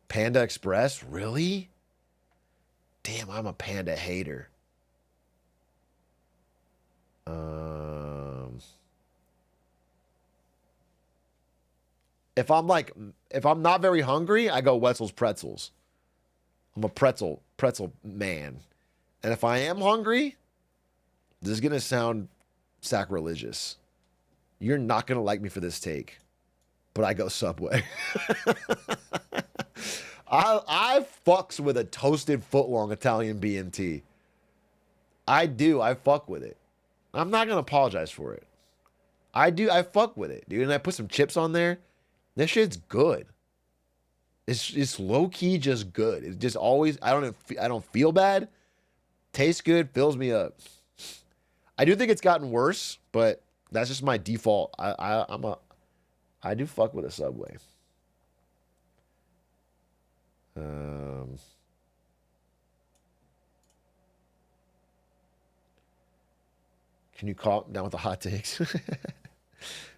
Panda Express? Really? Damn, I'm a Panda hater. If I'm not very hungry, I go Wetzel's Pretzels. I'm a pretzel man. And if I am hungry, this is going to sound sacrilegious. You're not going to like me for this take, but I go Subway. I fucks with a toasted footlong Italian B&T. I do. I fuck with it. I'm not going to apologize for it. I do. I fuck with it, dude. And I put some chips on there. This shit's good. It's low key just good. It's just always, I don't feel bad. Tastes good, fills me up. I do think it's gotten worse, but that's just my default. I do fuck with a Subway. Can you calm down with the hot takes?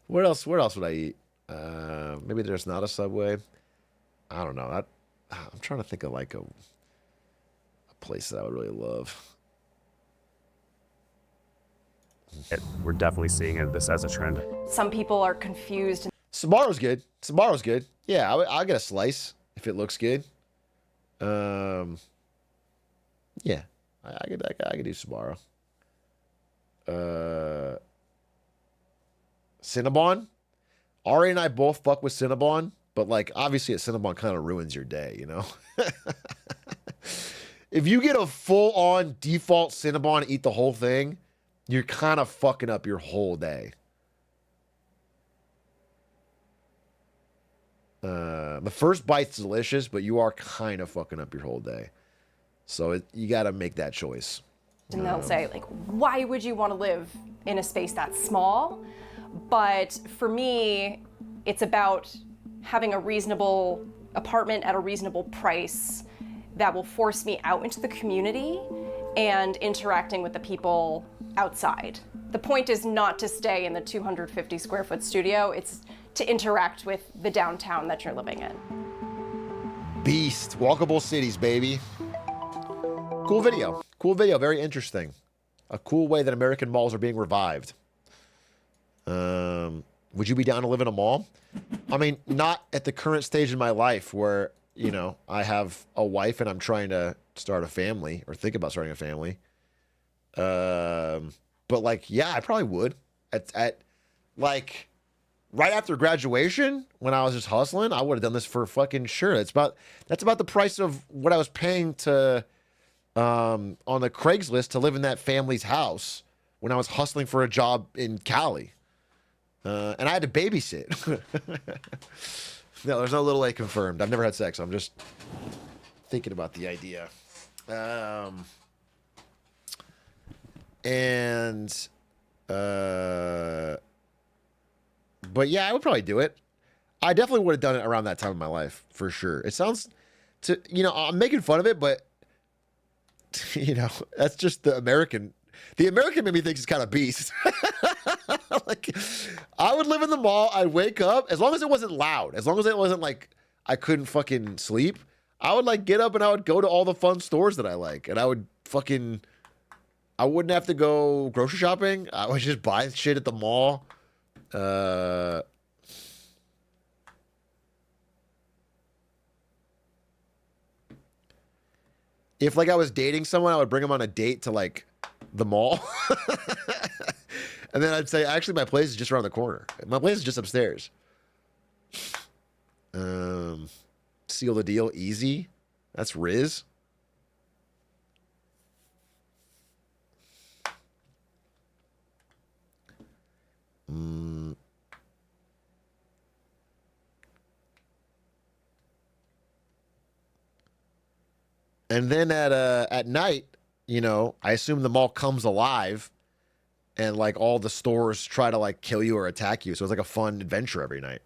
What else? Where else would I eat? Maybe there's not a Subway. I don't know. I'm trying to think of like a place that I would really love. We're definitely seeing this as a trend. Some people are confused. Sbarro's good. Sbarro's good. Yeah, I'll get a slice if it looks good. Yeah, I could do Sbarro. Cinnabon. Ari and I both fuck with Cinnabon, but like obviously a Cinnabon kind of ruins your day, you know? If you get a full-on default Cinnabon and eat the whole thing, you're kind of fucking up your whole day. The first bite's delicious, but you are kind of fucking up your whole day. So you got to make that choice. And they'll say, like, why would you want to live in a space that's small? But for me, it's about having a reasonable apartment at a reasonable price that will force me out into the community and interacting with the people outside. The point is not to stay in the 250 square foot studio, it's to interact with the downtown that you're living in. Beast. Walkable cities, baby. Cool video. Cool video. Very interesting. A cool way that American malls are being revived. Would you be down to live in a mall? I mean, not at the current stage in my life where, you know, I have a wife and I'm trying to start a family or think about starting a family. But like, yeah, I probably would. At like right after graduation, when I was just hustling, I would have done this for fucking sure. That's about the price of what I was paying to on the Craigslist to live in that family's house when I was hustling for a job in Cali. And I had to babysit. No, there's no little A confirmed. I've never had sex. I'm just thinking about the idea. But yeah, I would probably do it. I definitely would have done it around that time of my life for sure. It sounds I'm making fun of it, but you know, that's just the American maybe thinks it's kind of beast. Like, I would live in the mall. I'd wake up, as long as it wasn't loud, as long as it wasn't like I couldn't fucking sleep, I would like get up and I would go to all the fun stores that I like. And I wouldn't have to go grocery shopping. I would just buy shit at the mall. If like I was dating someone, I would bring them on a date to like the mall. And then I'd say, actually, my place is just around the corner. My place is just upstairs. Seal the deal, easy. That's Riz. And then at night, you know, I assume the mall comes alive. And like all the stores try to like kill you or attack you. So it's like a fun adventure every night.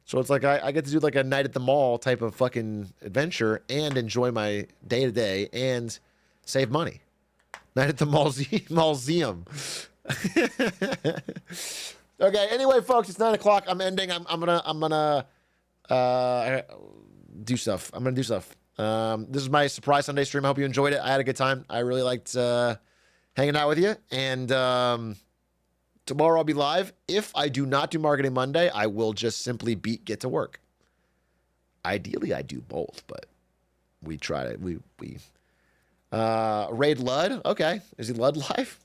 So it's like I get to do like a night at the mall type of fucking adventure and enjoy my day to day and save money. Night at the Mallseum. Okay. Anyway, folks, it's 9 o'clock. I'm ending. I'm gonna do stuff. I'm gonna do stuff. This is my surprise Sunday stream. I hope you enjoyed it. I had a good time. I really liked hanging out with you. And tomorrow I'll be live. If I do not do Marketing Monday, I will just simply get to work. Ideally, I do both, but we try to, we Raid Lud. Okay. Is he Lud live?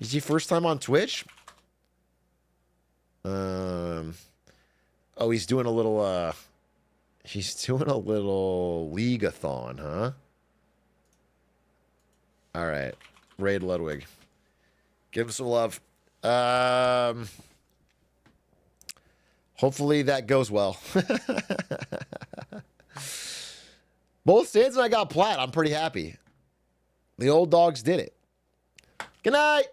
Is he first time on Twitch? Oh, he's doing a little, League-a-thon, huh? All right. Raid Ludwig. Give him some love. Hopefully that goes well. Both Sans and I got plat. I'm pretty happy. The old dogs did it. Good night.